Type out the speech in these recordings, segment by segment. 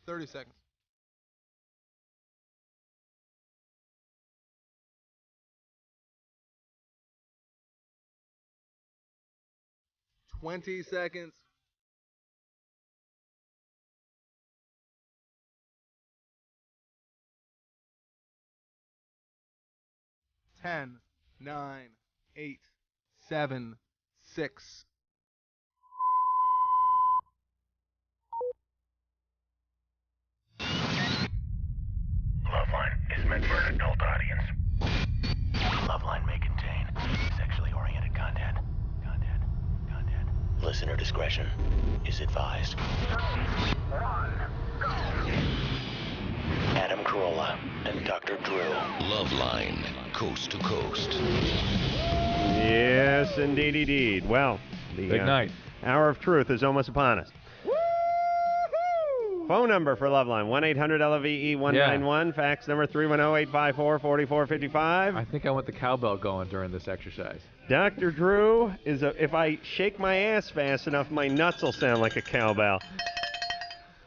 30 seconds. Twenty seconds. 10, 9, 8, 7, 6. LoveLine is meant for an adult audience. LoveLine may contain sexually oriented content. Listener discretion is advised. Adam Carolla and Dr. Drew. LoveLine, coast to coast. Yes, indeed. Well, the Big night. Hour of truth is almost upon us. Phone number for LoveLine, 1-800-LOVE-191. Fax number 310-854-4455. I think I want the cowbell going during this exercise. Dr. Drew is if I shake my ass fast enough, my nuts will sound like a cowbell.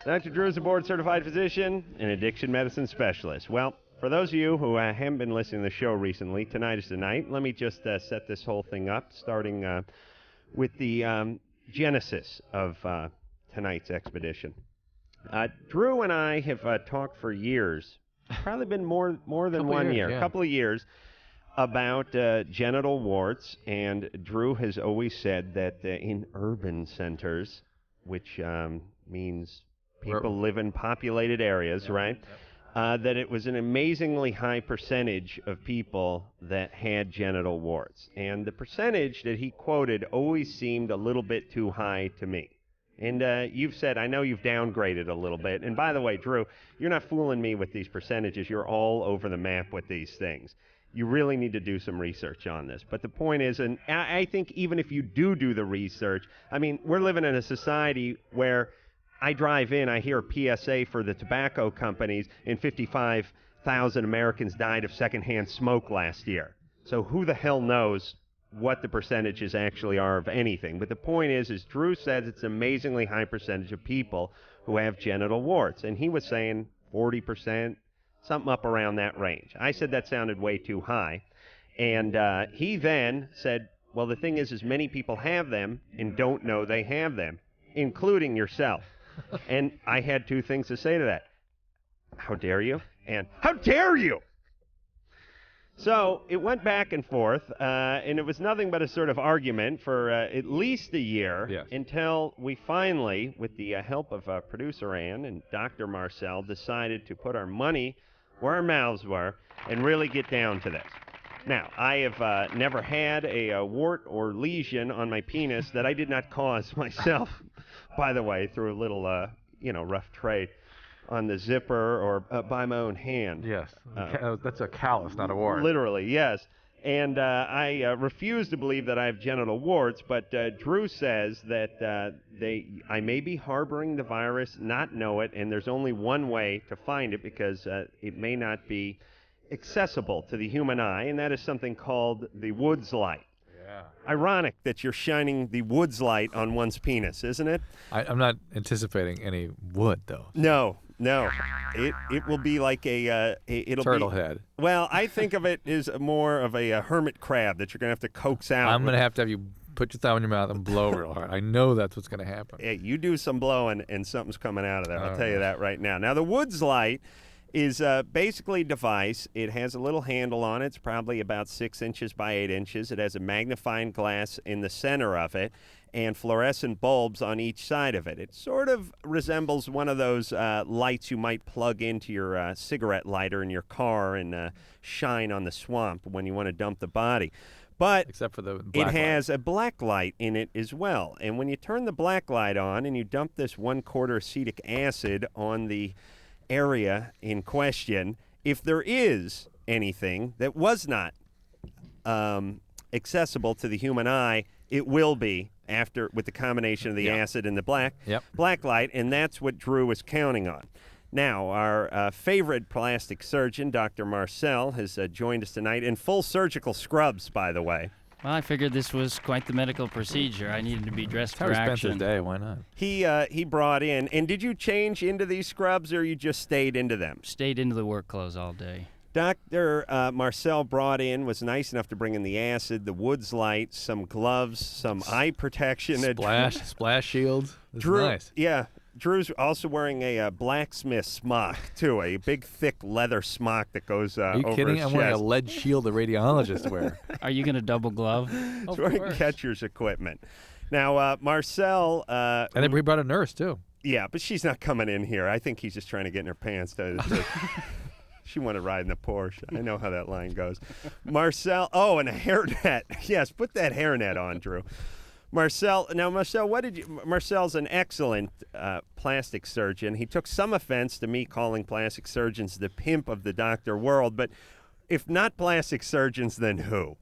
Dr. Drew is a board-certified physician and addiction medicine specialist. Well, for those of you who haven't been listening to the show recently, tonight is the night. Let me just set this whole thing up, starting with the genesis of tonight's expedition. Drew and I have talked for years, probably been more than 1 year, a couple of years, about genital warts, and Drew has always said that in urban centers, which means people live in populated areas, right? That it was an amazingly high percentage of people that had genital warts. And the percentage that he quoted always seemed a little bit too high to me. And you've said, I know you've downgraded a little bit. And by the way, Drew, you're not fooling me with these percentages. You're all over the map with these things. You really need to do some research on this. But the point is, and I think even if you do the research, I mean, we're living in a society where I drive in, I hear a PSA for the tobacco companies, and 55,000 Americans died of secondhand smoke last year. So who the hell knows what the percentages actually are of anything. But the point is Drew says it's an amazingly high percentage of people who have genital warts. And he was saying 40%, something up around that range. I said that sounded way too high. And he then said, well, the thing is many people have them and don't know they have them, including yourself. And I had two things to say to that. How dare you? And how dare you? So it went back and forth, and it was nothing but a sort of argument for at least a year until we finally, with the help of producer Ann and Dr. Marcel, decided to put our money where our mouths were and really get down to this. Now, I have never had a wart or lesion on my penis that I did not cause myself, by the way, through a little, rough trade on the zipper or by my own hand. Yes, that's a callus, not a wart. Literally, yes. And I refuse to believe that I have genital warts, but Drew says that I may be harboring the virus, not know it, and there's only one way to find it because it may not be accessible to the human eye, and that is something called the Woods light. Yeah. Ironic that you're shining the Woods light on one's penis, isn't it? I'm not anticipating any wood, though. No. It will be like it'll turtle be, head. Well, I think of it as more of a hermit crab that you're going to have to coax out. I'm going to have you put your thumb in your mouth and blow real hard. I know that's what's going to happen. Hey, you do some blowing and something's coming out of there. I'll tell you that right now. Now, the Woods light is basically a device. It has a little handle on it. It's probably about 6 inches by 8 inches. It has a magnifying glass in the center of it and fluorescent bulbs on each side of it. It sort of resembles one of those lights you might plug into your cigarette lighter in your car and shine on the swamp when you want to dump the body. But except for the black it has a black light in it as well. And when you turn the black light on and you dump this 1/4 acetic acid on the area in question, if there is anything that was not accessible to the human eye, it will be after with the combination of the acid and the black light, and that's what Drew is counting on. Now, our favorite plastic surgeon, Dr. Marcel, has joined us tonight in full surgical scrubs, by the way. Well, I figured this was quite the medical procedure. I needed to be dressed That's how for he spent his action. day. Why not? He brought in, and did you change into these scrubs or you just stayed into them? Stayed into the work clothes all day. Dr. Marcel brought in, was nice enough to bring in the acid, the Woods Light, some gloves, some eye protection. Splash shield. This is Drew, nice. yeah. Drew's also wearing a blacksmith smock, too, a big, thick leather smock that goes Are you over kidding? his I'm wearing a chest. lead shield the radiologists wear. Are you going to double glove? He's wearing catcher's equipment. Now, Marcel... And then we brought a nurse, too. Yeah, but she's not coming in here. I think he's just trying to get in her pants. She wanted to ride in the Porsche. I know how that line goes. Marcel... Oh, and a hairnet. Yes, put that hairnet on, Drew. Marcel, Marcel's an excellent plastic surgeon. He took some offense to me calling plastic surgeons the pimp of the doctor world, but if not plastic surgeons, then who?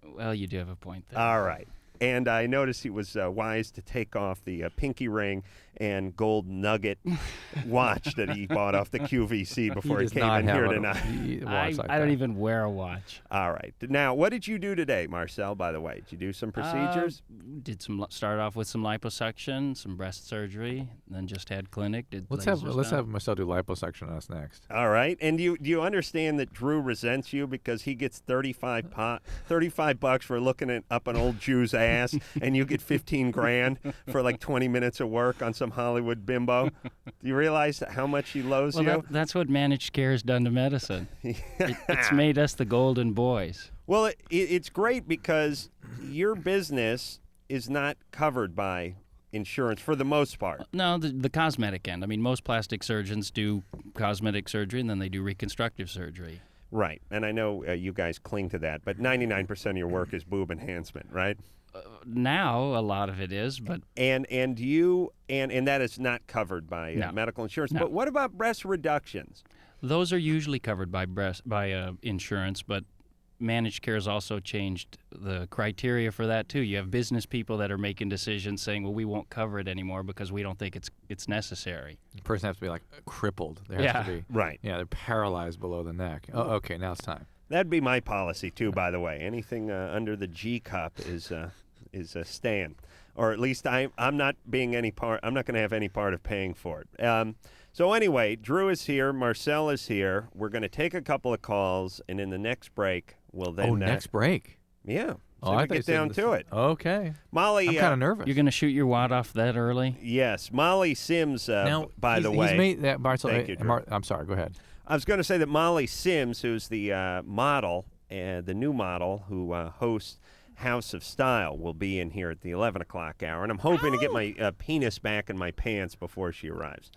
Well, you do have a point there. All right. And I noticed he was wise to take off the pinky ring and gold nugget watch that he bought off the QVC before he does came not in have here a tonight. watch like I don't that. even wear a watch. All right. Now, what did you do today, Marcel, by the way? Did you do some procedures? Started off with some liposuction, some breast surgery, then just had clinic. Let's have Marcel do liposuction on us next. All right. And do you understand that Drew resents you because he gets $35 for looking up an old Jew's ass, and you get 15 grand for like 20 minutes of work on some Hollywood bimbo? Do you realize how much he loathes you? That's what managed care has done to medicine. It's made us the golden boys. Well, it's great because your business is not covered by insurance for the most part. No, the cosmetic end. I mean, most plastic surgeons do cosmetic surgery, and then they do reconstructive surgery. Right. And I know you guys cling to that, but 99% of your work is boob enhancement, right? Now a lot of it is, but and that is not covered by medical insurance. No. But what about breast reductions? those are usually covered by insurance, but managed care has also changed the criteria for that too. You have business people that are making decisions saying, well, we won't cover it anymore because we don't think it's necessary. The person has to be like crippled. There has to be right. Yeah, they're paralyzed below the neck. Oh, okay, now it's time. That'd be my policy too, by the way. Anything under the G cup is staying, or at least I'm not being any part. I'm not going to have any part of paying for it. So anyway, Drew is here. Marcel is here. We're going to take a couple of calls, and in the next break, we'll then. Next break. Yeah. So I get down to it. Okay. Molly, I'm kind of nervous. You're going to shoot your wad off that early? Yes, Molly Sims. By the way, he's made that. Marcel, thank you, Drew. I'm sorry. Go ahead. I was going to say that Molly Sims, who's the model, the new model who hosts House of Style, will be in here at the 11 o'clock hour, and I'm hoping to get my penis back in my pants before she arrives.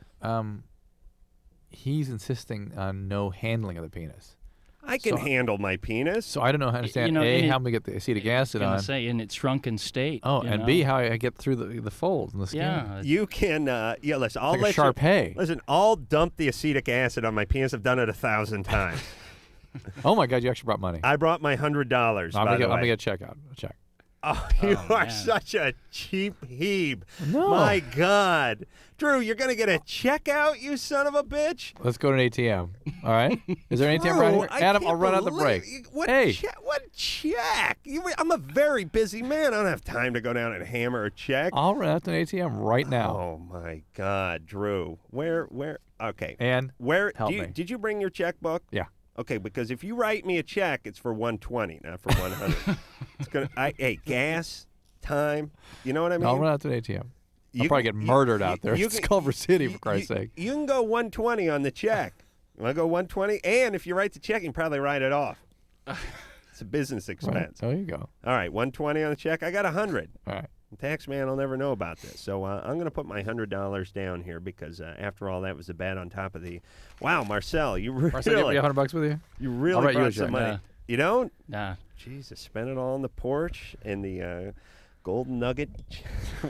He's insisting on no handling of the penis. I can handle my penis. So I don't know how to understand, how we get the acetic acid on. Say, in its shrunken state. Oh, and B, how I get through the folds in the skin. Yeah. You can, listen, I'll like let Sharpay. Listen, I'll dump the acetic acid on my penis. I've done it 1,000 times. Oh, my God, you actually brought money. I brought my $100, I'm going to get a check. Oh, you are such a cheap heeb. No. My God. Drew, you're going to get a check out, you son of a bitch? Let's go to an ATM. All right? Is there an ATM right here? Adam, I'll run out the break. What hey. What check? I'm a very busy man. I don't have time to go down and hammer a check. I'll run out to an ATM right now. Oh, my God, Drew. Where? Okay. And help me. Did you bring your checkbook? Yeah. Okay, because if you write me a check, it's for $120, not for $100. It's gonna. Hey, gas, time. You know what I mean? I'll run out to the ATM. I'll probably get murdered out there. It's Culver City, for Christ's sake. You can go $120 on the check. You want to go $120? And if you write the check, you can probably write it off. It's a business expense. Right. There you go. All right, $120 on the check. I got $100. All right. The tax man will never know about this. So I'm going to put my $100 down here because, after all, that was a bet on top of the... Wow, Marcel, you really... Marcel, you have $100 with you? You really brought some money. Nah. You don't? Nah. Jesus, spend it all on the porch and the golden nugget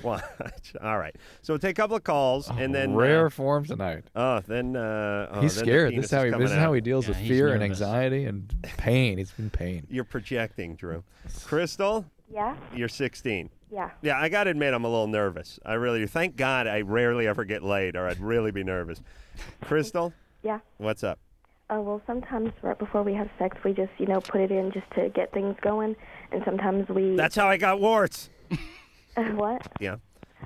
watch. All right. So we'll take a couple of calls and then... Rare form tonight. He's He's scared. This is how he deals with fear and nervous. anxiety and pain. He's been pain. You're projecting, Drew. Crystal? Yeah? You're 16. Yeah. Yeah, I got to admit, I'm a little nervous. I really do. Thank God I rarely ever get laid, or I'd really be nervous. Crystal? Yeah. What's up? Well, sometimes right before we have sex, we just, put it in just to get things going, and sometimes we... That's how I got warts. What? Yeah.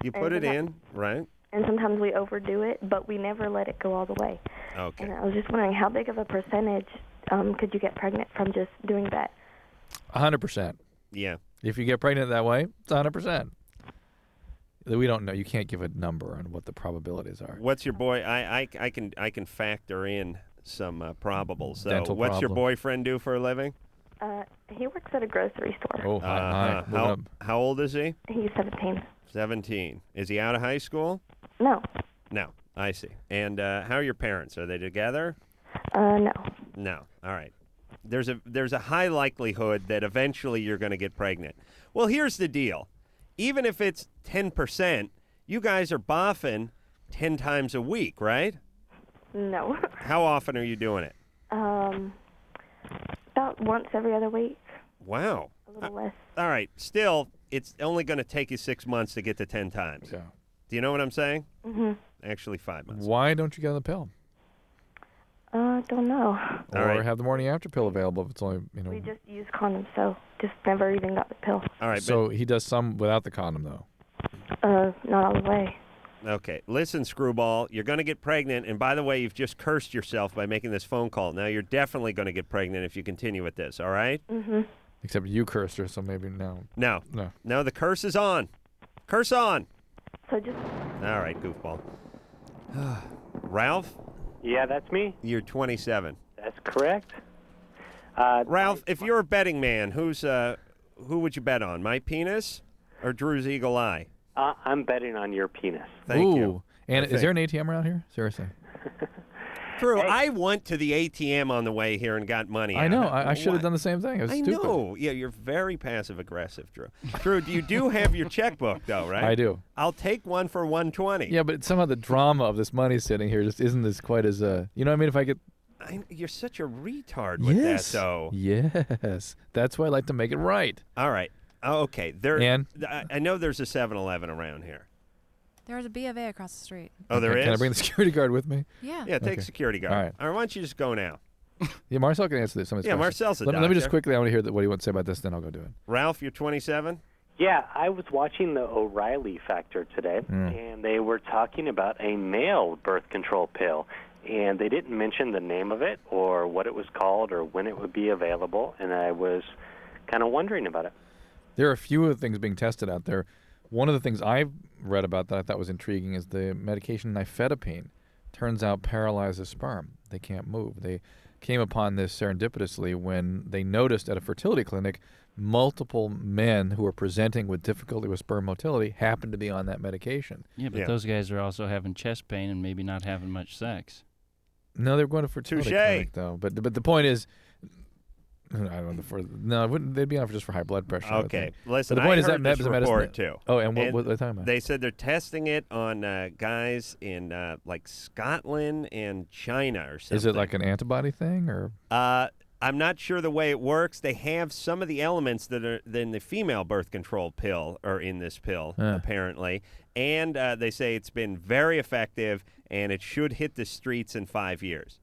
You put it in, right? And sometimes we overdo it, but we never let it go all the way. Okay. And I was just wondering, how big of a percentage could you get pregnant from just doing that? 100%. Yeah. If you get pregnant that way, it's 100%. We don't know. You can't give a number on what the probabilities are. What's your boy? I can factor in some probables. So Dental what's your problem. boyfriend do for a living? He works at a grocery store. Oh, hi. How old is he? He's 17. 17. Is he out of high school? No. No. I see. And how are your parents? Are they together? No. No. All right. There's a high likelihood that eventually you're going to get pregnant. Well, here's the deal. Even if it's 10%, you guys are boffing 10 times a week, right? No. How often are you doing it? About once every other week. Wow. A little less. All right. Still, it's only going to take you 6 months to get to 10 times. Yeah. Do you know what I'm saying? Mm-hmm. Actually, 5 months. Why don't you get on the pill? Don't know. Or have the morning after pill available if it's only, We just use condoms, so just never even got the pill. All right. So he does some without the condom, though. Not all the way. Okay. Listen, Screwball, you're going to get pregnant. And by the way, you've just cursed yourself by making this phone call. Now you're definitely going to get pregnant if you continue with this, all right? Mm-hmm. Except you cursed her, so maybe no. No. No. No, the curse is on. Curse on. So just... All right, goofball. Ralph? Yeah, that's me. You're 27. That's correct. Ralph, if you're a betting man, who would you bet on? My penis or Drew's eagle eye? I'm betting on your penis. Thank you. And is there an ATM around here? Seriously. Drew, I went to the ATM on the way here and got money. I know. out. I should have done the same thing. It was I stupid. know. Yeah, you're very passive-aggressive, Drew. Drew, you do have your checkbook, though, right? I do. I'll take one for 120. Yeah, but somehow the drama of this money sitting here just isn't as quite as, you know what I mean? If I get... You're such a retard with that, though. Yes. That's why I like to make it right. All right. Oh, okay. I know there's a 7-Eleven around here. There's a B of A across the street. Oh, there is? Can I bring the security guard with me? Yeah. Yeah, take Okay. security guard. All right. Or why don't you just go now? Yeah, Marcel can answer some of these questions. Marcel's a let me just doctor. quickly, I want to hear what he wants to say about this, then I'll go do it. Ralph, you're 27? Yeah, I was watching the O'Reilly Factor today, and they were talking about a male birth control pill. And they didn't mention the name of it or what it was called or when it would be available, and I was kind of wondering about it. There are a few of the things being tested out there. One of the things I've read about that I thought was intriguing is the medication nifedipine. Turns out paralyzes sperm. They can't move. They came upon this serendipitously when they noticed at a fertility clinic multiple men who were presenting with difficulty with sperm motility happened to be on that medication. Yeah, but those guys are also having chest pain and maybe not having much sex. No, they're going to fertility clinic, though. But the point is, I don't know. They'd be on just for high blood pressure. Okay, listen. But the point I is heard that this medicine. report too. Oh, and what are they talking about? They said they're testing it on guys in like Scotland and China or something. Is it like an antibody thing or? I'm not sure the way it works. They have some of the elements that are in the female birth control pill or in this pill apparently, and they say it's been very effective and it should hit the streets in 5 years.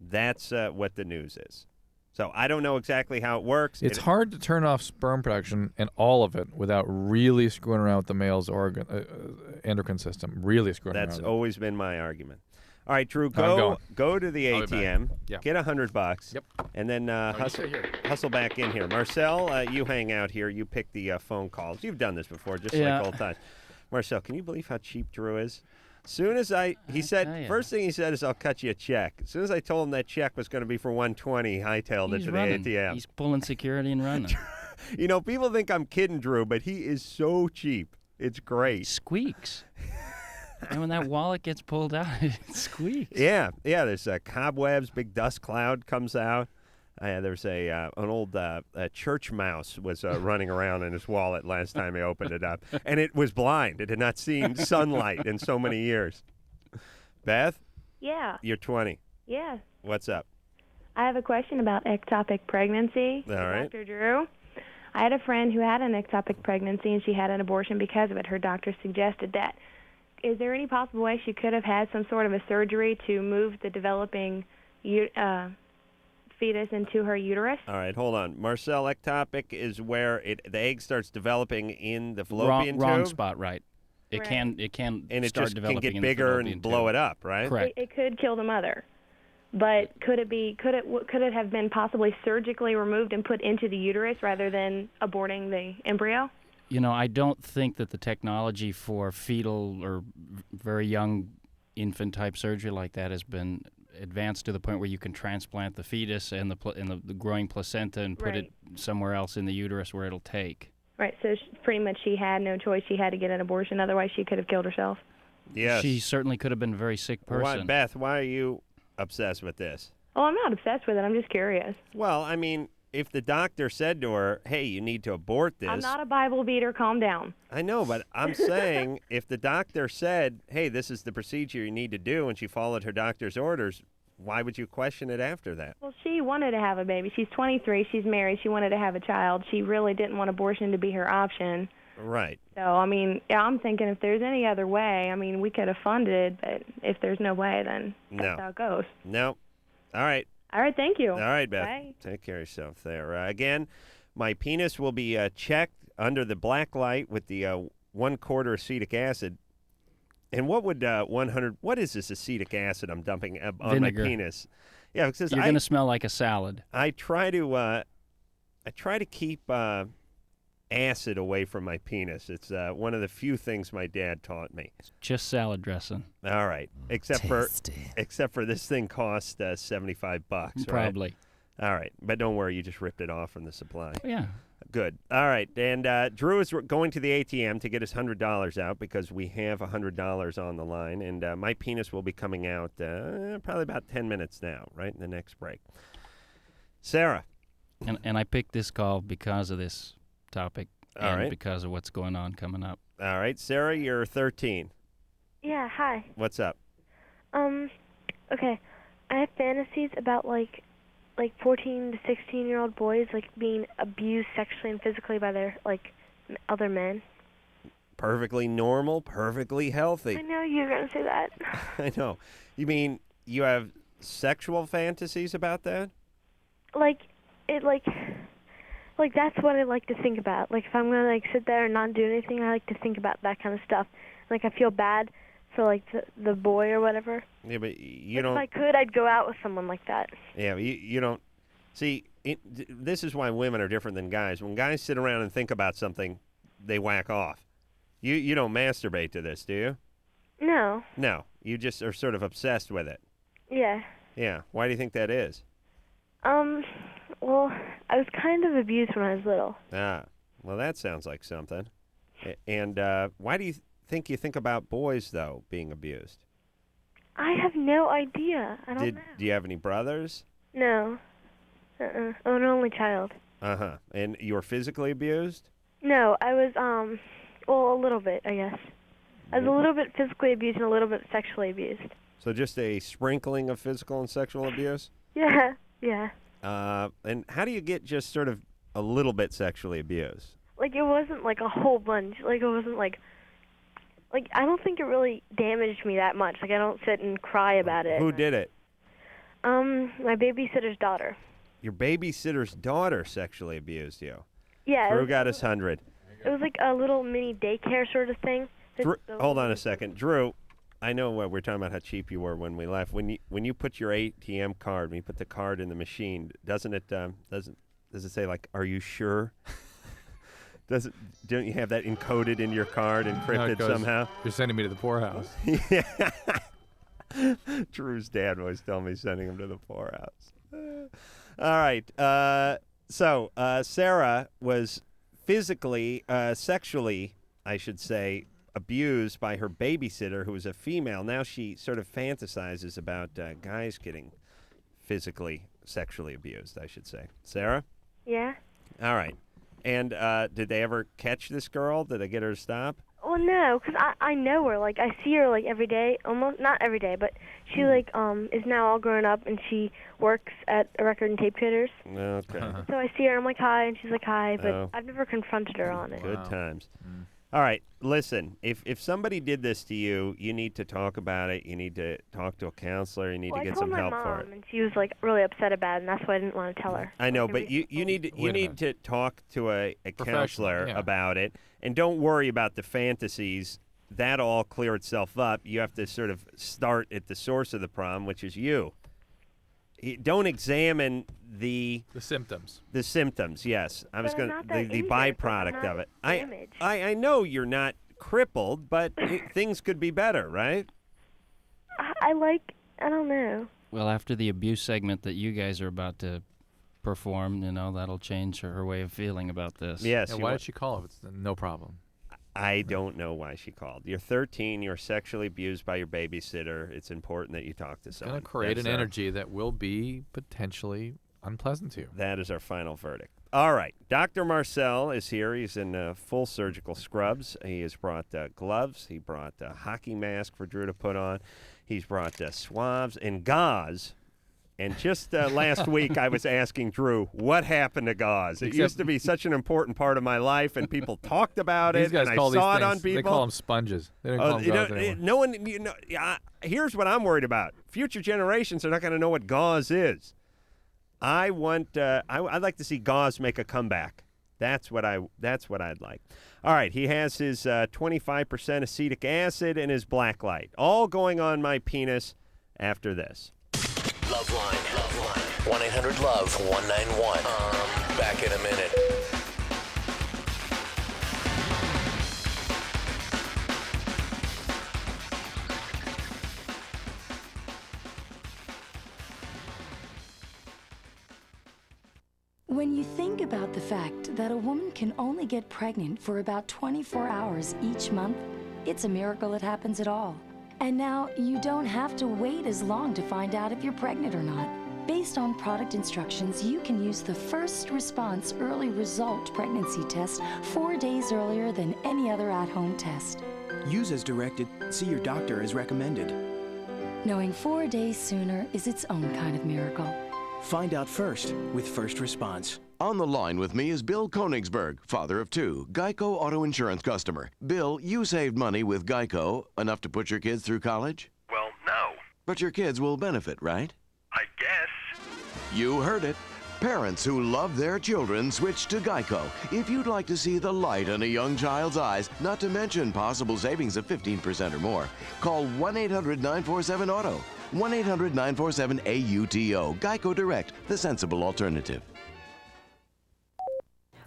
That's what the news is. So I don't know exactly how it works. It's hard to turn off sperm production and all of it without really screwing around with the male's endocrine system. Really screwing around. That's always been my argument. All right, Drew, go to the ATM, get $100, and then hustle back in here. Marcel, you hang out here. You pick the phone calls. You've done this before, just like old times. Marcel, can you believe how cheap Drew is? Soon as first thing he said is, I'll cut you a check. As soon as I told him that check was going to be for 120, he hightailed it to the ATM. He's pulling security and running. You know, people think I'm kidding, Drew, but he is so cheap. It's great. Squeaks. And when that wallet gets pulled out, it squeaks. Yeah. There's cobwebs, big dust cloud comes out. There's an old church mouse was running around in his wallet last time I opened it up, and it was blind. It had not seen sunlight in so many years. Beth? Yeah. You're 20. Yeah. What's up? I have a question about ectopic pregnancy. All right. Dr. Drew. I had a friend who had an ectopic pregnancy, and she had an abortion because of it. Her doctor suggested that. Is there any possible way she could have had some sort of a surgery to move the developing fetus into her uterus. All right, hold on. Marcel, ectopic is where the egg starts developing in the Wrong, fallopian tube? wrong spot, right. It Right. can And it start just can developing get in the bigger fallopian and blow tube. it up, right? Correct. It could kill the mother. But could it have been possibly surgically removed and put into the uterus rather than aborting the embryo? You know, I don't think that the technology for fetal or very young infant type surgery like that has been advanced to the point where you can transplant the fetus and the growing placenta and put it somewhere else in the uterus where it'll take. Right, so pretty much she had no choice. She had to get an abortion, otherwise she could have killed herself. Yes. She certainly could have been a very sick person. Why, Beth, why are you obsessed with this? Oh, I'm not obsessed with it. I'm just curious. Well, I mean, if the doctor said to her, hey, you need to abort this. I'm not a Bible beater. Calm down. I know, but I'm saying if the doctor said, hey, this is the procedure you need to do, and she followed her doctor's orders, why would you question it after that? Well, she wanted to have a baby. She's 23. She's married. She wanted to have a child. She really didn't want abortion to be her option. Right. So, I mean, yeah, I'm thinking if there's any other way, I mean, we could have funded, but if there's no way, then that's how it goes. No. All right. All right, thank you. All right, Beth. Bye. Take care of yourself there. Again, my penis will be checked under the black light with the 1/4 acetic acid. And what would 100? What is this acetic acid I'm dumping on Vinegar. my penis? Yeah, because You're going to smell like a salad. I try to keep acid away from my penis. It's one of the few things my dad taught me. Just salad dressing. All right, except for this thing cost $75, right? Probably. All right, but don't worry, you just ripped it off from the supply. Yeah. Good. All right, and Drew is going to the ATM to get his $100 out because we have $100 on the line, and my penis will be coming out probably about 10 minutes now, right in the next break. Sarah. And I picked this call because of this topic All and right. because of what's going on coming up. All right, Sarah, you're 13. Yeah, hi. What's up? Okay. I have fantasies about like 14 to 16-year-old boys like being abused sexually and physically by their other men. Perfectly normal, perfectly healthy. I know you were going to say that. I know. You mean you have sexual fantasies about that? That's what I like to think about. Like if I'm going to sit there and not do anything, I like to think about that kind of stuff. Like I feel bad for the boy or whatever. Yeah, but you don't. If I could, I'd go out with someone like that. Yeah, you don't. See, this is why women are different than guys. When guys sit around and think about something, they whack off. You don't masturbate to this, do you? No. No, you just are sort of obsessed with it. Yeah. Yeah. Why do you think that is? Well, I was kind of abused when I was little. Ah, well, that sounds like something. And why do you think about boys, though, being abused? I have no idea. I don't know. Do you have any brothers? No. I'm an only child. Uh-huh. And you were physically abused? No, I was, well, a little bit, I guess. I was a little bit physically abused and a little bit sexually abused. So just a sprinkling of physical and sexual abuse? Yeah, yeah. And how do you get just sort of a little bit sexually abused? It wasn't a whole bunch. It wasn't I don't think it really damaged me that much. I don't sit and cry about it. Who did it? My babysitter's daughter. Your babysitter's daughter sexually abused you. Yeah. Drew got his 100. It was a little mini daycare sort of thing. Hold on a second. Drew, I know what we're talking about how cheap you were when we left. When you put your ATM card, when you put the card in the machine, does it say are you sure? Don't you have that encoded in your card, encrypted somehow? You're sending me to the poorhouse. Yeah. Drew's dad always told me sending him to the poorhouse. All right. So Sarah was physically, sexually, I should say, abused by her babysitter, who was a female. Now she sort of fantasizes about guys getting physically, sexually abused, I should say. Sarah? Yeah? All right. And did they ever catch this girl? Did they get her to stop? Well, no, because I know her. I see her, every day. Almost, not every day, but she, is now all grown up, and she works at a record and tape traders. Okay. So I see her, I'm like, hi, and she's like, hi, but I've never confronted her on it. Good times. All right, listen, if somebody did this to you, you need to talk about it. You need to talk to a counselor. You need to get some help for it. I told my mom, and she was like really upset about it, and that's why I didn't want to tell her. I know, but you need to talk to a counselor about it, and don't worry about the fantasies. That'll all clear itself up. You have to sort of start at the source of the problem, which is you. Don't examine the symptoms. The symptoms, yes. I was going to the byproduct of it. Damaged. I know you're not crippled, but things could be better, right? I don't know. Well, after the abuse segment that you guys are about to perform, that'll change her way of feeling about this. Yes. Why did she call if it's no problem? I don't know why she called. You're 13. You're sexually abused by your babysitter. It's important that you talk to someone. It's going to create an energy that will be potentially unpleasant to you. That is our final verdict. All right. Dr. Marcel is here. He's in full surgical scrubs. He has brought gloves. He brought a hockey mask for Drew to put on. He's brought swabs and gauze. And just last week, I was asking Drew, what happened to gauze? It used to be such an important part of my life, and people talked about it, and I saw it on people. They call them sponges. They don't call them gauze anymore. No one, here's what I'm worried about. Future generations are not going to know what gauze is. I'd like to see gauze make a comeback. That's what I'd like. All right, he has his 25% acetic acid and his black light, all going on my penis after this. LoveLine. 1-800-LOVE-191. Back in a minute. When you think about the fact that a woman can only get pregnant for about 24 hours each month, it's a miracle it happens at all. And now you don't have to wait as long to find out if you're pregnant or not. Based on product instructions, you can use the First Response Early Result Pregnancy Test 4 days earlier than any other at-home test. Use as directed. See your doctor as recommended. Knowing 4 days sooner is its own kind of miracle. Find out first with First Response. On the line with me is Bill Konigsberg, father of 2, Geico Auto Insurance customer. Bill, you saved money with Geico, enough to put your kids through college? Well, no. But your kids will benefit, right? I guess. You heard it. Parents who love their children switch to Geico. If you'd like to see the light in a young child's eyes, not to mention possible savings of 15% or more, call 1-800-947-AUTO. 1-800-947-AUTO. Geico Direct, the sensible alternative.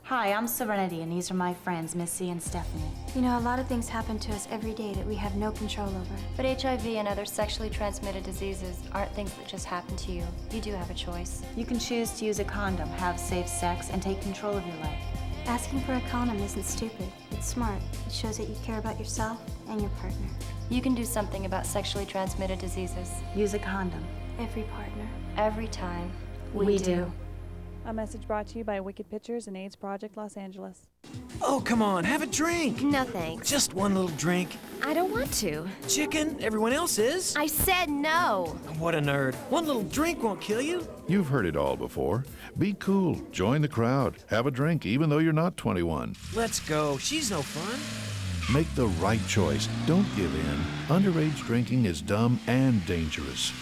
Hi, I'm Serenity, and these are my friends, Missy and Stephanie. You know, a lot of things happen to us every day that we have no control over. But HIV and other sexually transmitted diseases aren't things that just happen to you. You do have a choice. You can choose to use a condom, have safe sex, and take control of your life. Asking for a condom isn't stupid. It's smart. It shows that you care about yourself and your partner. You can do something about sexually transmitted diseases. Use a condom. Every partner. Every time. We do. A message brought to you by Wicked Pictures and AIDS Project Los Angeles. Oh, come on, have a drink. No thanks. Just one little drink. I don't want to. Chicken, everyone else is. I said no. What a nerd. One little drink won't kill you. You've heard it all before. Be cool, join the crowd, have a drink even though you're not 21. Let's go, she's no fun. Make the right choice. Don't give in. Underage drinking is dumb and dangerous.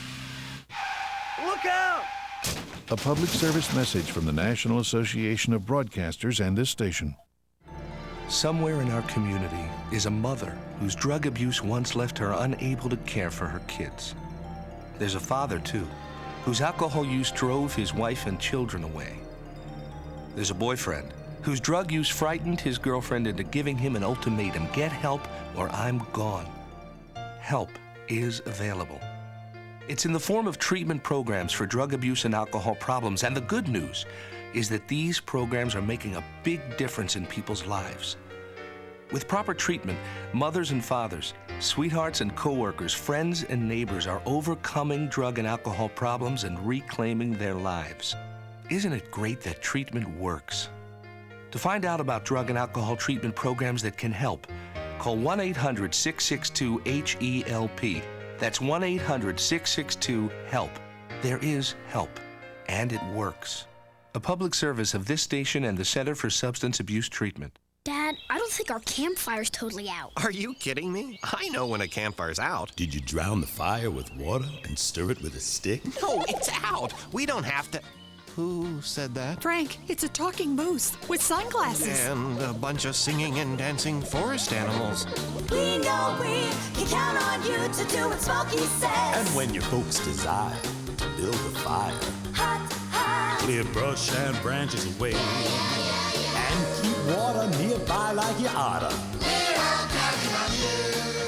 Look out! A public service message from the National Association of Broadcasters and this station. Somewhere in our community is a mother whose drug abuse once left her unable to care for her kids. There's a father, too, whose alcohol use drove his wife and children away. There's a boyfriend whose drug use frightened his girlfriend into giving him an ultimatum: get help or I'm gone. Help is available. It's in the form of treatment programs for drug abuse and alcohol problems, and the good news is that these programs are making a big difference in people's lives. With proper treatment, mothers and fathers, sweethearts and coworkers, friends and neighbors are overcoming drug and alcohol problems and reclaiming their lives. Isn't it great that treatment works? To find out about drug and alcohol treatment programs that can help, call 1-800-662-HELP. That's 1-800-662-HELP. There is help, and it works. A public service of this station and the Center for Substance Abuse Treatment. Dad, I don't think our campfire's totally out. Are you kidding me? I know when a campfire's out. Did you drown the fire with water and stir it with a stick? No, it's out. We don't have to. Who said that? Frank, it's a talking moose with sunglasses. And a bunch of singing and dancing forest animals. We know we can count on you to do what Smokey says. And when your folks desire to build a fire, clear brush and branches away, and keep water nearby like you oughta.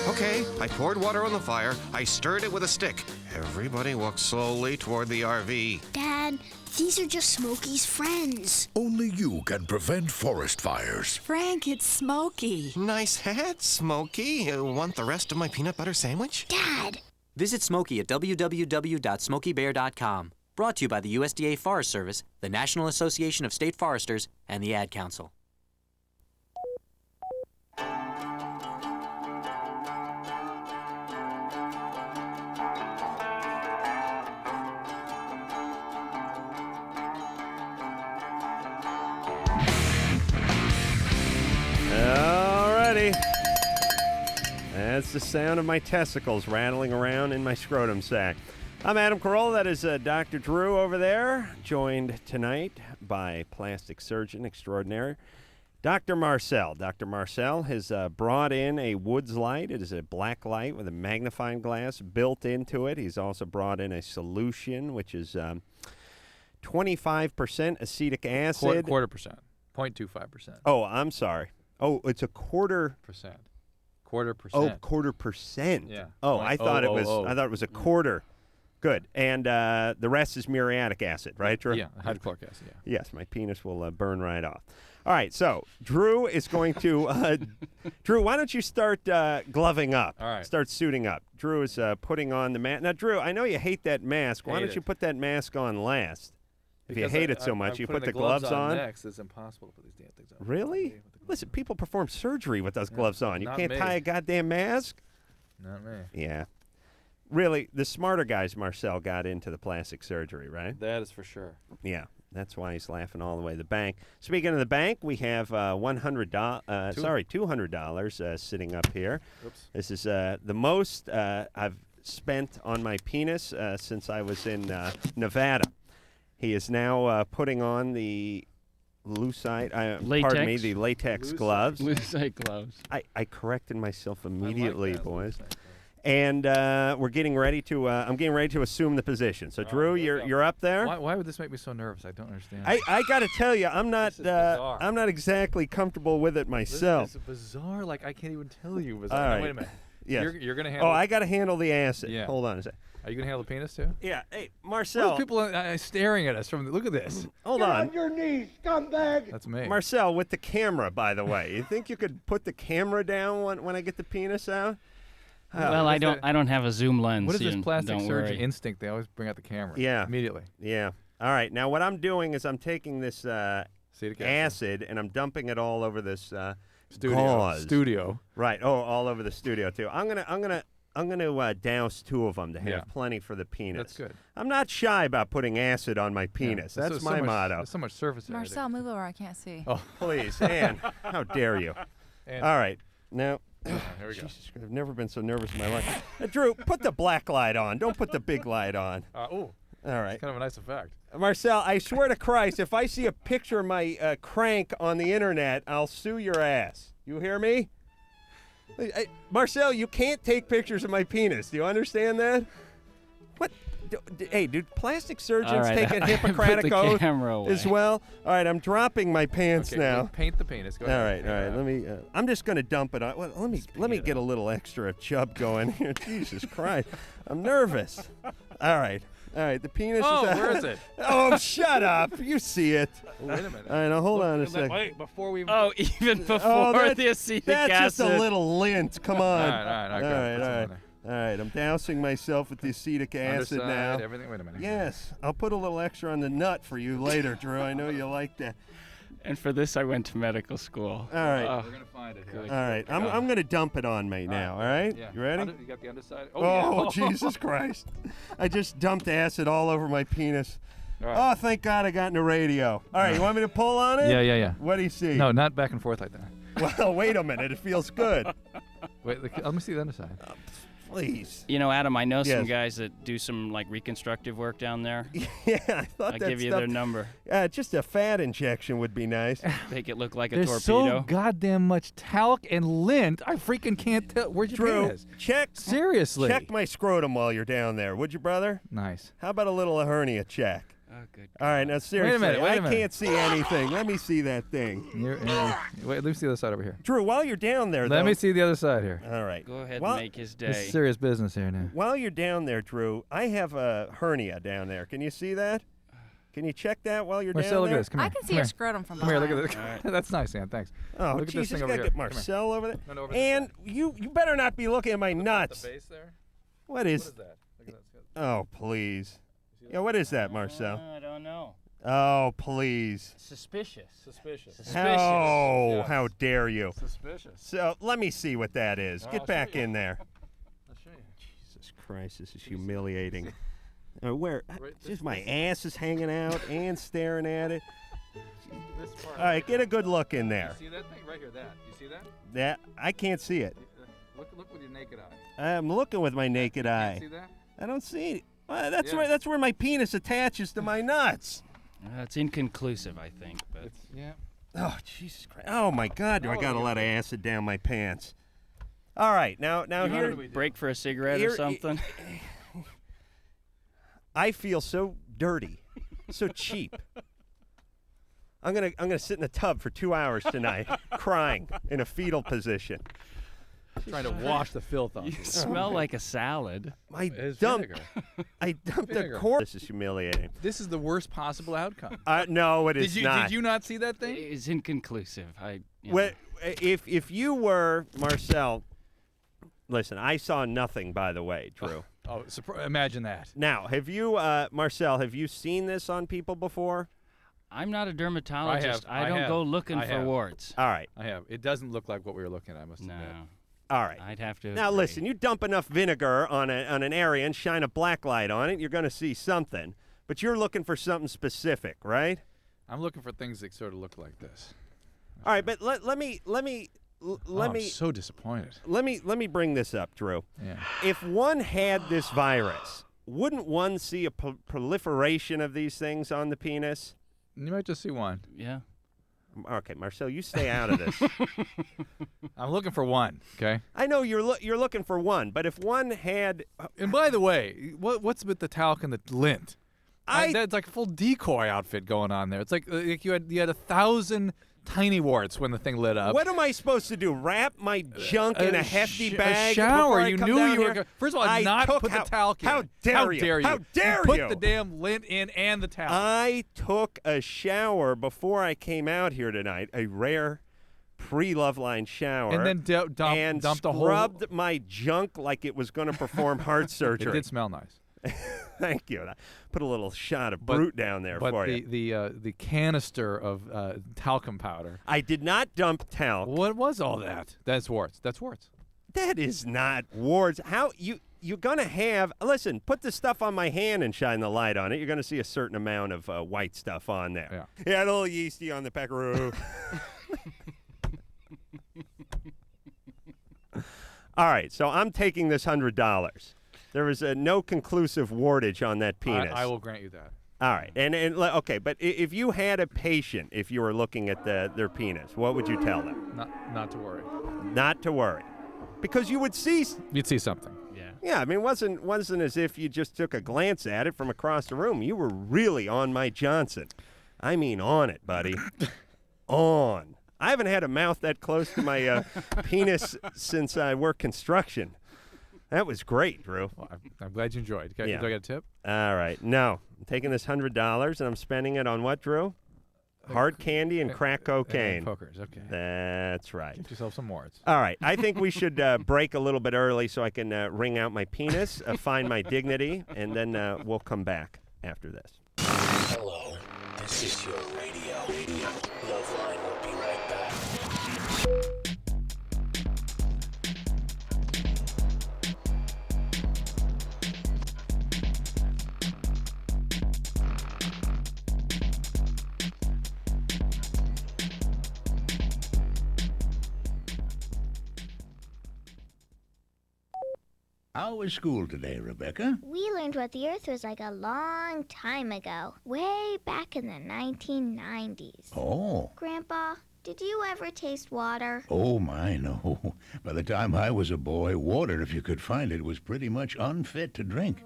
Okay, I poured water on the fire. I stirred it with a stick. Everybody walked slowly toward the RV. Dad, these are just Smokey's friends. Only you can prevent forest fires. Frank, it's Smokey. Nice hat, Smokey. Want the rest of my peanut butter sandwich? Dad! Visit Smokey at www.smokeybear.com. Brought to you by the USDA Forest Service, the National Association of State Foresters, and the Ad Council. Alrighty. That's the sound of my testicles rattling around in my scrotum sac. I'm Adam Carolla. That is Dr. Drew over there, joined tonight by plastic surgeon extraordinaire, Dr. Marcel. Dr. Marcel has brought in a Woods light. It is a black light with a magnifying glass built into it. He's also brought in a solution, which is 25% acetic acid. Quarter percent. 0.25%. Oh, I'm sorry. Oh, it's a quarter percent. Quarter percent. Oh, quarter percent. Yeah. Oh, I thought it was a quarter. Good. And the rest is muriatic acid, right, Drew? Yeah, hydrochloric acid, yeah. Yes, my penis will burn right off. All right, so Drew is going to Drew, why don't you start gloving up? All right. Start suiting up. Drew is putting on the mask. Now, Drew, I know you hate that mask. Why Hate don't it. you put that mask on last? If you Because hate it so much, you put the gloves on. Next, it's impossible to put these damn things on. Really? Listen, people perform surgery with those gloves on. You not can't me. tie a goddamn mask? Not me. Yeah. Really, the smarter guys, Marcel, got into the plastic surgery, right? That is for sure. Yeah, that's why he's laughing all the way to the bank. Speaking of the bank, we have $200 sitting up here. Oops. This is the most I've spent on my penis since I was in Nevada. He is now putting on the lucite, pardon me, the latex gloves. Lucite gloves. I corrected myself immediately, boys. And we're getting ready to. I'm getting ready to assume the position. So, Drew, you're up there. Why would this make me so nervous? I don't understand. I got to tell you, I'm not exactly comfortable with it myself. This is bizarre. Like I can't even tell you. Bizarre. All right. No, wait a minute. Yes. You're gonna handle. Oh, I got to handle the acid. Yeah. Hold on a second. Are you gonna handle the penis too? Yeah. Hey, Marcel. Those people staring at us from. Look at this. Hold on. your knees, scumbag! That's me. Marcel, with the camera, by the way. You think you could put the camera down when I get the penis out? Well, I don't have a zoom lens. What is this plastic don't surgeon worry. instinct? They always bring out the camera. Yeah. Immediately. Yeah. All right. Now what I'm doing is I'm taking this acid and I'm dumping it all over this gauze. Studio. Right. Oh, all over the studio too. I'm gonna douse 2 of them to have plenty for the penis. That's good. I'm not shy about putting acid on my penis. Yeah. That's my motto. There's so much surface area. Marcel, move over. I can't see. Oh, please, Ann. How dare you? Ann. All right. Now, here we go. Jesus, I've never been so nervous in my life. Drew, put the black light on. Don't put the big light on. All right. It's kind of a nice effect. Marcel, I swear to Christ, if I see a picture of my crank on the internet, I'll sue your ass. You hear me? Marcel, you can't take pictures of my penis. Do you understand that? What? Hey, do plastic surgeons take a Hippocratic oath as well? All right, I'm dropping my pants now. Paint the penis. Go ahead. All right. Let me. I'm just gonna dump it on. Well, let me get a little extra chub going here. Jesus Christ, I'm nervous. All right. The penis is out. Where is it? Oh, shut up. You see it. Oh, wait a minute. All right, now hold on a second. Wait, before we... Oh, even before the acetic that's acid. just a little lint. Come on. All right. All right, I'm dousing myself with the acetic acid now. Everything. Wait a minute. Yes, I'll put a little extra on the nut for you later, Drew. I know you like that. And for this, I went to medical school. All right. We're going to find it here. All right, I'm going to dump it on me now, all right? Yeah. You ready? You got the underside? Oh, Jesus Christ. I just dumped acid all over my penis. Right. Oh, thank God I got in the radio. All right, you want me to pull on it? Yeah. What do you see? No, not back and forth like that. Well, wait a minute. It feels good. Wait, let me see the other side. Please. You know, Adam, I know some Yes. guys that do some like reconstructive work down there. Yeah, I thought I'll that give you stuff, their number. Just a fat injection would be nice. Make it look like a There's torpedo. so goddamn much talc and lint. I freaking can't tell. Where'd you Drew, penis? check. Seriously. Check my scrotum while you're down there, would you, brother? Nice. How about a little hernia check? Oh, good. All right, now seriously, wait a I minute. can't see anything. Let me see that thing. Wait, let me see the other side over here. Drew, while you're down there, Let though, me see the other side here. All right. Go ahead Well, and make his This day. is serious business here now. While you're down there, Drew, I have a hernia down there. Can you see that? Can you check that while you're Marcel, down look there? at this. Come I here. can Come see your here. scrotum from Come here, look behind. at this. That's nice, man. Thanks. Oh, look at this Jesus, thing gotta over here. get Come here. Marcel over there. No, no, over this And you better not be looking at my nuts. The base there? What is? What is that? Look at that. Oh, please. Yeah, what is that, Marcel? I don't know. Oh, please. Suspicious. Oh, how dare you. Suspicious. So let me see what that is. I'll Get show back you. in there. I'll show you. Jesus Christ, this is humiliating. Where? Right, Just my ass is hanging out and staring at it. This part. All right, get a good look in there. You see that thing right here? That. You see that? That I can't see it. Look with your naked eye. I'm looking with my naked eye. See that? I don't see it. That's Yeah. right. That's where my penis attaches to my nuts. It's inconclusive, I think. But Yeah. Oh, Jesus Christ. Oh, my God. Do I got a lot of acid down my pants? All right. Now you here. want to break for a cigarette here- or something? I feel so dirty, so cheap. I'm gonna sit in the tub for 2 hours tonight, crying in a fetal position. Trying to wash the filth off. You smell like a salad. I It's dumped vinegar. I dumped a Vinegar. corpse. This is humiliating. This is the worst possible outcome. No, it is not. Did you not see that thing? It's inconclusive. Well, if you were Marcel, listen, I saw nothing. By the way, Drew. Imagine that. Now, have you, Marcel? Have you seen this on people before? I'm not a dermatologist. I don't have. go looking I for have. warts. All right. I have. It doesn't look like what we were looking at. I must admit. All right. I'd have to. Now agree. listen, you dump enough vinegar on an area and shine a black light on it, you're going to see something. But you're looking for something specific, right? I'm looking for things that sort of look like this. All right, but let me I'm so disappointed. let me bring this up, Drew. Yeah. If one had this virus, wouldn't one see a proliferation of these things on the penis? You might just see one. Yeah. Okay, Marcel, you stay out of this. I'm looking for one. Okay. I know you're looking for one, but if one had, And by the way, what's with the talc and the lint? That's like a full decoy outfit going on there. It's like you had 1,000 tiny warts when the thing lit up. what am I supposed to do? Wrap my junk in a hefty bag? A shower. before I You come knew down you were here? going. First of all, not put the talc in. How dare you? How dare Put you? the damn lint in and the talc. I took a shower before I came out here tonight, a rare pre-LoveLine shower, And then and dumped a whole. scrubbed my junk like it was going to perform heart surgery. It did smell nice. Thank you. I put a little shot of Brute down there for you. But the canister of talcum powder. I did not dump talc. What was all that? That's warts. That's warts. That is not warts. How you're gonna have? Listen, put the stuff on my hand and shine the light on it. You're gonna see a certain amount of white stuff on there. Yeah, a little yeasty on the peckaroo. All right, so I'm taking this $100. There was no conclusive wartage on that penis. I will grant you that. All right, and okay, but if you had a patient, if you were looking at their penis, what would you tell them? Not to worry. Not to worry, because you would see. You'd see something. Yeah. Yeah, I mean, it wasn't as if you just took a glance at it from across the room. You were really on my Johnson. I mean, on it, buddy. On. I haven't had a mouth that close to my penis since I worked construction. That was great, Drew. Well, I'm glad you enjoyed. Do I get a tip? All right. No. I'm taking this $100 and I'm spending it on what, Drew? Hard candy and crack cocaine. And pokers, okay. That's right. Get yourself some warts. All right. I think we should break a little bit early so I can wring out my penis, find my dignity, and then we'll come back after this. Hello, this is your radio. LoveLine will be right back. How was school today, Rebecca? We learned what the Earth was like a long time ago, way back in the 1990s. Oh. Grandpa, did you ever taste water? Oh, my, no. By the time I was a boy, water, if you could find it, was pretty much unfit to drink.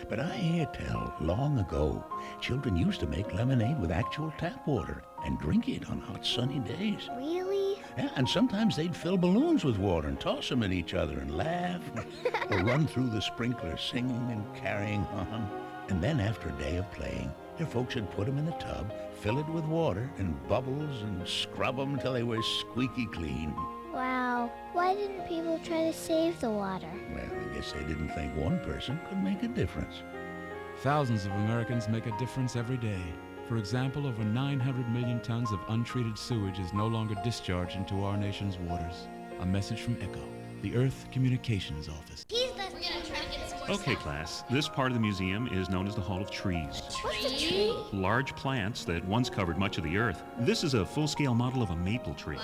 But I hear tell, long ago, children used to make lemonade with actual tap water and drink it on hot sunny days. Really? Yeah, and sometimes they'd fill balloons with water and toss them at each other and laugh, or run through the sprinkler singing and carrying on. And then after a day of playing, their folks would put them in the tub, fill it with water and bubbles, and scrub them till they were squeaky clean. Wow. Why didn't people try to save the water? Well, I guess they didn't think one person could make a difference. Thousands of Americans make a difference every day. For example, over 900 million tons of untreated sewage is no longer discharged into our nation's waters. A message from ECHO, the Earth Communications Office. Okay, class, this part of the museum is known as the Hall of Trees. What's a tree? Large plants that once covered much of the Earth. This is a full-scale model of a maple tree.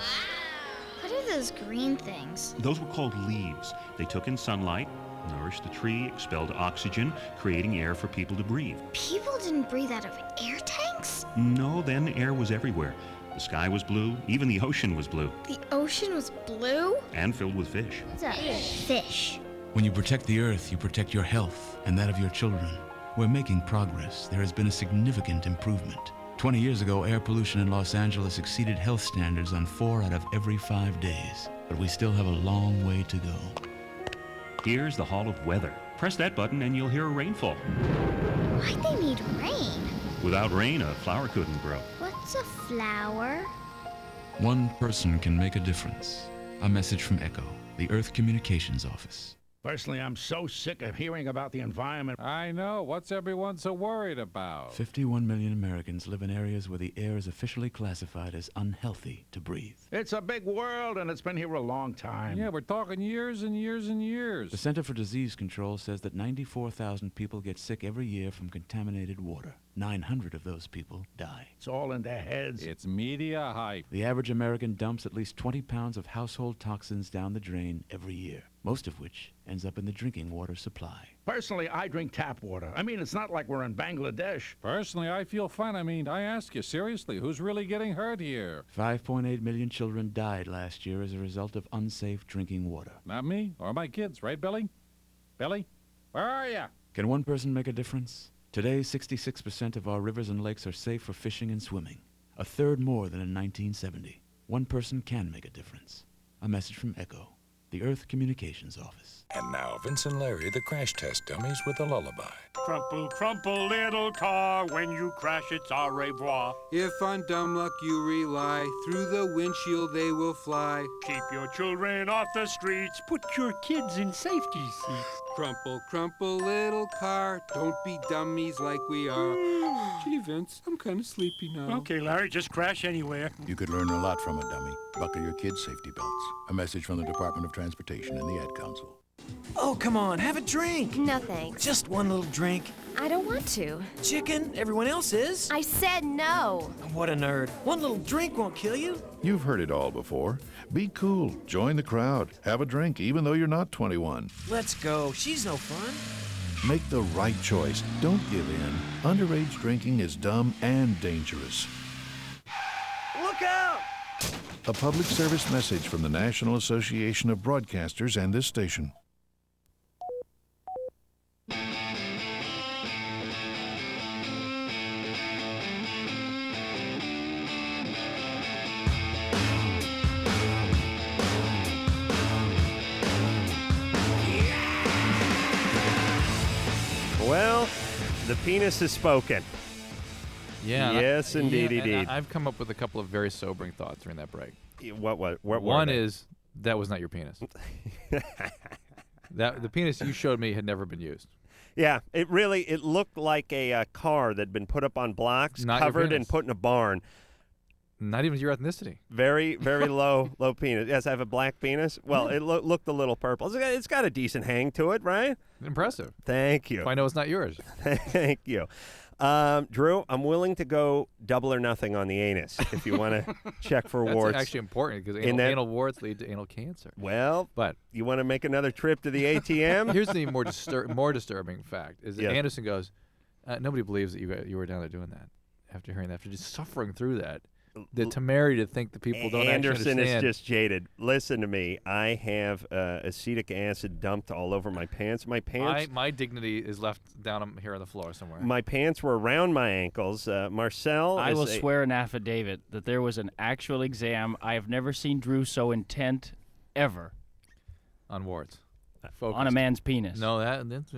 What are those green things? Those were called leaves. They took in sunlight, nourished the tree, expelled oxygen, creating air for people to breathe. People didn't breathe out of air tanks? No, then air was everywhere. The sky was blue, even the ocean was blue. The ocean was blue? And filled with fish. What's a fish? When you protect the Earth, you protect your health and that of your children. We're making progress. There has been a significant improvement. 20 years ago, air pollution in Los Angeles exceeded health standards on 4 out of every 5 days. But we still have a long way to go. Here's the Hall of Weather. Press that button and you'll hear a rainfall. Why'd they need rain? Without rain, a flower couldn't grow. What's a flower? One person can make a difference. A message from ECHO, the Earth Communications Office. Personally, I'm so sick of hearing about the environment. I know. What's everyone so worried about? 51 million Americans live in areas where the air is officially classified as unhealthy to breathe. It's a big world, and it's been here a long time. Yeah, we're talking years and years and years. The Center for Disease Control says that 94,000 people get sick every year from contaminated water. 900 of those people die. It's all in their heads. It's media hype. The average American dumps at least 20 pounds of household toxins down the drain every year, most of which ends up in the drinking water supply. Personally, I drink tap water. I mean, it's not like we're in Bangladesh. Personally, I feel fine. I mean, I ask you, seriously, who's really getting hurt here? 5.8 million children died last year as a result of unsafe drinking water. Not me or my kids, right, Billy? Billy, where are you? Can one person make a difference? Today, 66% of our rivers and lakes are safe for fishing and swimming, a third more than in 1970. One person can make a difference. A message from ECHO, the Earth Communications Office. And now, Vince and Larry, the crash test dummies, with a lullaby. Crumple, crumple, little car. When you crash, it's au revoir. If on dumb luck you rely, through the windshield they will fly. Keep your children off the streets. Put your kids in safety seats. Crumple, crumple, little car. Don't be dummies like we are. Gee, Vince, I'm kind of sleepy now. Okay, Larry, just crash anywhere. You could learn a lot from a dummy. Buckle your kids' safety belts. A message from the Department of Transportation and the Ad Council. Oh, come on, have a drink. No thanks. Just one little drink. I don't want to. Chicken, everyone else is. I said no. What a nerd. One little drink won't kill you. You've heard it all before. Be cool. Join the crowd. Have a drink, even though you're not 21. Let's go. She's no fun. Make the right choice. Don't give in. Underage drinking is dumb and dangerous. Look out! A public service message from the National Association of Broadcasters and this station. Well, the penis has spoken. Yeah. Yes, indeed, and indeed. I've come up with a couple of very sobering thoughts during that break. What One is, that was not your penis. The penis you showed me had never been used. Yeah, it looked like a car that had been put up on blocks, Not your covered, and penis. put in a barn. Not even your ethnicity. Very, very low penis. Yes, I have a black penis. Well, it looked a little purple. It's got a decent hang to it, right? Impressive. Thank you. I know it's not yours. Thank you. Drew, I'm willing to go double or nothing on the anus if you want to check for warts. That's actually important because anal warts lead to anal cancer. Well, but you want to make another trip to the ATM? Here's the more disturbing fact: is that Yes. Anderson goes, nobody believes that you were down there doing that. After hearing that, after just suffering through that, the temerity to think that people don't Anderson actually understand. is just jaded. Listen to me. I have acetic acid dumped all over my pants. My pants. My dignity is left down here on the floor somewhere. My pants were around my ankles. Marcel. I will swear an affidavit that there was an actual exam. I have never seen Drew so intent ever. On warts. On a man's penis. No, that's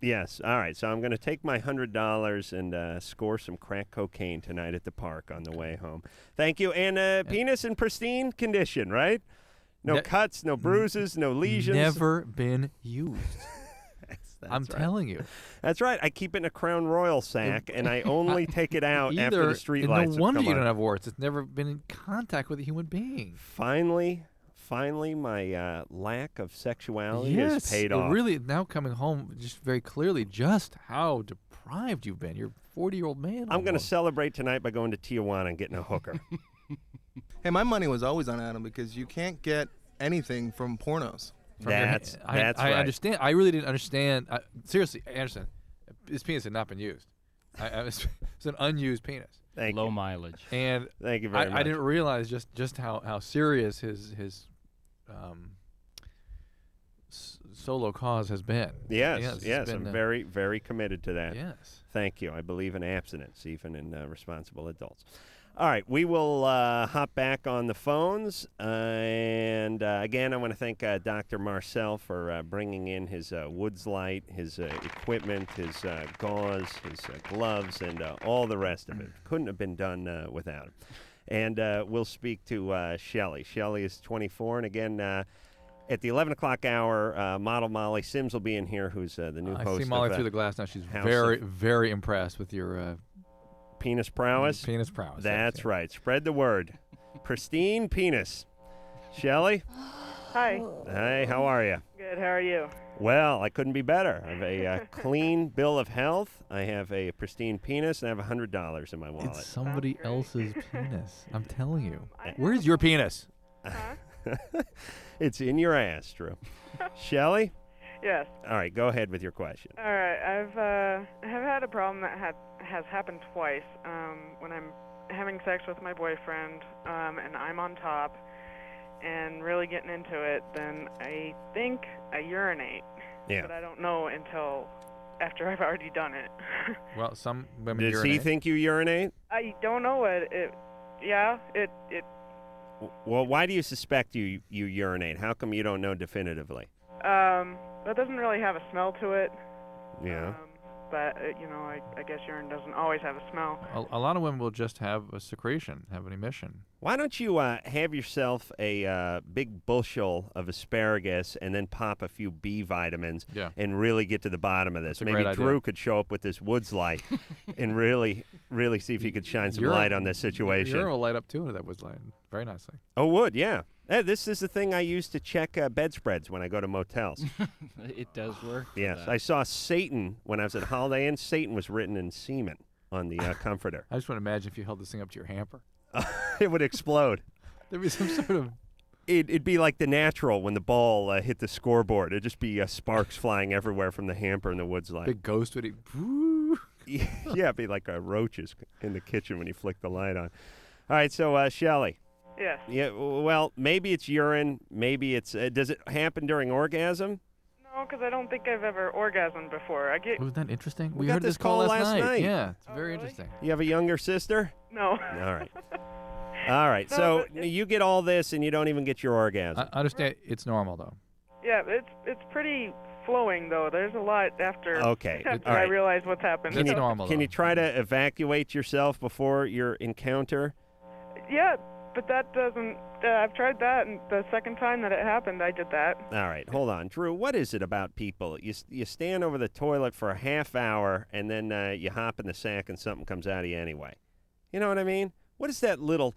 Yes. All right. So I'm going to take my $100 and score some crack cocaine tonight at the park on the way home. Thank you. And penis in pristine condition, right? No cuts, no bruises, no lesions. Never been used. I'm right. telling you. That's right. I keep it in a Crown Royal sack, and I only take it out after the street lights No wonder have come you don't on. have warts. It's never been in contact with a human being. Finally, my lack of sexuality has paid off. Really, now coming home, just very clearly, just how deprived you've been. You're a 40-year-old man. I'm going to celebrate tonight by going to Tijuana and getting a hooker. Hey, my money was always on Adam because you can't get anything from pornos. That's right. I understand. I really didn't understand. Seriously, Anderson, his penis had not been used. It's an unused penis. Low mileage. And thank you very much. I didn't realize just how serious his solo cause has been. Yes, I'm very, very committed to that. Yes. Thank you. I believe in abstinence, even in responsible adults. All right, we will hop back on the phones. And again, I want to thank Dr. Marcel for bringing in his Woods Light, his equipment, his gauze, his gloves, and all the rest of it. Couldn't have been done without him. And we'll speak to Shelly. Shelly is 24, and again, at the 11 o'clock hour, model Molly Sims will be in here, who's the new host. I see Molly of, through the glass now. She's House very, of very impressed with your penis prowess. Penis prowess. That's right. Spread the word. Pristine penis. Shelly? Hi. Hey, how are you? Good. How are you? Well, I couldn't be better. I have a clean bill of health. I have a pristine penis, and I have $100 in my wallet. It's somebody else's penis. I'm telling you. Where's your penis? It's in your ass, Drew. Shelly? Yes. All right, go ahead with your question. All right. I have had a problem that has happened twice. When I'm having sex with my boyfriend, and I'm on top, and really getting into it, then I think I urinate. Yeah. But I don't know until after I've already done it. Well, some women Does urinate. he think you urinate? I don't know what it. Yeah. It. Well, why do you suspect you urinate? How come you don't know definitively? That doesn't really have a smell to it. Yeah. But I guess urine doesn't always have a smell. A lot of women will just have a secretion, have an emission. Why don't you have yourself a big bushel of asparagus and then pop a few B vitamins and really get to the bottom of this? That's a Maybe great Drew idea. could show up with this Woods Light and really see if he could shine some light on this situation. Urine will light up too, that was light very nicely. Oh, would, yeah. This is the thing I use to check bedspreads when I go to motels. It does work. Yes, I saw Satan when I was at Holiday Inn. Satan was written in semen on the comforter. I just want to imagine if you held this thing up to your hamper. It would explode. There'd be some sort of... It'd be like The Natural when the ball hit the scoreboard. It'd just be sparks flying everywhere from the hamper and the Woods Light. Big ghost would eat. Yeah, it'd be like roaches in the kitchen when you flick the light on. All right, so Shelly. Yes. Yeah, well, maybe it's urine. Maybe it's... does it happen during orgasm? No, because I don't think I've ever orgasmed before. Wasn't that interesting? We heard got this call last night. Yeah, it's very interesting. You have a younger sister? No. All right. All right, so you get all this and you don't even get your orgasm. I understand it's normal, though. Yeah, it's pretty flowing, though. There's a lot after, Okay. after All I right. realize what's happened. That's normal, Can though. you try to evacuate yourself before your encounter? Yeah, but that doesn't... I've tried that, and the second time that it happened, I did that. All right, hold on. Drew, what is it about people? You stand over the toilet for a half hour, and then you hop in the sack and something comes out of you anyway. You know what I mean? What is that little...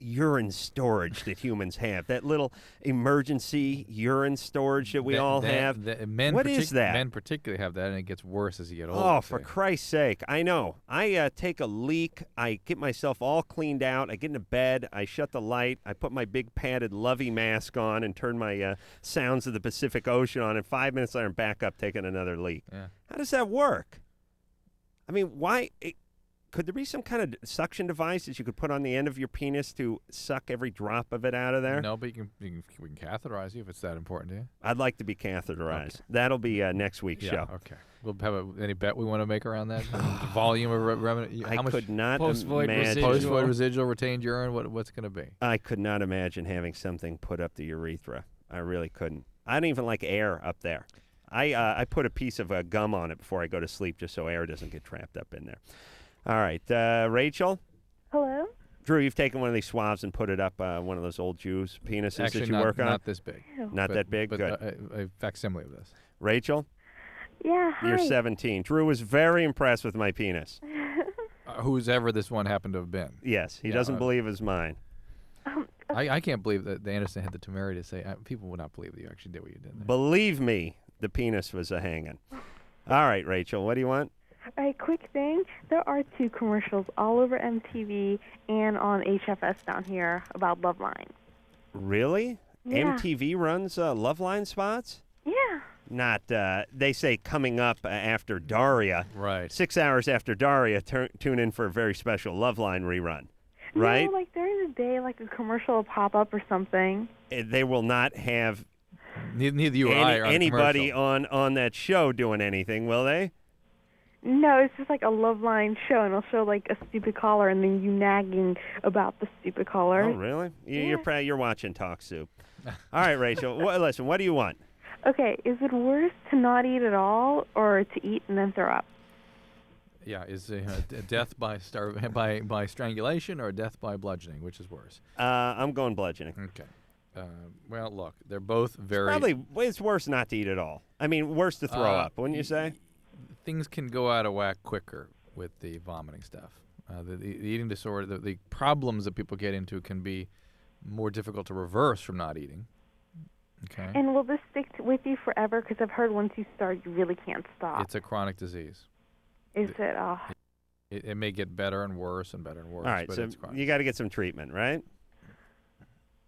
urine storage that humans have? That little emergency urine storage that we all have? What is that? Men particularly have that, and it gets worse as you get older. Oh, for Christ's sake. I know. I take a leak. I get myself all cleaned out. I get into bed. I shut the light. I put my big padded Lovey mask on and turn my Sounds of the Pacific Ocean on. And 5 minutes later, I'm back up taking another leak. Yeah. How does that work? I mean, why? Could there be some kind of suction device that you could put on the end of your penis to suck every drop of it out of there? No, but we can catheterize you if it's that important to you. I'd like to be catheterized. Okay. That'll be next week's show. Okay. We'll have any bet we want to make around that? Volume of revenue? I could not post-void imagine. Post-void residual retained urine? What's going to be? I could not imagine having something put up the urethra. I really couldn't. I don't even like air up there. I put a piece of gum on it before I go to sleep just so air doesn't get trapped up in there. All right, Rachel? Hello? Drew, you've taken one of these swabs and put it up one of those old Jews' penises Actually, that you work on? Not this big. Not that big? But Good. A facsimile of this. Rachel? Yeah, hi. You're 17. Drew was very impressed with my penis. Whose ever this one happened to have been. Yes, he doesn't believe it's mine. I can't believe that Anderson had the temerity to say, people would not believe that you actually did what you did. Believe me, the penis was a hanging. All right, Rachel, what do you want? All right, quick thing. There are 2 commercials all over MTV and on HFS down here about LoveLine. Really? Yeah. MTV runs LoveLine spots? Yeah. Not, they say coming up after Daria. Right. 6 hours after Daria, tune in for a very special LoveLine rerun. Right? No, like during the day, like a commercial will pop up or something. They will not have neither you or I are anybody on that show doing anything, will they? No, it's just like a LoveLine show, and it'll show like a stupid caller, and then you nagging about the stupid caller. Oh, really? You're watching Talk Soup. All right, Rachel. Listen, what do you want? Okay, is it worse to not eat at all or to eat and then throw up? Yeah, is death by strangulation or death by bludgeoning? Which is worse? I'm going bludgeoning. Okay. Well, look, they're both very... It's worse not to eat at all. I mean, worse to throw up, wouldn't you say? Things can go out of whack quicker with the vomiting stuff. The eating disorder, the problems that people get into can be more difficult to reverse from not eating. Okay. And will this stick with you forever? Because I've heard once you start, you really can't stop. It's a chronic disease. Is it? It may get better and worse and better and worse. All right, but so it's chronic. you got to get some treatment, right?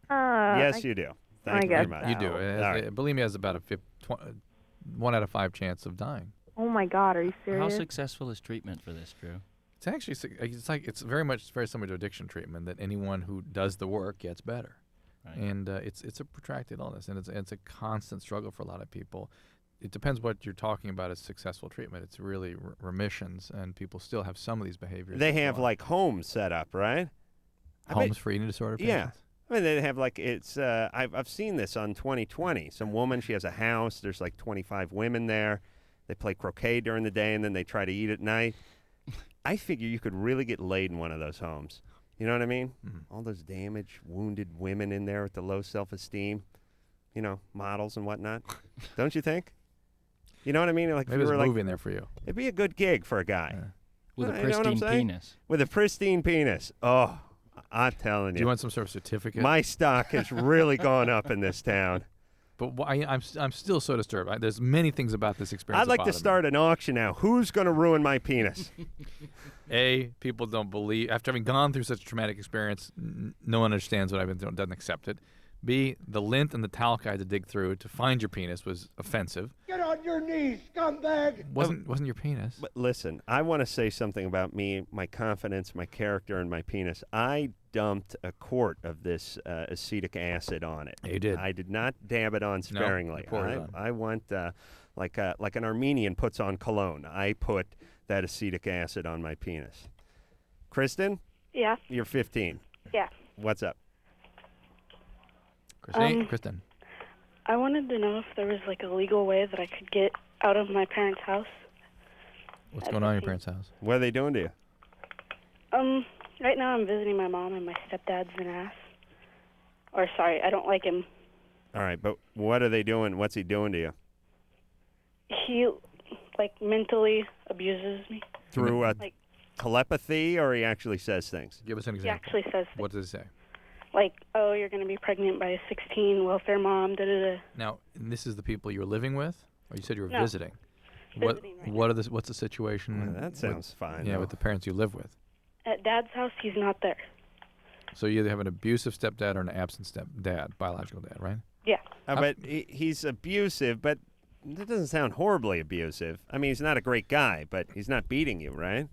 Yes, you do. Thank you very much. You do. Bulimia has about a 1 out of 5 chance of dying. Oh my God, are you serious? How successful is treatment for this, Drew? It's actually it's very similar to addiction treatment, that anyone who does the work gets better. Right. And it's a protracted illness, and it's a constant struggle for a lot of people. It depends what you're talking about as successful treatment. It's really remissions, and people still have some of these behaviors. They have like homes set up, right? Homes for eating disorder patients? Yeah. I mean, they have like I've seen this on 2020. Some woman, she has a house. There's like 25 women there. They play croquet during the day, and then they try to eat at night. I figure you could really get laid in one of those homes. You know what I mean? Mm-hmm. All those damaged, wounded women in there with the low self-esteem, models and whatnot. Don't you think? You know what I mean? Like, maybe there's a movie in there for you. It'd be a good gig for a guy. Yeah. With a pristine penis. With a pristine penis. Oh, I'm telling you. Do you want some sort of certificate? My stock has really gone up in this town. But I'm still so disturbed. There's many things about this experience. I'd like to start an auction now. Who's going to ruin my penis? People don't believe. After having gone through such a traumatic experience, no one understands what I've been doing, doesn't accept it. B, the lint and the talc I had to dig through to find your penis was offensive. Get on your knees, scumbag! Wasn't your penis. But listen, I want to say something about me, my confidence, my character, and my penis. I dumped a quart of this acetic acid on it. You did. I did not dab it on sparingly. No, I went like an Armenian puts on cologne. I put that acetic acid on my penis. Kristen? Yeah? You're 15. Yeah. What's up? Kristen. I wanted to know if there was like a legal way that I could get out of my parents' house. What's going on in your parents' house? What are they doing to you? Right now I'm visiting my mom, and my stepdad's an ass. Or sorry, I don't like him. All right, but what are they doing? What's he doing to you? He mentally abuses me. Through telepathy, or he actually says things? Give us an He example. actually says things. What does he say? Like, oh, you're going to be pregnant by a 16, welfare mom, da-da-da. Now, and this is the people you're living with, or you said you were No. visiting. Visiting right What are the what's the situation? Well, that sounds fine. Yeah, though. with the parents you live with. At Dad's house, he's not there. So you either have an abusive stepdad or an absent stepdad, biological dad, right? Yeah. But he's abusive, but that doesn't sound horribly abusive. I mean, he's not a great guy, but he's not beating you, right?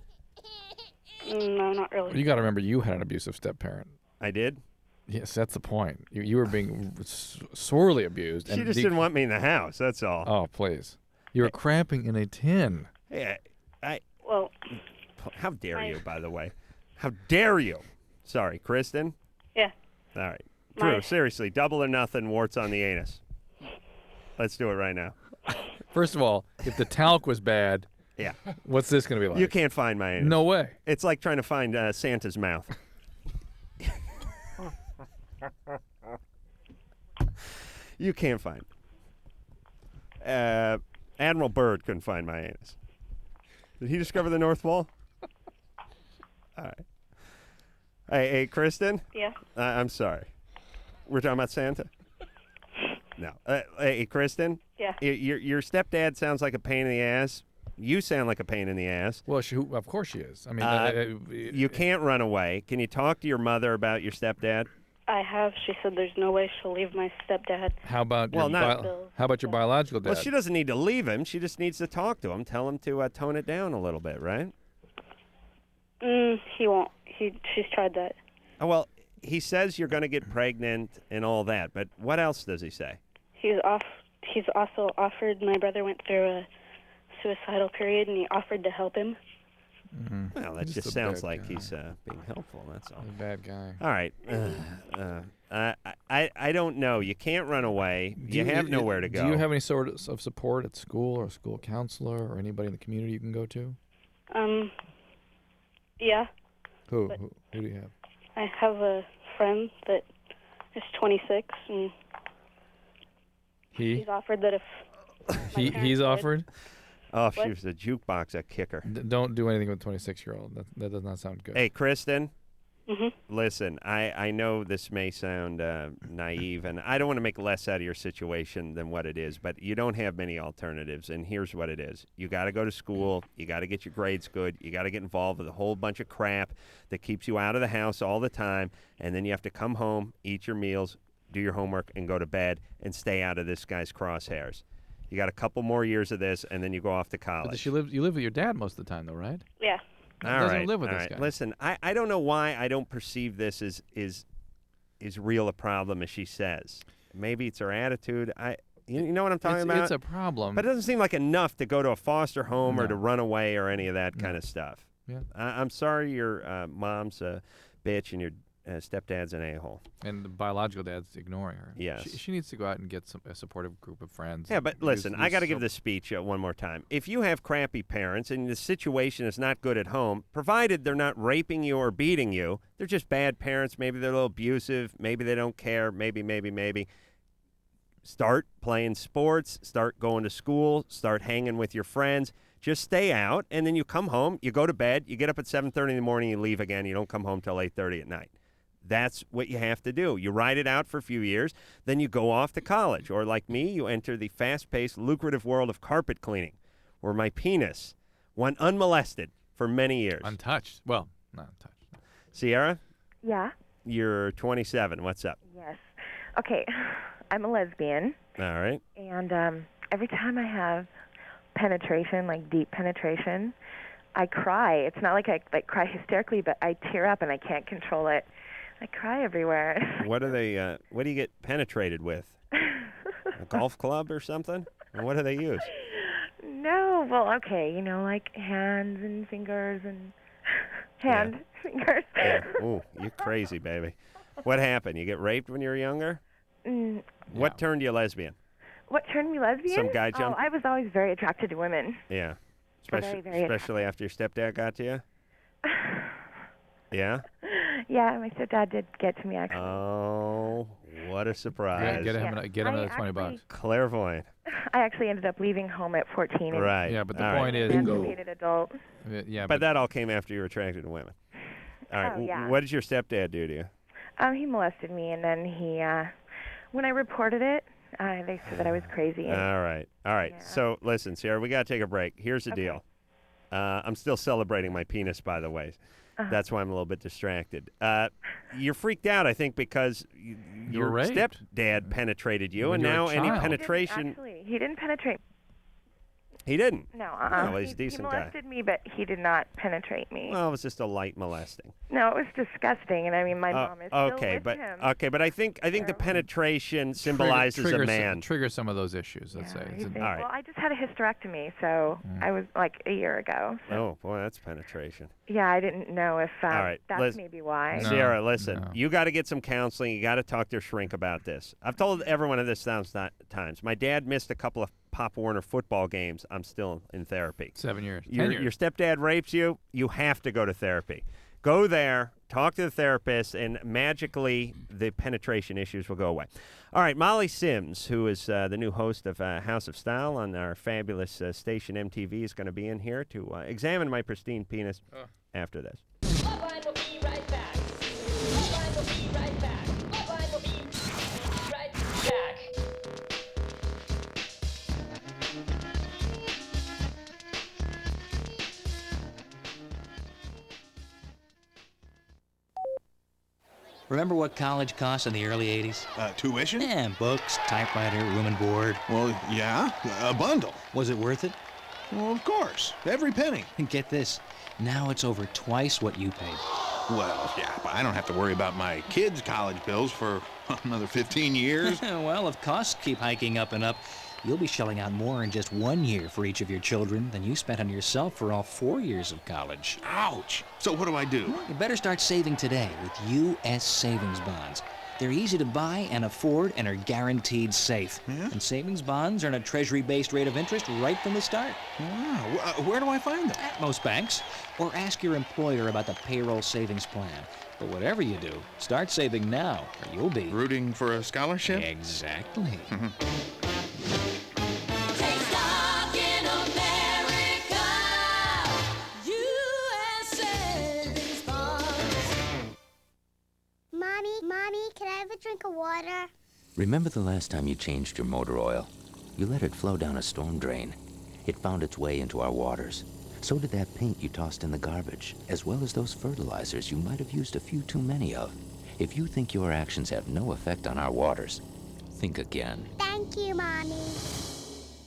No, not really. You got to remember, you had an abusive step-parent. I did? Yes, that's the point. You were being sorely abused. She just didn't want me in the house, that's all. Oh, please. You were cramping in a tin. Hey, Well... How dare you, by the way? How dare you? Sorry, Kristen? Yeah. All right. Drew, seriously, double or nothing, warts on the anus. Let's do it right now. First of all, if the talc was bad, yeah, what's this going to be like? You can't find my anus. No way. It's like trying to find Santa's mouth. You can't find it. Admiral Byrd couldn't find my anus. Did he discover the North Pole? All right. Hey, Kristen? Yeah? I'm sorry. We're talking about Santa? No. Hey, Kristen? Yeah? Your stepdad sounds like a pain in the ass. You sound like a pain in the ass. Well, of course she is. I mean, you can't run away. Can you talk to your mother about your stepdad? I have. She said there's no way she'll leave my stepdad. how about Well, how about your biological dad? Well, she doesn't need to leave him. She just needs to talk to him. Tell him to tone it down a little bit, right? He won't. She's tried that. Oh, well, he says you're going to get pregnant and all that, but what else does he say? He's also offered. My brother went through a suicidal period, and he offered to help him. Mm-hmm. Well, that just sounds like he's being helpful. That's all. A bad guy. All right. I don't know. You can't run away. You have nowhere to go. Do you have any sort of support at school or a school counselor or anybody in the community you can go to? Yeah. Who do you have? I have a friend that is 26, and he's offered that if he's offered. Oh, if she was a jukebox, a kicker. Don't do anything with a 26-year-old. That does not sound good. Hey, Kristen. Mm-hmm. Listen, I know this may sound naive, and I don't want to make less out of your situation than what it is, but you don't have many alternatives, and here's what it is. You got to go to school. You got to get your grades good. You got to get involved with a whole bunch of crap that keeps you out of the house all the time, and then you have to come home, eat your meals, do your homework, and go to bed and stay out of this guy's crosshairs. You got a couple more years of this, and then you go off to college. But you live with your dad most of the time, though, right? Yeah. Doesn't live with this guy. Listen, I don't know why I don't perceive this as real a problem as she says. Maybe it's her attitude. You know what I'm talking about? It's a problem. But it doesn't seem like enough to go to a foster home or to run away or any of that kind of stuff. Yeah. I'm sorry your mom's a bitch and your stepdad's an a-hole. And the biological dad's ignoring her. Yes. She needs to go out and get a supportive group of friends. Yeah, but listen, I got to give this speech one more time. If you have crappy parents and the situation is not good at home, provided they're not raping you or beating you, they're just bad parents. Maybe they're a little abusive. Maybe they don't care. Maybe. Start playing sports. Start going to school. Start hanging with your friends. Just stay out, and then you come home. You go to bed. You get up at 7:30 in the morning. You leave again. You don't come home till 8:30 at night. That's what you have to do. You ride it out for a few years, then you go off to college. Or like me, you enter the fast-paced, lucrative world of carpet cleaning, where my penis went unmolested for many years. Untouched. Well, not untouched. Sierra? Yeah? You're 27. What's up? Yes. Okay, I'm a lesbian. All right. And every time I have penetration, like deep penetration, I cry. It's not like I cry hysterically, but I tear up and I can't control it. I cry everywhere. What do you get penetrated with? A golf club or something? Or what do they use? No, well, okay, like hands and fingers and fingers. Yeah. Ooh, you're crazy, baby. What happened? You get raped when you were younger? What turned you lesbian? What turned me lesbian? Some guy jumped? Oh, I was always very attracted to women. Yeah. Very, very Especially after your stepdad got to you? Yeah? Yeah, my stepdad did get to me, actually. Oh, what a surprise. Get him another $20. Clairvoyant. I actually ended up leaving home at 14. Right. Yeah, but the All point right. is... Emancipated adult. Yeah, but that all came after you were attracted to women. All right. Oh, yeah. What did your stepdad do to you? He molested me, and then when I reported it, they said that I was crazy. And, All right. Yeah. So, listen, Sierra, we got to take a break. Here's the deal. I'm still celebrating my penis, by the way. That's why I'm a little bit distracted. You're freaked out, I think, because your stepdad penetrated you, and now any penetration... He didn't penetrate. He didn't? No, Oh, he's a decent guy. He molested me, but he did not penetrate me. Well, it was just a light molesting. No, it was disgusting, and I mean, my mom is still with him. Okay, but I think the penetration symbolizes a man. Trigger some of those issues, let's say. All right. Well, I just had a hysterectomy, so I was like a year ago. So. Oh, boy, that's penetration. Yeah, I didn't know if All right, that's maybe why. Sierra, listen, you got to get some counseling. You got to talk to your shrink about this. I've told everyone of this times. My dad missed a couple of Pop Warner football games. I'm still in therapy. 7 years. Your stepdad rapes you. You have to go to therapy. Go there, talk to the therapist, and magically the penetration issues will go away. All right, Molly Sims, who is the new host of House of Style on our fabulous station MTV, is going to be in here to examine my pristine penis after this. LoveLine will be right back. LoveLine will be right back. LoveLine will be right back. Remember what college cost in the early 80s? Tuition? Yeah, books, typewriter, room and board. Well, yeah, a bundle. Was it worth it? Well, of course. Every penny. And get this, now it's over twice what you paid. Well, yeah, but I don't have to worry about my kids' college bills for another 15 years. Well, if costs keep hiking up and up, you'll be shelling out more in just 1 year for each of your children than you spent on yourself for all 4 years of college. Ouch! So what do I do? Well, you better start saving today with U.S. savings bonds. They're easy to buy and afford and are guaranteed safe. Yeah? And savings bonds earn a treasury-based rate of interest right from the start. Wow. Where do I find them? At most banks. Or ask your employer about the payroll savings plan. But whatever you do, start saving now, or you'll be... Rooting for a scholarship? Exactly. Mommy, can I have a drink of water? Remember the last time you changed your motor oil? You let it flow down a storm drain. It found its way into our waters. So did that paint you tossed in the garbage, as well as those fertilizers you might have used a few too many of. If you think your actions have no effect on our waters, think again. Thank you, Mommy.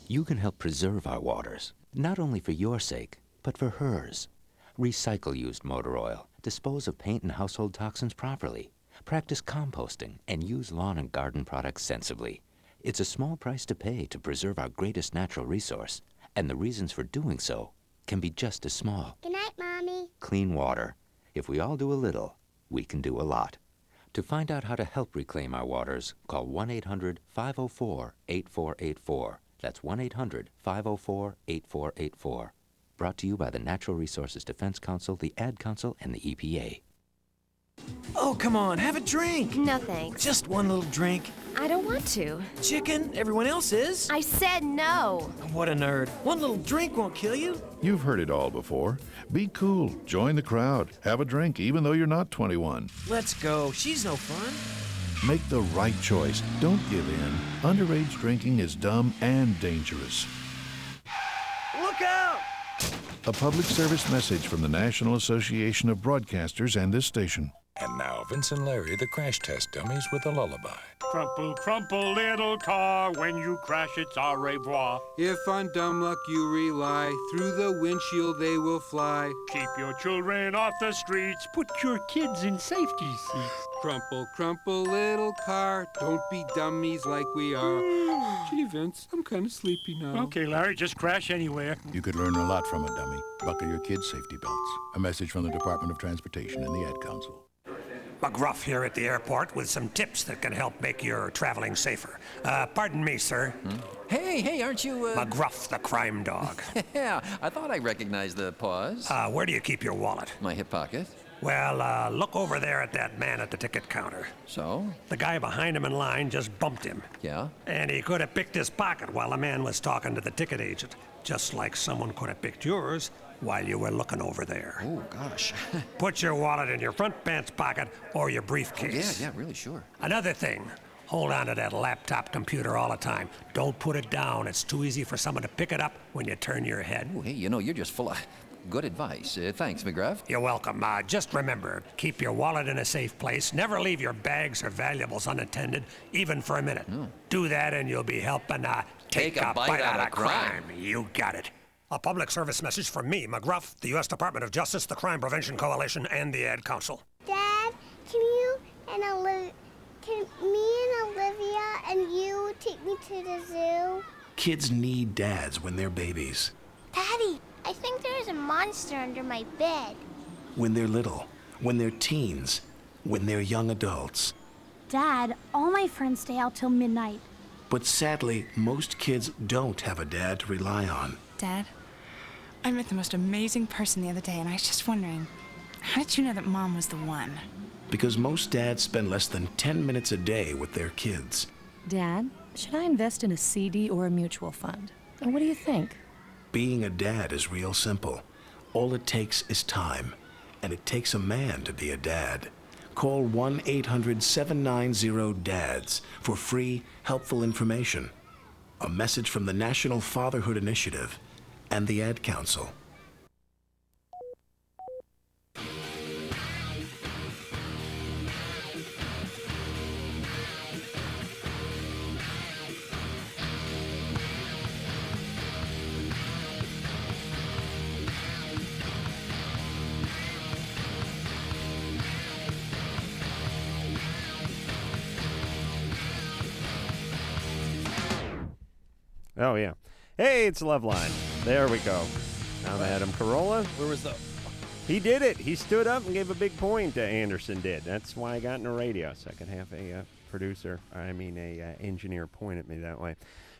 You can help preserve our waters, not only for your sake, but for hers. Recycle used motor oil, dispose of paint and household toxins properly, practice composting, and use lawn and garden products sensibly. It's a small price to pay to preserve our greatest natural resource, and the reasons for doing so can be just as small. Good night, Mommy. Clean water. If we all do a little, we can do a lot. To find out how to help reclaim our waters, call 1-800-504-8484. That's 1-800-504-8484. Brought to you by the Natural Resources Defense Council, the Ad Council, and the EPA. Oh, come on, have a drink. No thanks. Just one little drink. I don't want to. Chicken, everyone else is. I said no. What a nerd. One little drink won't kill you. You've heard it all before. Be cool. Join the crowd. Have a drink even though you're not 21. Let's go. She's no fun. Make the right choice. Don't give in. Underage drinking is dumb and dangerous. Look out! A public service message from the National Association of Broadcasters and this station. And now, Vince and Larry, the crash test dummies with a lullaby. Crumple, crumple, little car. When you crash, it's au revoir. If on dumb luck you rely, through the windshield they will fly. Keep your children off the streets. Put your kids in safety seats. Crumple, crumple, little car. Don't be dummies like we are. Gee, Vince, I'm kind of sleepy now. Okay, Larry, just crash anywhere. You could learn a lot from a dummy. Buckle your kids' safety belts. A message from the Department of Transportation and the Ad Council. McGruff here at the airport with some tips that can help make your traveling safer. Pardon me, sir. Hey, aren't you, McGruff, the crime dog. Yeah, I thought I recognized the pause. Where do you keep your wallet? My hip pocket. Well, look over there at that man at the ticket counter. So? The guy behind him in line just bumped him. Yeah? And he could have picked his pocket while the man was talking to the ticket agent. Just like someone could have picked yours while you were looking over there. Oh, gosh. Put your wallet in your front pants pocket or your briefcase. Yeah, really, sure. Another thing, hold on to that laptop computer all the time. Don't put it down. It's too easy for someone to pick it up when you turn your head. Oh, hey, you're just full of good advice. Thanks, McGruff. You're welcome. Just remember, keep your wallet in a safe place. Never leave your bags or valuables unattended, even for a minute. Do that and you'll be helping take a bite out of crime. You got it. A public service message from me, McGruff, the U.S. Department of Justice, the Crime Prevention Coalition, and the Ad Council. Dad, can me and Olivia and you take me to the zoo? Kids need dads when they're babies, Daddy, I think there's a monster under my bed. when they're little, when they're teens, when they're young adults. Dad, all my friends stay out till midnight. But sadly, most kids don't have a dad to rely on. Dad, I met the most amazing person the other day, and I was just wondering, how did you know that Mom was the one? Because most dads spend less than 10 minutes a day with their kids. Dad, should I invest in a CD or a mutual fund? And what do you think? Being a dad is real simple. All it takes is time, and it takes a man to be a dad. Call 1-800-790-DADS for free, helpful information. A message from the National Fatherhood Initiative and the Ad Council. Oh, yeah. Hey, it's LoveLine. There we go. I'm Adam Carolla. Where was the... He did it. He stood up and gave a big point. Anderson did. That's why I got into radio. Second half, a engineer pointed me that way.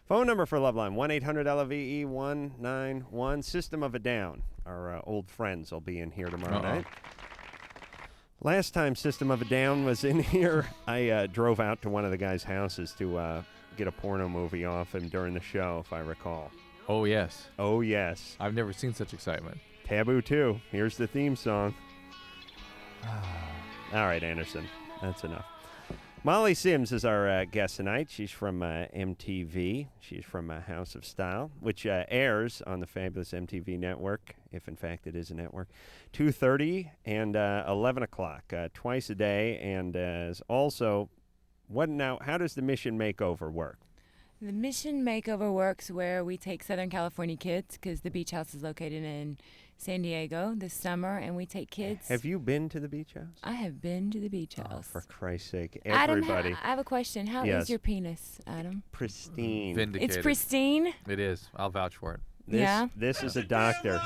Phone number for LoveLine, 1-800-LOVE-191. System of a Down. Our old friends will be in here tomorrow night. Last time System of a Down was in here, I drove out to one of the guys' houses to get a porno movie off him during the show, if I recall. Oh, yes. Oh, yes. I've never seen such excitement. Taboo 2. Here's the theme song. All right, Anderson. That's enough. Molly Sims is our guest tonight. She's from MTV. She's from House of Style, which airs on the fabulous MTV network, if in fact it is a network, 2:30 and 11 o'clock, twice a day, and is also... how does the Mission Makeover work? The Mission Makeover works where we take Southern California kids, because the beach house is located in San Diego this summer, and we take kids. Have you been to the beach house? I have been to the beach house. Oh, for Christ's sake, everybody. Adam, I have a question. How is your penis, Adam? Pristine. Vindicated. It's pristine? It is. I'll vouch for it. This is a doctor.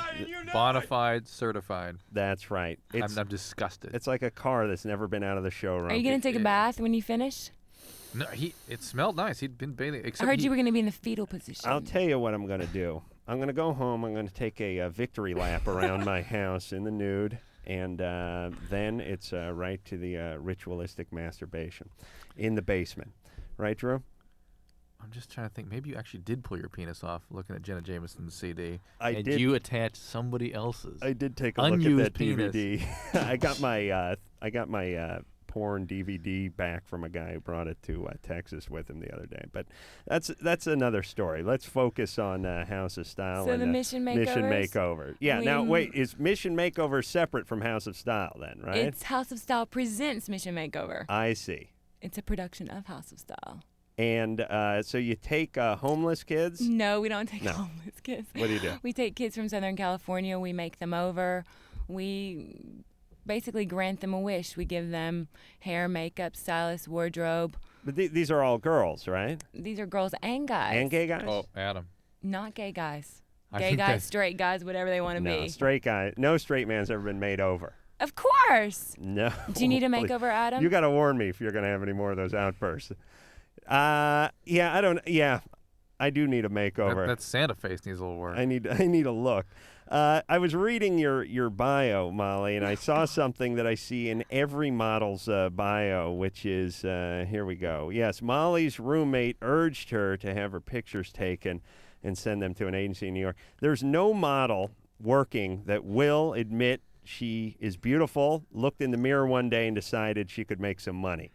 Bonafide, certified. That's right. I'm disgusted. It's like a car that's never been out of the showroom. Are you going to take a bath when you finish? No, it smelled nice. He'd been bathing. I heard you were going to be in the fetal position. I'll tell you what I'm going to do. I'm going to go home. I'm going to take a victory lap around my house in the nude, and then it's right to the ritualistic masturbation in the basement. Right, Drew? I'm just trying to think. Maybe you actually did pull your penis off looking at Jenna Jameson's CD. And you attached somebody else's. I did take a look at that penis. DVD. I got my porn DVD back from a guy who brought it to Texas with him the other day. But that's another story. Let's focus on House of Style. So and the Mission Makeovers? Mission Makeover. Yeah. Now wait, is Mission Makeover separate from House of Style then? Right. It's House of Style presents Mission Makeover. I see. It's a production of House of Style. And so you take homeless kids? No, we don't take homeless kids. What do you do? We take kids from Southern California. We make them over. We basically grant them a wish. We give them hair, makeup, stylist, wardrobe. But these are all girls, right? These are girls and guys. And gay guys? Oh, Adam. Not gay guys. I Gay think guys, straight guys, whatever they want to No, be. straight guy. No straight man's ever been made over. Of course. No. Do you need a Please. makeover, Adam? You got to warn me if you're going to have any more of those outbursts. I do need a makeover. That Santa face needs a little work. I need a look. I was reading your bio, Molly, and I saw something that I see in every model's bio, which is, here we go. Yes, Molly's roommate urged her to have her pictures taken and send them to an agency in New York. There's no model working that will admit she is beautiful, looked in the mirror one day and decided she could make some money.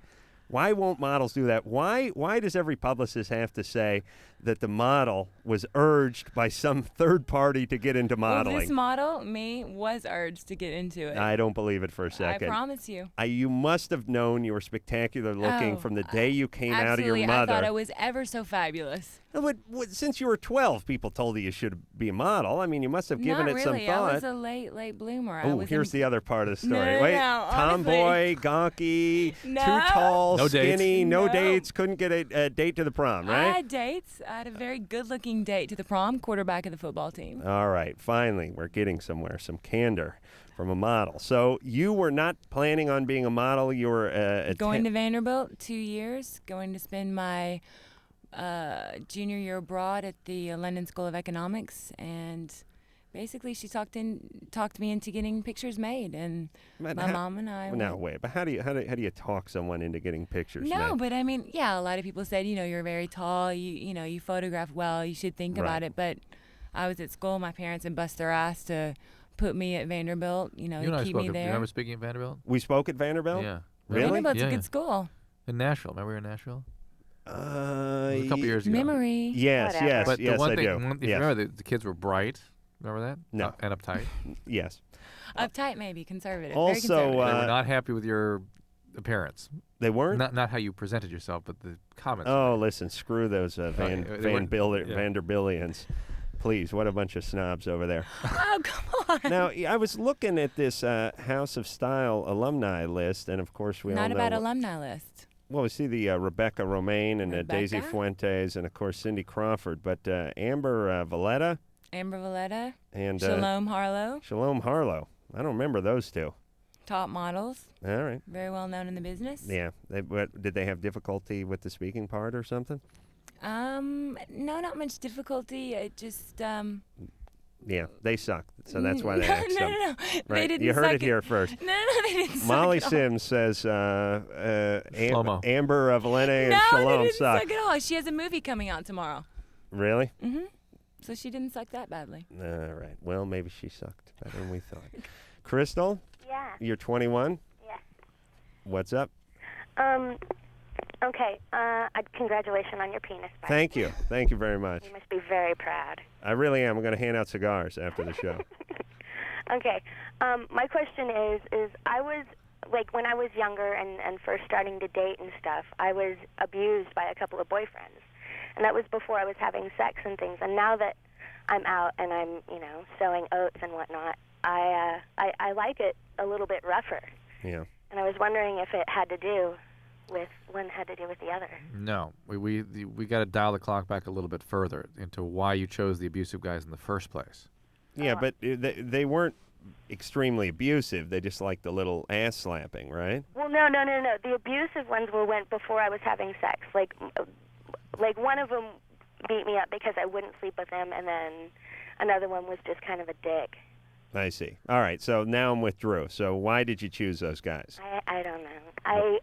Why won't models do that? Why does every publicist have to say that the model was urged by some third party to get into modeling? Well, this model, me, was urged to get into it. I don't believe it for a second. I promise you. You must have known you were spectacular looking from the day you came out of your Absolutely. mother. I thought I was ever so fabulous. But since you were 12, people told you should be a model. I mean, you must have given Not it really. some thought. I was a late bloomer. Oh, here's the other part of the story. No, Wait, no, tomboy, gonky, No. too tall, No dates. skinny, no No. dates, couldn't get a date to the prom, I right? had dates. I had a very good-looking date to the prom, quarterback of the football team. All right, finally, we're getting somewhere, some candor from a model. So you were not planning on being a model. You were Going to Vanderbilt 2 years, going to spend my junior year abroad at the London School of Economics, and basically she talked me into getting pictures made, and my mom and I. No, wait, but how do you talk someone into getting pictures No, made? but I mean, yeah, a lot of people said, you're very tall, you photograph well, you should think about it. But I was at school, my parents had bust their ass to put me at Vanderbilt, You and I to keep spoke. me You there. remember speaking at Vanderbilt? We spoke at Vanderbilt? Yeah. Really? Vanderbilt's Yeah, a yeah. good school. In Nashville. Remember we were in Nashville? It was a A couple years ago. Memory. Yes, yes, But yes, the one I thing, do. if you Yes. remember, the kids were bright. Remember that? No. And uptight. Yes. Uptight, maybe conservative. very Also, conservative. They were not happy with your appearance. They weren't? Not how you presented yourself, but the comments. Oh, listen, screw those they weren't- Vanderbillians. Please, what a bunch of snobs over there. Oh, come on. Now, I was looking at this House of Style alumni list, and of course we all Not know. about alumni list. Well, we see the Rebecca Romaine and Daisy Rebecca? Fuentes, and of course Cindy Crawford, but Amber Valletta Amber Valletta. and Shalom Harlow. Shalom Harlow. I don't remember those two. Top models. All right. Very well known in the business. Yeah. Did they have difficulty with the speaking part or something? No, not much difficulty. It just, Yeah, they sucked, so that's why they No, axed no, them. no, no. They Right. didn't You heard suck it here first. No, they didn't suck Molly at all. Sims says Slow-mo. Amber Valente and No, they Shalom didn't suck. suck at all. She has a movie coming out tomorrow. Really? Mm-hmm. So she didn't suck that badly. All right. Well, maybe she sucked better than we thought. Crystal? Yeah. You're 21? Yes. What's up? Okay. Congratulations on your penis. by the Thank way. you. Thank you very much. You must be very proud. I really am. I'm going to hand out cigars after the show. Okay. My question is I was, like, when I was younger and first starting to date and stuff, I was abused by a couple of boyfriends. And that was before I was having sex and things. And now that I'm out and I'm, sowing oats and whatnot, I like it a little bit rougher. Yeah. And I was wondering if it had to do with one had to do with the other. No, we got to dial the clock back a little bit further into why you chose the abusive guys in the first place. Yeah, but they weren't extremely abusive. They just liked the little ass slapping, right? Well, no. The abusive ones went before I was having sex. Like one of them beat me up because I wouldn't sleep with him, and then another one was just kind of a dick. I see. All right, so now I'm with Drew. So why did you choose those guys? I don't know.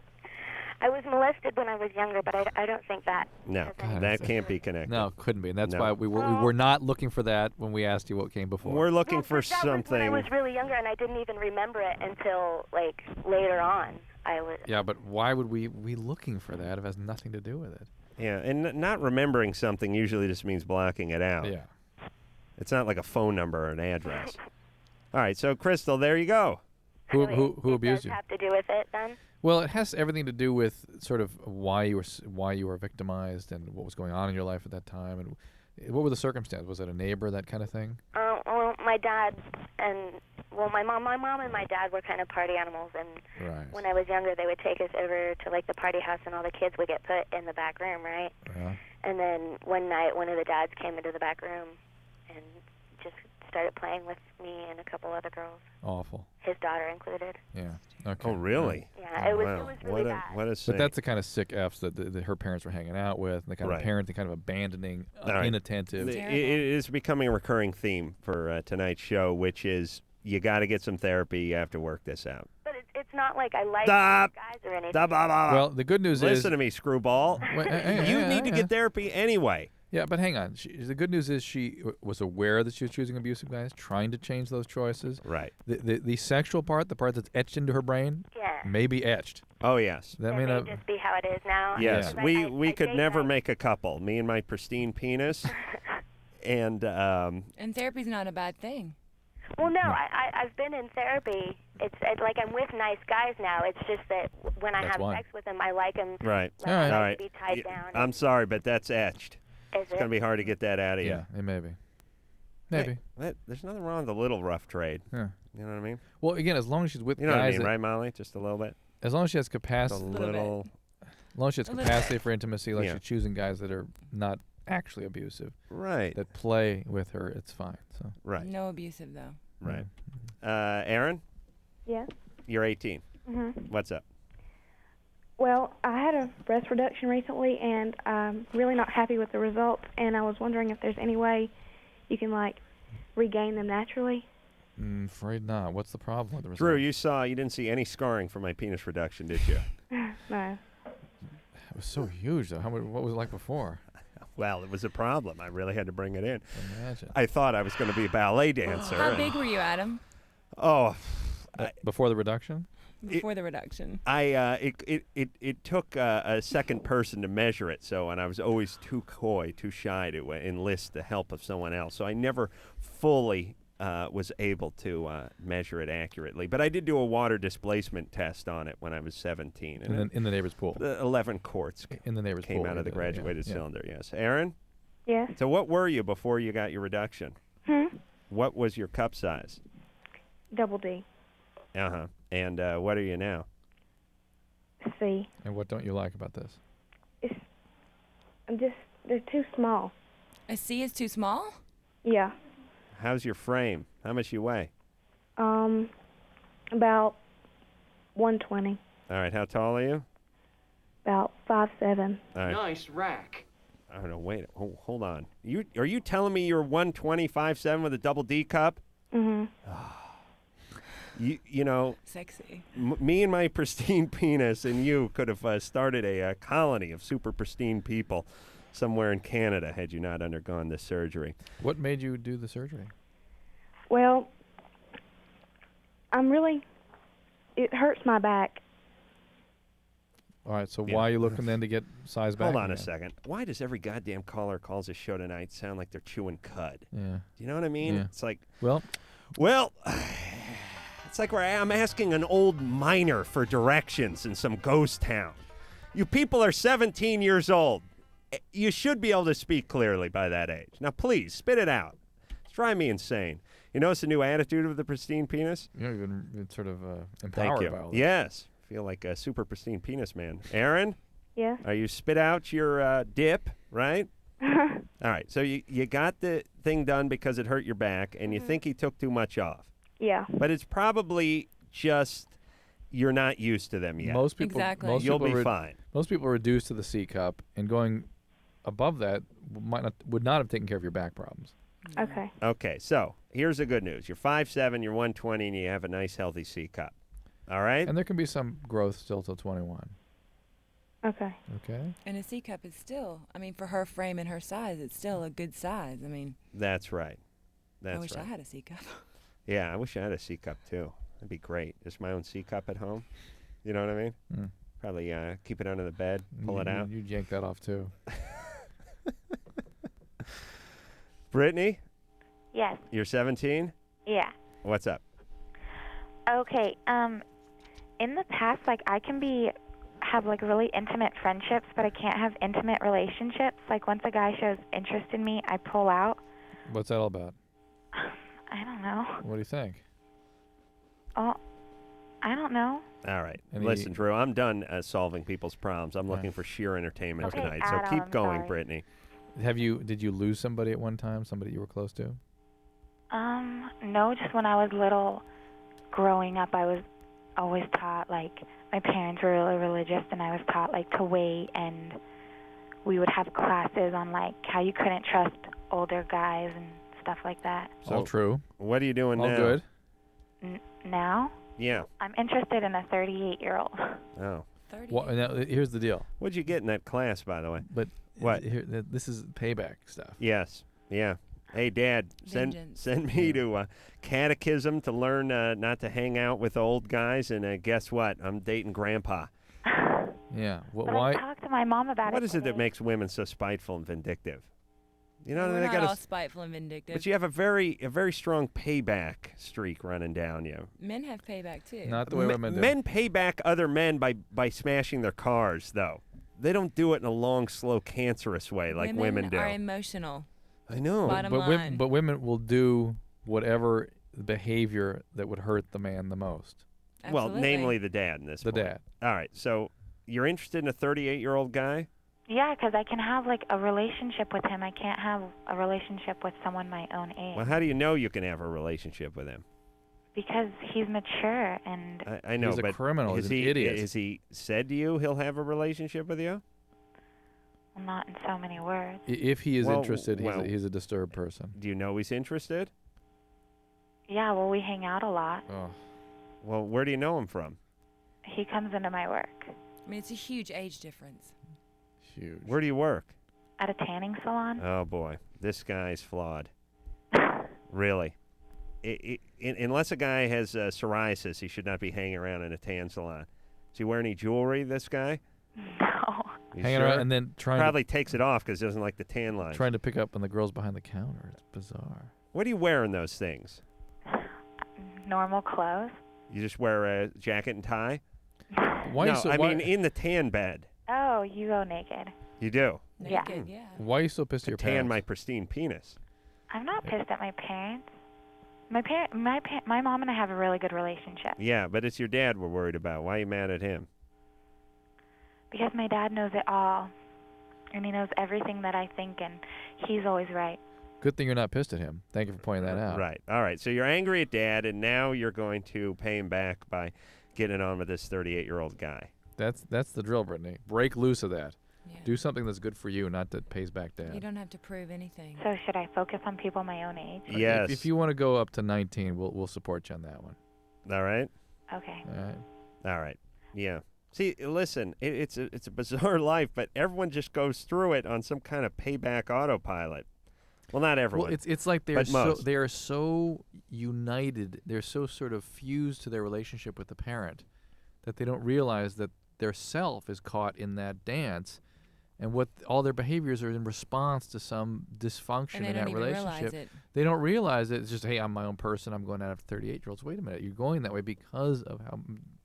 I was molested when I was younger, but I don't think that. No, that can't be connected. No, it couldn't be, and that's No. why we were not looking for that when we asked you what came before. We're looking for That was when I something. was really younger, and I didn't even remember it until like later on. I was. Yeah, but why would we be looking for that if it has nothing to do with it? Yeah, and not remembering something usually just means blocking it out. Yeah. It's not like a phone number or an address. All right, so Crystal, there you go. Who It abused does you? have to do with it then? Well, it has everything to do with sort of why you were victimized and what was going on in your life at that time, and what were the circumstances? Was it a neighbor, that kind of thing? Well, my dad and my mom and my dad were kind of party animals, and Right. when I was younger, they would take us over to like the party house, and all the kids would get put in the back room, right? Yeah. And then one night, one of the dads came into the back room and just started playing with me and a couple other girls, Awful. his daughter included. Yeah. Okay. Oh, really? Yeah, it was Wow. really what bad. What a But sick. that's the kind of sick F's that her parents were hanging out with, and the kind Right. of parenting, kind of abandoning, All right. inattentive. It is becoming a recurring theme for tonight's show, which is you got to get some therapy. You have to work this out. But it's not like I like Stop. these guys or anything. Stop. Well, the good news is... Listen to me, screwball. Wait, hey, you hey, need to hey. get therapy anyway. Yeah, but hang on. The good news is she was aware that she was choosing abusive guys, trying to change those choices. Right. The sexual part, the part that's etched into her brain, may be etched. Oh, yes. That It may not just be how it is now. Yes, Because we could date never night. make a couple. Me and my pristine penis, and And therapy's not a bad thing. Well, no, I've been in therapy. It's like I'm with nice guys now. It's just that when I That's have why. sex with them, I like them. right. Like, I like to be tied down. I'm sorry, but that's etched. Is It's gonna be hard to get that out of you. Yeah, it may be. Maybe. Hey, there's nothing wrong with a little rough trade. Yeah. You know what I mean? Well, again, as long as she's with You know what I guys mean, that- right, Molly? Just a little bit. As long as she has capacity, Just a little. as long as she has A little capacity bit. for intimacy, like Yeah. she's choosing guys that are not actually abusive, Right. that play with her, it's fine. So Right. No abusive, though. Right. Aaron, Yes. you're 18. Mhm. What's up? Well, I had a breast reduction recently, and I'm really not happy with the results. And I was wondering if there's any way you can regain them naturally. Afraid not. What's the problem with the result? Drew, you didn't see any scarring from my penis reduction, did you? No. It was so huge, though. What was it like before? Well, it was a problem. I really had to bring it in. Imagine. I thought I was going to be a ballet dancer. How big were you, Adam? Oh. Before the reduction? Before the reduction. It took a second person to measure it, and I was always too coy, too shy to enlist the help of someone else. So I never fully was able to measure it accurately. But I did do a water displacement test on it when I was 17. In the neighbor's pool. 11 quarts in the neighbor's came pool. out of the yeah, graduated yeah. cylinder, yes. Aaron? Yes. So what were you before you got your reduction? Hmm? What was your cup size? Double D. Uh-huh. And what are you now? C. And what don't you like about this? They're too small. A C is too small? Yeah. How's your frame? How much you weigh? About 120. All right, how tall are you? About 5'7". All right. Nice rack. I don't know, wait, hold on. Are you telling me you're 125.7 with a double D cup? Mm-hmm. You know, sexy. Me and my pristine penis and you could have started a colony of super pristine people somewhere in Canada had you not undergone this surgery. What made you do the surgery? Well, it hurts my back. All right, so why are you looking then to get size back? Hold on a again? second. Why does every goddamn caller calls this show tonight sound like they're chewing cud? Yeah. Do you know what I mean? Yeah. It's like, well, it's like I'm asking an old miner for directions in some ghost town. You people are 17 years old. You should be able to speak clearly by that age. Now, please, spit it out. It's driving me insane. You notice the new attitude of the pristine penis? Yeah, you've been sort of Thank empowered you. by all this. Yes. Feel like a super pristine penis man. Aaron? Yeah? Are you spit out your dip, right? All right. So you got the thing done because it hurt your back, and you think he took too much off. Yeah. But it's probably just you're not used to them yet. Most people, You'll be fine. Most people are reduced to the C cup, and going above that would not have taken care of your back problems. Okay. Okay. So here's the good news: you're 5'7", you're 120, and you have a nice healthy C cup. All right. And there can be some growth still till 21. Okay. Okay. And a C cup is still, for her frame and her size, it's still a good size. That's right. I wish I had a C cup. Yeah, I wish I had a C cup too. That'd be great. Just my own C cup at home. You know what I mean? Mm. Probably keep it under the bed, pull it out. You'd yank that off too. Brittany, Yes. you're 17? Yeah. What's up? Okay. In the past, I can have really intimate friendships, but I can't have intimate relationships. Once a guy shows interest in me, I pull out. What's that all about? I don't know. What do you think? Oh, I don't know. All right. Any- Listen, Drew, I'm done solving people's problems. I'm looking for sheer entertainment Okay, tonight. Adam, So keep I'm going, sorry. Brittany. Did you lose somebody at one time? Somebody you were close to? No, just when I was little, growing up, I was always taught, my parents were really religious, and I was taught, to wait, and we would have classes on, how you couldn't trust older guys and stuff like that. All true. What are you doing All now? good. Now, Yeah. I'm interested in a 38-year-old. Oh. Well, now, here's the deal. What'd you get in that class, by the way? But What? This is payback stuff. Yes. Yeah. Hey, Dad, send me to catechism to learn not to hang out with old guys, and guess what? I'm dating Grandpa. Yeah. But Why? I talked to my mom about What it is it that today. makes women so spiteful and vindictive? You know, We're they not got all spiteful and vindictive. But you have a very strong payback streak running down you. Men have payback too. Not the way women do. Men pay back other men by smashing their cars, though. They don't do it in a long, slow, cancerous way like women do. Are emotional. I know. Bottom but line. but women will do whatever behavior that would hurt the man the most. Well, namely the dad in this The point. dad. All right, so you're interested in a 38-year-old guy? Yeah, because I can have like a relationship with him. I can't have a relationship with someone my own age. Well, how do you know you can have a relationship with him? Because he's mature and I know, He's a but criminal. Has He's an idiot. Has he said to you he'll have a relationship with you? not in so many words. If he is Well, interested, well- he's a disturbed person. Do you know he's interested? Yeah, well, we hang out a lot. Oh. Well, where do you know him from? He comes into my work I mean, it's a huge age difference. Huge. Where do you work? at a tanning salon. Oh, boy. This guy's flawed. Really. Unless a guy has psoriasis, he should not be hanging around in a tan salon. Does he wear any jewelry, this guy? No. You Hanging sure? around and then Probably takes it off because he doesn't like the tan line. trying to pick up on the girls behind the counter. It's bizarre. What do you wear in those things? Normal clothes. You just wear a jacket and tie? Why no, you so, I why, mean in the tan bed. Oh, you go naked. You do? Yeah. why are you so pissed at your Tan parents? my pristine penis. I'm not pissed at my parents. My mom and I have a really good relationship Yeah, but it's your dad we're worried about. Why are you mad at him? because my dad knows it all, and he knows everything that I think, and he's always right. Good thing you're not pissed at him. Thank you for pointing that out. Right. All right. So you're angry at Dad, and now you're going to pay him back by getting on with this 38-year-old guy. That's the drill, Brittany. Break loose of that. Yeah. Do something that's good for you, not that pays back Dad. You don't have to prove anything. So should I focus on people my own age? Yes. If you want to go up to 19, we'll support you on that one. All right. Okay. All right. All right. Yeah. See, listen, it's a bizarre life, but everyone just goes through it on some kind of payback autopilot. Well, not everyone. Well, it's like but most. they are so united. They're so sort of fused to their relationship with the parent that they don't realize that their self is caught in that dance, and what all their behaviors are in response to some dysfunction And they in don't that even relationship. realize it. They don't realize it. It's just, hey, I'm my own person. I'm going out after 38-year-olds. Wait a minute, you're going that way because of how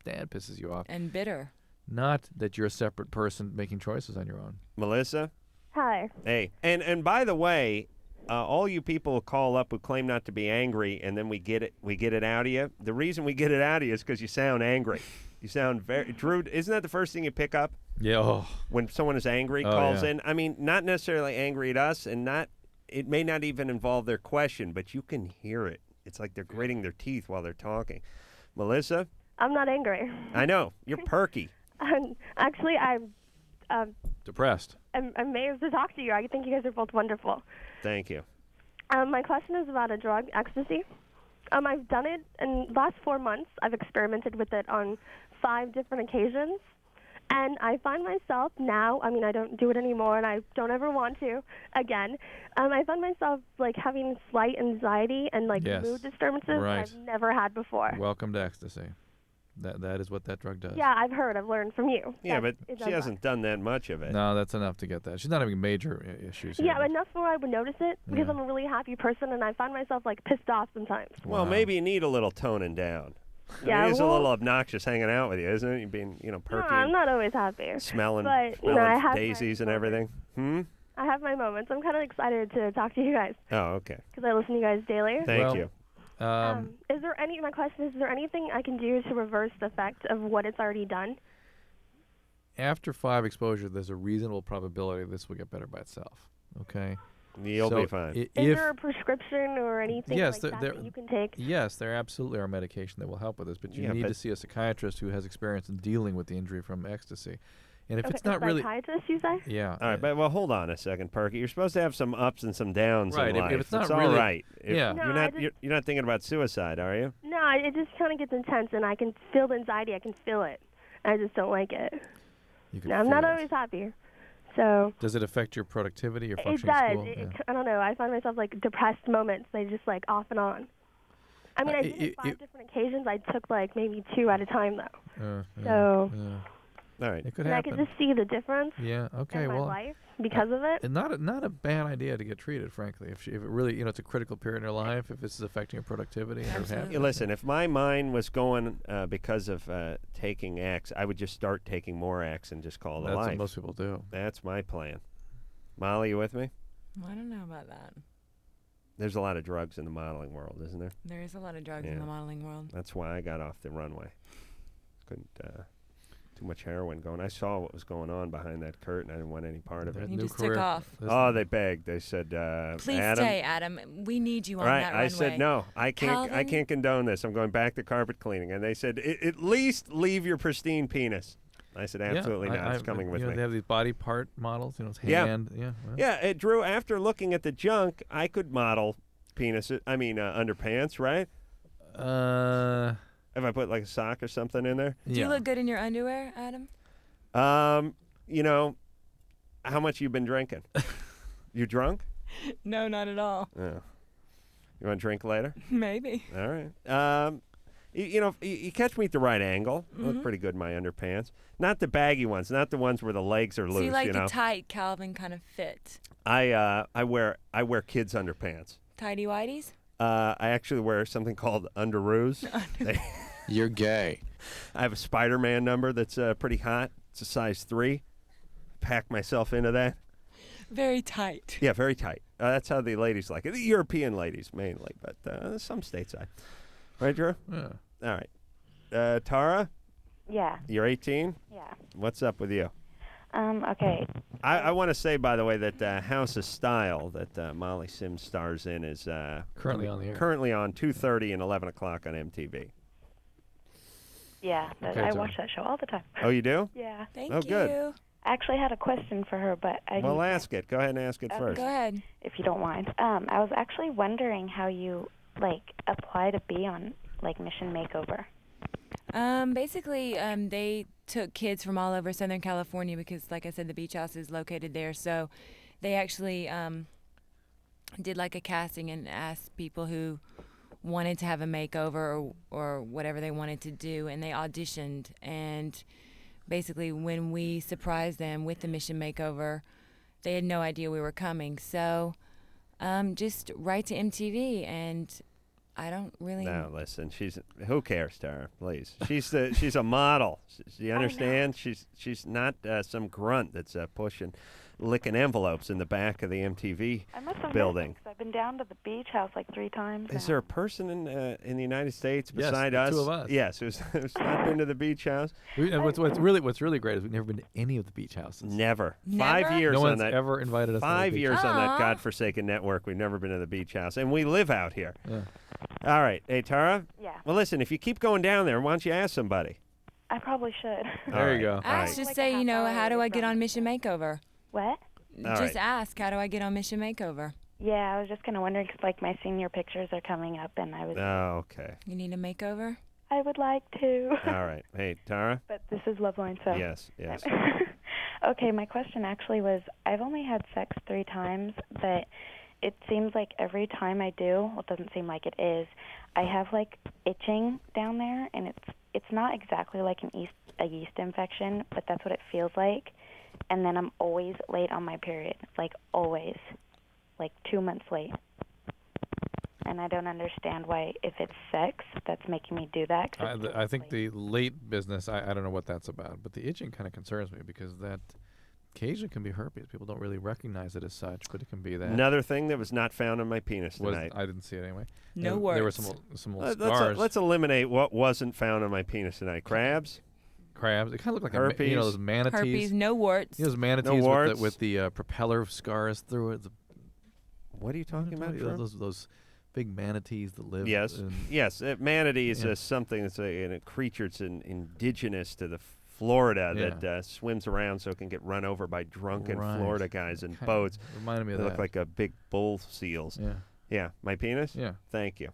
Dad pisses you off. And bitter. Not that you're a separate person making choices on your own. Melissa? Hi. Hey. And by the way, all you people who call up who claim not to be angry and then we get it out of you, the reason we get it out of you is because you sound angry. You sound very... Drew, isn't that the first thing you pick up? Yeah. Oh. When someone is angry, calls in. I mean, not necessarily angry at us, and it may not even involve their question, but you can hear it. It's like they're gritting their teeth while they're talking. Melissa? I'm not angry. I know. You're perky. Actually, I'm depressed. I'm amazed to talk to you. I think you guys are both wonderful. Thank you. My question is about a drug, Ecstasy. I've done it in the last 4 months. I've experimented with it on 5 different occasions. And I find myself now, I mean, I don't do it anymore, and I don't ever want to again. I find myself, like, having slight anxiety and, like, Yes. mood disturbances Right. I've never had before. Welcome to Ecstasy. That is what that drug does. Yeah, I've heard. I've learned from you. Yeah, that but it she does hasn't done that much of it. No, that's enough to get that. She's not having major issues here. Yeah, enough where I would notice it because Yeah. I'm a really happy person, and I find myself, like, pissed off sometimes. Well, maybe you need a little toning down. Yeah, it is well- a little obnoxious hanging out with you, isn't it? You being, No, perky, I'm not always happy. smelling, but, smelling I have daisies and everything. I have my moments. I'm kind of excited to talk to you guys Oh, okay. because I listen to you guys daily. Thank you. Is there my question is there anything I can do to reverse the effect of what it's already done? After 5 exposures, there's a reasonable probability this will get better by itself. Okay? You'll be fine. Is there a prescription or anything Yes, like that you can take? Yes, there absolutely are medication that will help with this, but you Yeah, need but- to see a psychiatrist who has experience in dealing with the injury from ecstasy. And if Okay, it's not a really... psychiatrist, you say? Yeah. All right, but hold on a second, Perky. You're supposed to have some ups and some downs Right, in if life. it's not all really- right. Yeah. No, You're I not. just- You're not thinking about suicide, are you? No, it just kind of gets intense, and I can feel the anxiety. I can feel it. I just don't like it. You can No, I'm feel not it. always happy. So Does it affect your productivity, your it functioning does. at school? I don't know. I find myself like depressed moments. They just like off and on. I mean, I did it 5 different occasions. I took like maybe 2 at a time though. So. All right. It could And happen. I could just see the difference. Yeah. Okay. in my Well, life because of it. And not a bad idea to get treated, frankly. If it really, it's a critical period in your life. If this is affecting your productivity. Yeah, listen, if my mind was going because of taking X, I would just start taking more X and just call it a life. That's what most people do. That's my plan. Molly, you with me? I don't know about that. There's a lot of drugs in the modeling world, isn't there? There is a lot of drugs in the modeling world. That's why I got off the runway. Couldn't. Too much heroin going. I saw what was going on behind that curtain. I didn't want any part of it. You just took off. Oh, they begged. They said, Please Adam. stay, Adam. We need you on Right. that runway. I said, no, I can't. I Calvin? can't condone this. I'm going back to carpet cleaning. And they said, at least leave your pristine penis. I said, absolutely not. It's coming with me. They have these body part models. It's Yeah. hand. Yeah. Well. Yeah. Drew, after looking at the junk, I could model penises. I mean, underpants, right? If I put like a sock or something in there. Do you look good in your underwear, Adam? How much you been drinking? You drunk? No, not at all. Yeah. You want to drink later? Maybe. All right. You catch me at the right angle. I look Mhm. pretty good in my underpants. Not the baggy ones, not the ones where the legs are loose. So you like the tight Calvin kind of fit? I wear kids underpants. Tighty whities? I actually wear something called underoos. You're gay. I have a Spider-Man number that's pretty hot. It's a size 3. Pack myself into that. Very tight. Yeah, very tight. That's how the ladies like it. The European ladies mainly, but some stateside. Right, Drew? Yeah. All right. Tara? Yeah. You're 18? Yeah. What's up with you? Okay. I want to say, by the way, that House of Style that Molly Sims stars in is Currently on the air. Currently on 2:30 and 11 o'clock on MTV. Yeah, Okay, I so- watch that show all the time. Oh, you do? Yeah. Thank Oh, you. good. I actually had a question for her, but I Well, need- ask it. Go ahead and ask it first. Go ahead. if you don't mind. I was actually wondering how you apply to be on Mission Makeover. Basically, they took kids from all over Southern California because, like I said, the beach house is located there. So they actually did like a casting and asked people who wanted to have a makeover or whatever they wanted to do, and they auditioned. And basically, when we surprised them with the Mission Makeover, they had no idea we were coming. So just write to MTV, and I don't really. No, listen. Who cares, Tara? Please. She's a model. You understand? She's not some grunt that's licking envelopes in the back of the MTV I must have building. missed it 'cause I've been down to the beach house 3 times. Is there a person in the United States Yes, beside the us? two of us. Yes, who's not been to the beach house? What's really great is we've never been to any of the beach houses. Never. Never? 5 years No on one's that. ever invited us. 5 years on that Aw. godforsaken network. We've never been to the beach house, and we live out here. Yeah. All right, hey Tara. Yeah. Well, listen. If you keep going down there, why don't you ask somebody? I probably should. There you go. All Ask, right. just say, how do I get on Mission Makeover? What? All Just right. ask, how do I get on Mission Makeover? Yeah, I was just kind of wondering 'cause my senior pictures are coming up, and I was. Oh, okay. You need a makeover? I would like to. All right. Hey, Tara. But this is LoveLine, so. Yes. Yes. Okay, my question actually was, I've only had sex 3 times, but it seems like every time I do, well, it doesn't seem like it is, I have itching down there, and it's not exactly like a yeast infection, but that's what it feels like. And then I'm always late on my period, always, 2 months late. And I don't understand why, if it's sex, that's making me do that. 'cause I think the late business, I don't know what that's about, but the itching kind of concerns me because that occasionally can be herpes. People don't really recognize it as such, but it can be that. Another thing that was not found on my penis tonight. I didn't see it anyway. No And there were words. some little scars. Let's eliminate what wasn't found on my penis tonight. Crabs. Crabs. It kind of looked like Herpes. those manatees. Herpes, no warts. Those manatees No warts. with the propeller scars through it. What are you talking about? Drew? Those big manatees that live. Yes. in- Yes. Manatee is Yeah. Something that's a creature that's indigenous to the Florida Yeah. that swims around so it can get run over by drunken Right. Florida guys in Kinda boats. reminded me of They look that. like a big bull seals. Yeah. Yeah. My penis? Yeah. Thank you.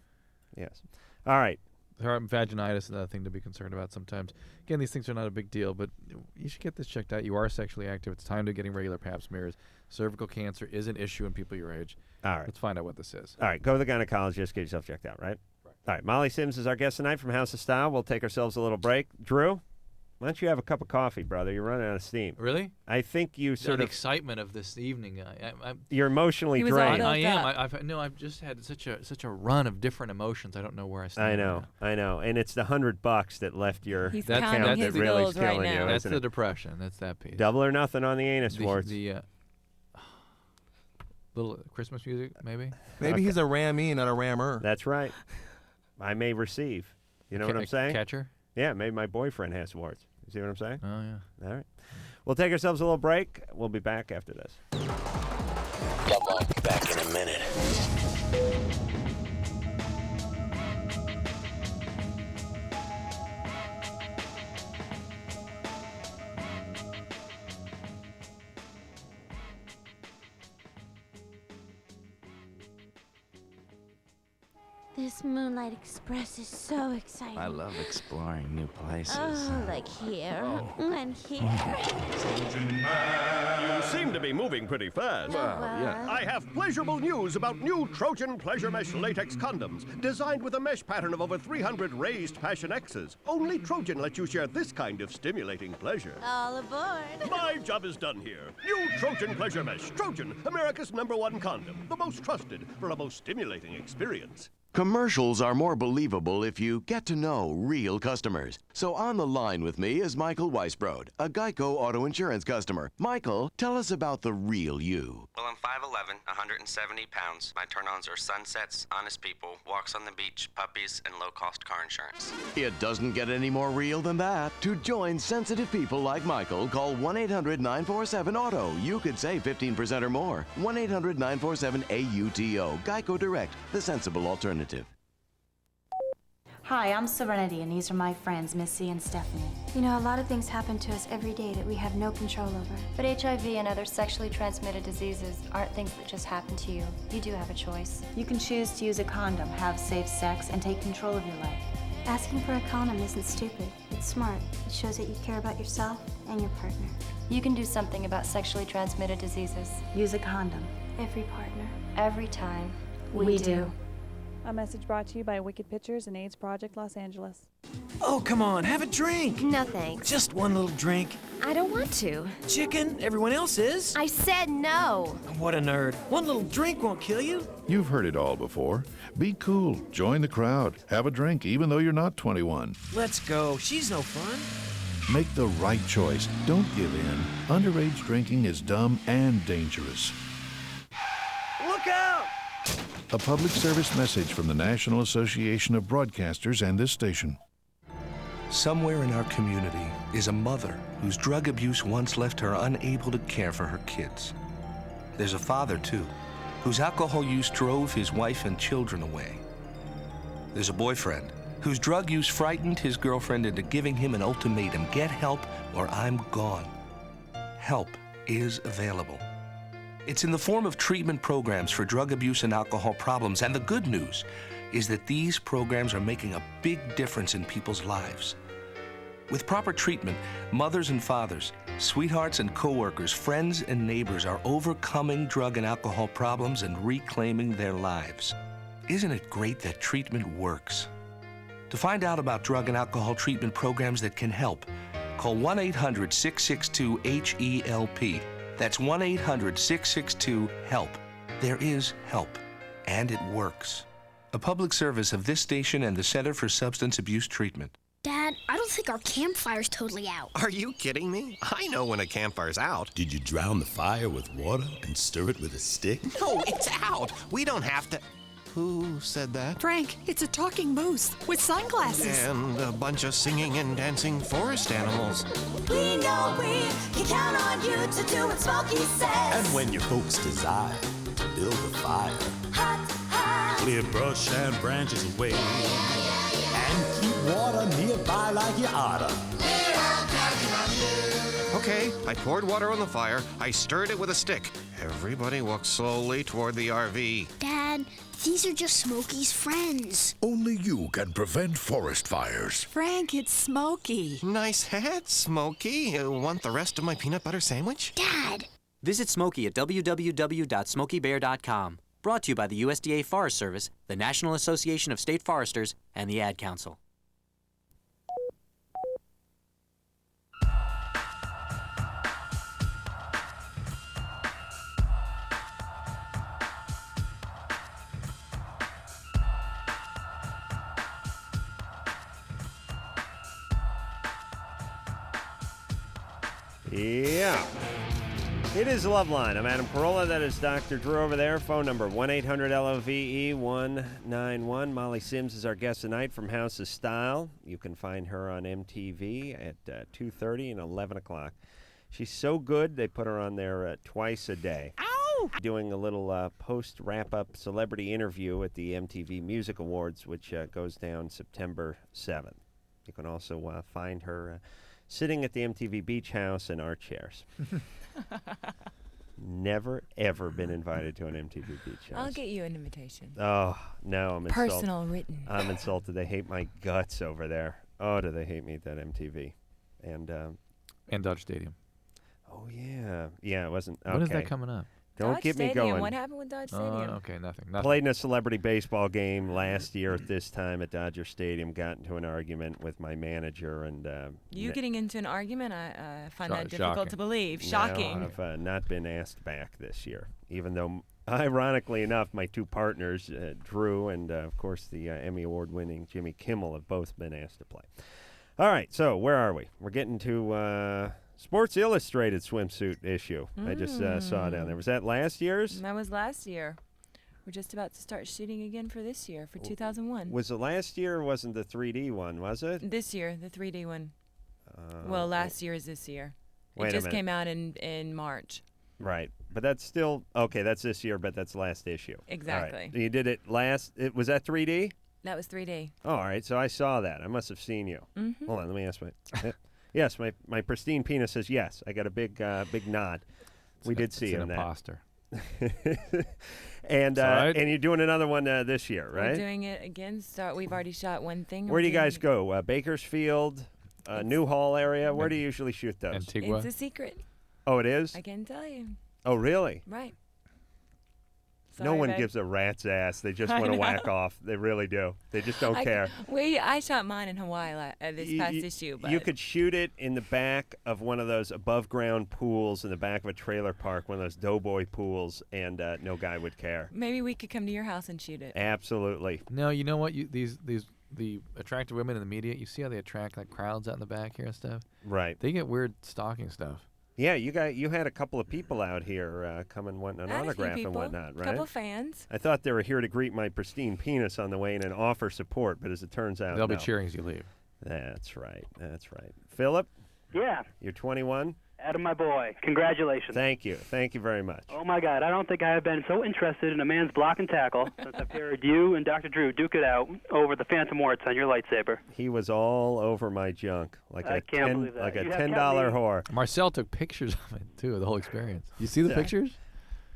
Yes. All right. Vaginitis is another thing to be concerned about sometimes. Again, these things are not a big deal, but you should get this checked out. You are sexually active. It's time to getting regular pap smears. Cervical cancer is an issue in people your age. All right. Let's find out what this is. All right, go to the gynecologist, get yourself checked out, right? All right, Molly Sims is our guest tonight from House of Style. We'll take ourselves a little break. Drew, why don't you have a cup of coffee, brother? You're running out of steam. Really? I think you sort the of... excitement of this evening. You're emotionally drained. I am. I've just had such a run of different emotions. I don't know where I stand. I know. And it's the $100 that left your He's account counting that his really is bills right killing you. now. That's isn't the it? depression. That's that piece. Double or nothing on the anus warts. The little Christmas music, maybe? Maybe he's a rammee, not a rammer. That's right. I may receive. You know what I'm saying? Catcher? Yeah, maybe my boyfriend has warts. You see what I'm saying? Oh, yeah. All right. We'll take ourselves a little break. We'll be back after this. LoveLine, back in a minute. This Moonlight Express is so exciting. I love exploring new places. Oh, like here and here. You seem to be moving pretty fast. Well, yeah. I have pleasurable news about new Trojan Pleasure Mesh latex condoms, designed with a mesh pattern of over 300 raised Passion X's. Only Trojan lets you share this kind of stimulating pleasure. All aboard. My job is done here. New Trojan Pleasure Mesh. Trojan, America's #1 condom. The most trusted for a most stimulating experience. Commercials are more believable if you get to know real customers. So on the line with me is Michael Weisbrod, a Geico auto insurance customer. Michael, tell us about the real you. Well, I'm 5'11", 170 pounds. My turn-ons are sunsets, honest people, walks on the beach, puppies, and low-cost car insurance. It doesn't get any more real than that. To join sensitive people like Michael, call 1-800-947-AUTO. You could save 15% or more. 1-800-947-AUTO. Geico Direct, the sensible alternative. Hi, I'm Serenity, and these are my friends, Missy and Stephanie. You know, a lot of things happen to us every day that we have no control over. But HIV and other sexually transmitted diseases aren't things that just happen to you. You do have a choice. You can choose to use a condom, have safe sex, and take control of your life. Asking for a condom isn't stupid. It's smart. It shows that you care about yourself and your partner. You can do something about sexually transmitted diseases. Use a condom. Every partner. Every time. We do. A message brought to you by Wicked Pictures and AIDS Project Los Angeles. Oh, come on, have a drink. No, thanks. Just one little drink. I don't want to. Chicken, everyone else is. I said no. What a nerd. One little drink won't kill you. You've heard it all before. Be cool. Join the crowd. Have a drink, even though you're not 21. Let's go. She's no fun. Make the right choice. Don't give in. Underage drinking is dumb and dangerous. Look out! A public service message from the National Association of Broadcasters and this station. Somewhere in our community is a mother whose drug abuse once left her unable to care for her kids. There's a father, too, whose alcohol use drove his wife and children away. There's a boyfriend whose drug use frightened his girlfriend into giving him an ultimatum: get help or I'm gone. Help is available. It's in the form of treatment programs for drug abuse and alcohol problems, and the good news is that these programs are making a big difference in people's lives. With proper treatment, mothers and fathers, sweethearts and coworkers, friends and neighbors are overcoming drug and alcohol problems and reclaiming their lives. Isn't it great that treatment works? To find out about drug and alcohol treatment programs that can help, call 1-800-662-HELP. That's 1-800-662-HELP. There is help, and it works. A public service of this station and the Center for Substance Abuse Treatment. Dad, I don't think our campfire's totally out. Are you kidding me? I know when a campfire's out. Did you drown the fire with water and stir it with a stick? No, it's out. We don't have to... Who said that? Frank, it's a talking moose with sunglasses. And a bunch of singing and dancing forest animals. We know we can count on you to do what Smokey says. And when your folks desire to build a fire, hot, hot. Clear brush and branches away. And keep water nearby like you oughta. We're all counting on you. Okay, I poured water on the fire. I stirred it with a stick. Everybody walked slowly toward the RV. Dad, Dad. These are just Smokey's friends. Only you can prevent forest fires. Frank, it's Smokey. Nice hat, Smokey. Want the rest of my peanut butter sandwich? Dad! Visit Smokey at www.smokeybear.com. Brought to you by the USDA Forest Service, the National Association of State Foresters, and the Ad Council. Yeah. It is LoveLine. I'm Adam Carolla. That is Dr. Drew over there. Phone number 1-800-LOVE-191. Molly Sims is our guest tonight from House of Style. You can find her on MTV at 2:30 and 11 o'clock. She's so good, they put her on there twice a day. Ow! Doing a little post-wrap-up celebrity interview at the MTV Music Awards, which goes down September 7th. You can also find her sitting at the MTV Beach House in our chairs. Never, ever been invited to an MTV Beach House. I'll get you an invitation. Oh, no, I'm insulted. Personal written. I'm insulted. They hate my guts over there. Oh, do they hate me at that MTV. And Dodger Stadium. Oh, yeah. Yeah, it wasn't. Okay. When is that coming up? Don't Dodge get me Stadium. going. What happened with Dodge Stadium? Okay, nothing. Played in a celebrity baseball game last year at this time at Dodger Stadium. Got into an argument with my manager. And you getting into an argument? I find that Shocking. difficult to believe. Shocking. No, I've not been asked back this year, even though, ironically enough, my two partners, Drew and, of course, the Emmy Award-winning Jimmy Kimmel, have both been asked to play. All right, so where are we? We're getting to Sports Illustrated swimsuit issue. I just saw down there. Was that last year's? That was last year. We're just about to start shooting again for this year, for 2001. Was it last year or wasn't the 3D one, was it? This year, the 3D one. Well, last year is this year. Wait It a just minute. came out in March. Right. But that's still, okay, that's this year, but that's last issue. Exactly. All right. You did it was that 3D? That was 3D. Oh, all right, so I saw that. I must have seen you. Mhm. Hold on, let me ask my... Yes, my pristine penis says yes. I got a big nod. We did see it's you an in imposter. And right. and you're doing another one this year, right? We're doing it again. We've already shot one thing. Where do you guys go? Bakersfield, Newhall area? Where do you usually shoot those? Antigua? It's a secret. Oh, it is? I can tell you. Oh, really? Right. No Sorry, one babe. gives a rat's ass. They just I want to know. whack off. They really do. They just don't care. I shot mine in Hawaii this past issue. But You could shoot it in the back of one of those above-ground pools in the back of a trailer park, one of those doughboy pools, and no guy would care. maybe we could come to your house and shoot it. Absolutely. No, you know what? The attractive women in the media, you see how they attract like crowds out in the back here and stuff? Right. They get weird stalking stuff. Yeah, you had a couple of people out here come and want an I had a few autograph and people, whatnot, right? couple fans. I thought they were here to greet my pristine penis on the way in and offer support, but as it turns out, They'll be no. cheering as you leave. That's right. That's right. Philip? Yeah. You're 21? Adam, my boy. Congratulations. Thank you. Thank you very much. Oh, my God. I don't think I have been so interested in a man's block and tackle since I've heard you and Dr. Drew duke it out over the phantom warts on your lightsaber. He was all over my junk, like I a can't believe that. like a You have $10 kept me- whore. Marcel took pictures of it, too, the whole experience. You see the Yeah. pictures?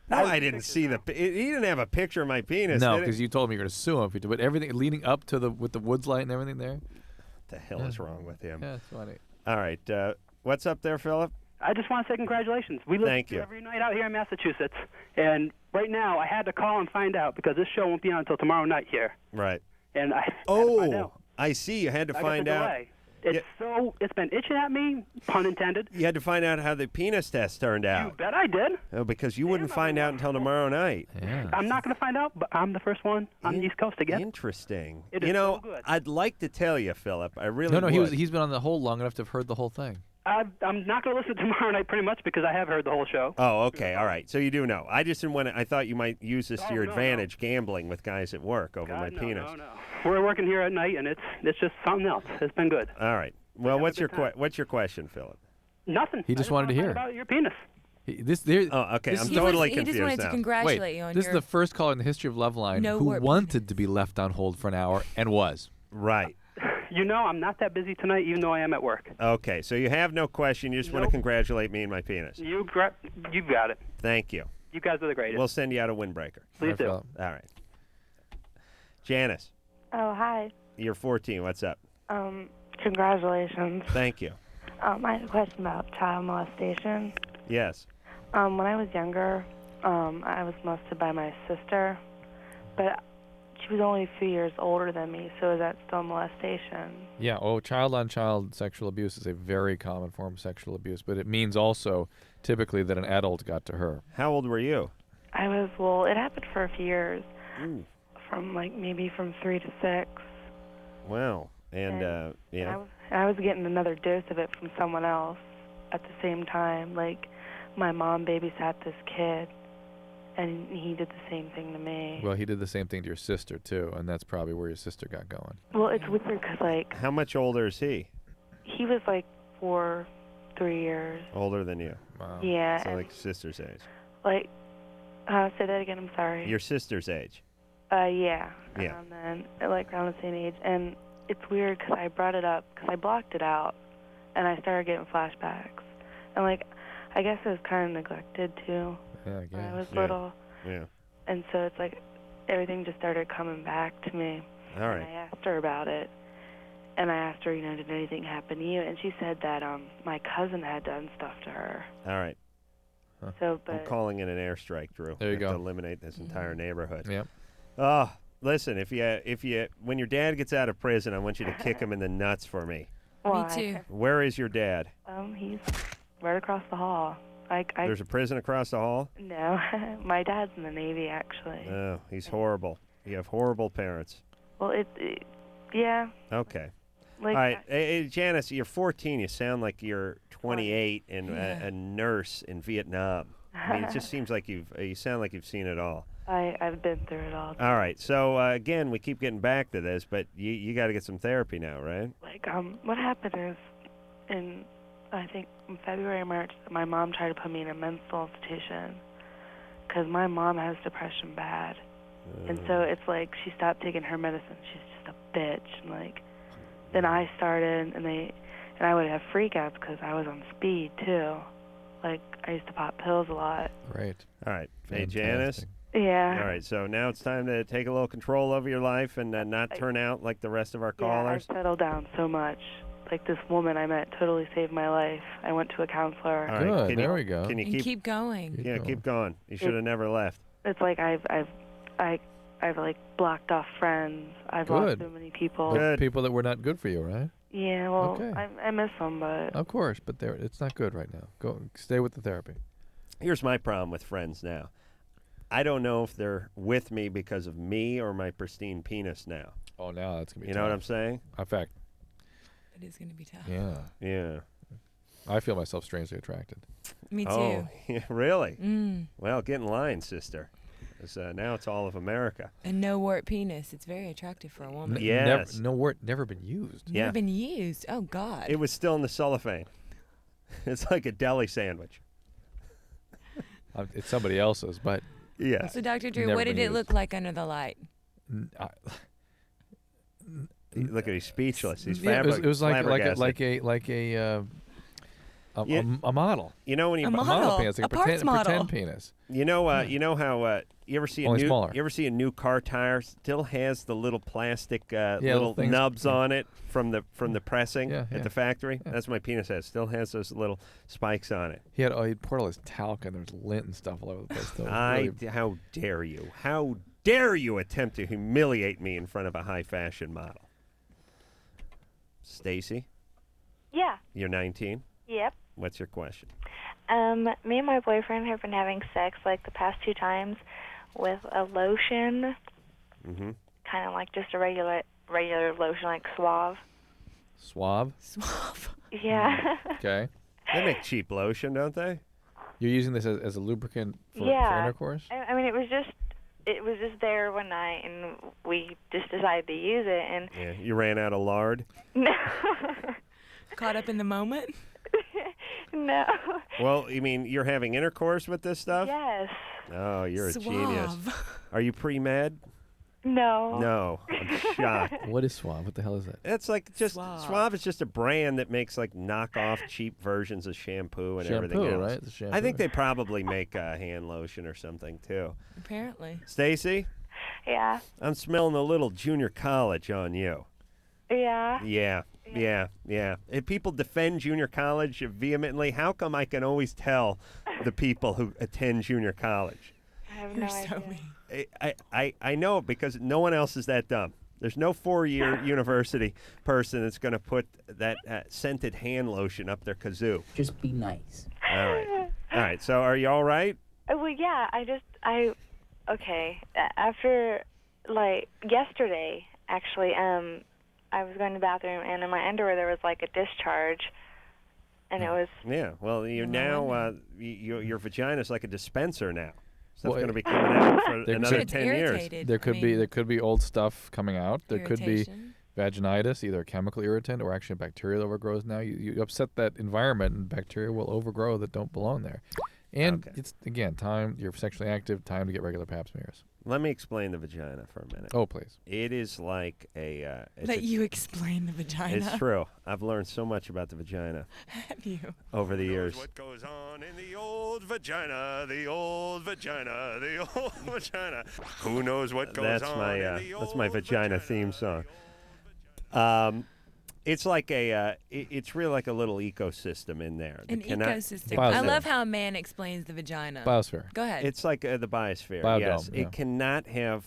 No, I didn't see the. He didn't have a picture of my penis. No, did he? because you told me you're going to sue him. If you do, but everything leading up to with the woods light and everything there. What the hell is wrong with him? Yeah, it's funny. All right, what's up there, Philip? I just want to say congratulations. We listen Thank to you. you every night out here in Massachusetts. And right now, I had to call and find out because this show won't be on until tomorrow night here. Right. And I had to find out. I see. You had to I find got the out. delay. It's been itching at me, pun intended. You had to find out how the penis test turned You out. bet I did. Oh, because you wouldn't find out until tomorrow night. Yeah. I'm not going to find out, but I'm the first one on the East Coast again. Interesting. It You is know, so good. I'd like to tell you, Philip. I really No, would. he's been on the hold long enough to have heard the whole thing. I'm not going to listen tomorrow night pretty much because I have heard the whole show. Oh, okay. All right. So you do know. I just didn't want to. I thought you might use this to your no, advantage, gambling with guys at work over my God, penis. No. We're working here at night, and it's just something else. It's been good. All right. Well, what's your question, Philip? Nothing. He just wanted to hear. About your penis. Oh, okay. I'm totally confused He just wanted now. to congratulate Wait, you on this your is the first caller in the history of LoveLine No who word. wanted to be left on hold for an hour and was. Right. You know, I'm not that busy tonight, even though I am at work. Okay. So you have no question. You just want to congratulate me and my penis. You got it. Thank you. You guys are the greatest. We'll send you out a windbreaker. Please do. All right. Janice, Oh, hi. you're 14. What's up? Congratulations. Thank you. I had a question about child molestation. Yes. When I was younger, I was molested by my sister, but she was only a few years older than me, so is that still molestation? Yeah, child-on-child sexual abuse is a very common form of sexual abuse, but it means also typically that an adult got to her. How old were you? It happened for a few years, Ooh. from maybe from 3 to 6. Wow. And yeah. I was getting another dose of it from someone else at the same time. Like, my mom babysat this kid, and he did the same thing to me. Well, he did the same thing to your sister, too, and that's probably where your sister got going. Well, it's weird because, How much older is he? he was 3 years. Older than you. Wow. Yeah. So and, like sister's age. say that again, I'm sorry. Your sister's age. Yeah. Yeah. Around then, around the same age. And it's weird because I brought it up because I blocked it out, and I started getting flashbacks. And, I guess it was kind of neglected, too. Yeah, I When guess. I was little. Yeah. And so it's everything just started coming back to me. All right. And I asked her about it. And I asked her, did anything happen to you? And she said that my cousin had done stuff to her. All right. Huh. So, I'm calling in an airstrike, Drew. There you We have go. to eliminate this entire neighborhood. Yep. Oh, listen, if you when your dad gets out of prison, I want you to kick him in the nuts for me. Why? Me too. Where is your dad? He's right across the hall. There's a prison across the hall? No, my dad's in the Navy, actually. Oh, he's horrible. You have horrible parents. Well, yeah. Okay. All right. Hey, Janice, you're 14. You sound like you're 28 and a nurse in Vietnam. I mean, it just seems like you sound like you've seen it all. I've been through it all. All right. So, again, we keep getting back to this, but you got to get some therapy now, right? What happened is, I think in February, March, my mom tried to put me in a mental institution because my mom has depression bad. And so it's she stopped taking her medicine. She's just a bitch. And then I started, and I would have freakouts because I was on speed too. I used to pop pills a lot. Right. All right. Hey, Janice. Yeah. All right. So now it's time to take a little control over your life and not turn out like the rest of our callers. Yeah, I settled down so much. This woman I met totally saved my life. I went to a counselor. All right. Good. There we go. Can you And keep going. keep going. You should have never left. It's I've blocked off friends. I've lost so many people. But people that were not good for you, right? Yeah, well, Okay. I miss them, but Of course, but it's not good right now. Stay with the therapy. Here's my problem with friends now. I don't know if they're with me because of me or my pristine penis now. Oh, now that's going to be You tough. know what I'm saying? In fact. It is going to be tough. Yeah. Yeah. I feel myself strangely attracted. Me too. Oh, yeah, really? Mm. Well, get in line, sister. 'Cause, now it's all of America. And no wart penis. It's very attractive for a woman. Yes. Never been used. Yeah. Never been used. Oh, God. It was still in the cellophane. It's like a deli sandwich. It's somebody else's, but yeah. So, Dr. Drew, Never what did been it used. look like under the light? Look at he's speechless. He's Yeah, it was like flabbergasted. a model. You know when you A model model. penis, like A parts model. pretend penis. You know, you know how you ever see Only smaller. you ever see a new car tire still has the little plastic little little things. nubs on it from the pressing Yeah, at yeah. the factory? Yeah. That's what my penis has. Still has those little spikes on it. He'd poured all his talc and there was lint and stuff all over the place. Though. It was really- How dare you? How dare you attempt to humiliate me in front of a high fashion model? Stacy, Yeah. you're 19. Yep. What's your question? Me and my boyfriend have been having sex the past 2 times with a lotion, Mm-hmm. kind of like just a regular lotion, like Suave. Suave. Suave. Yeah. Okay. They make cheap lotion, don't they? You're using this as a lubricant for Yeah. intercourse? I mean, it was just there one night, and we just decided to use it, and Yeah. You ran out of lard. no, Caught up in the moment? no. Well, you mean you're having intercourse with this stuff? Yes. Oh, you're a genius. Suave. Are you pre-med? No. No, I'm shocked. What is Suave? What the hell is that? It's like just Suave is just a brand that makes knockoff cheap versions of shampoo and everything Shampoo, else. right? It's a shampoo. I think they probably make hand lotion or something too. Apparently. Stacy, Yeah. I'm smelling a little junior college on you. Yeah. Yeah. If people defend junior college vehemently, how come I can always tell the people who attend junior college? I have no idea. I know because no one else is that dumb. There's no 4-year university person that's going to put that scented hand lotion up their kazoo. Just be nice. All right. So are you all right? Well, yeah. Okay. After, like, yesterday, actually, I was going to the bathroom, and in my underwear there was, like, a discharge, and it was... Yeah. Well, you're now, your vagina's like a dispenser now. Stuff's going to be coming out for another 10 years. There could be old stuff coming out. There could be vaginitis, either a chemical irritant or actually a bacterial overgrows now. You upset that environment, and bacteria will overgrow that don't belong there. And it's, again, time, you're sexually active, time to get regular pap smears. Let me explain the vagina for a minute. Oh, please. It is like a... Let you explain the vagina. It's true. I've learned so much about the vagina. Have you? Over the years. What goes on in the old vagina, the old vagina, the old vagina. Who knows what goes on in the old That's my vagina theme song. It's like it's really like a little ecosystem in there. An ecosystem. I love how a man explains the vagina. Biosphere. Go ahead. It's like the biosphere. Biodome, yes, yeah. It cannot have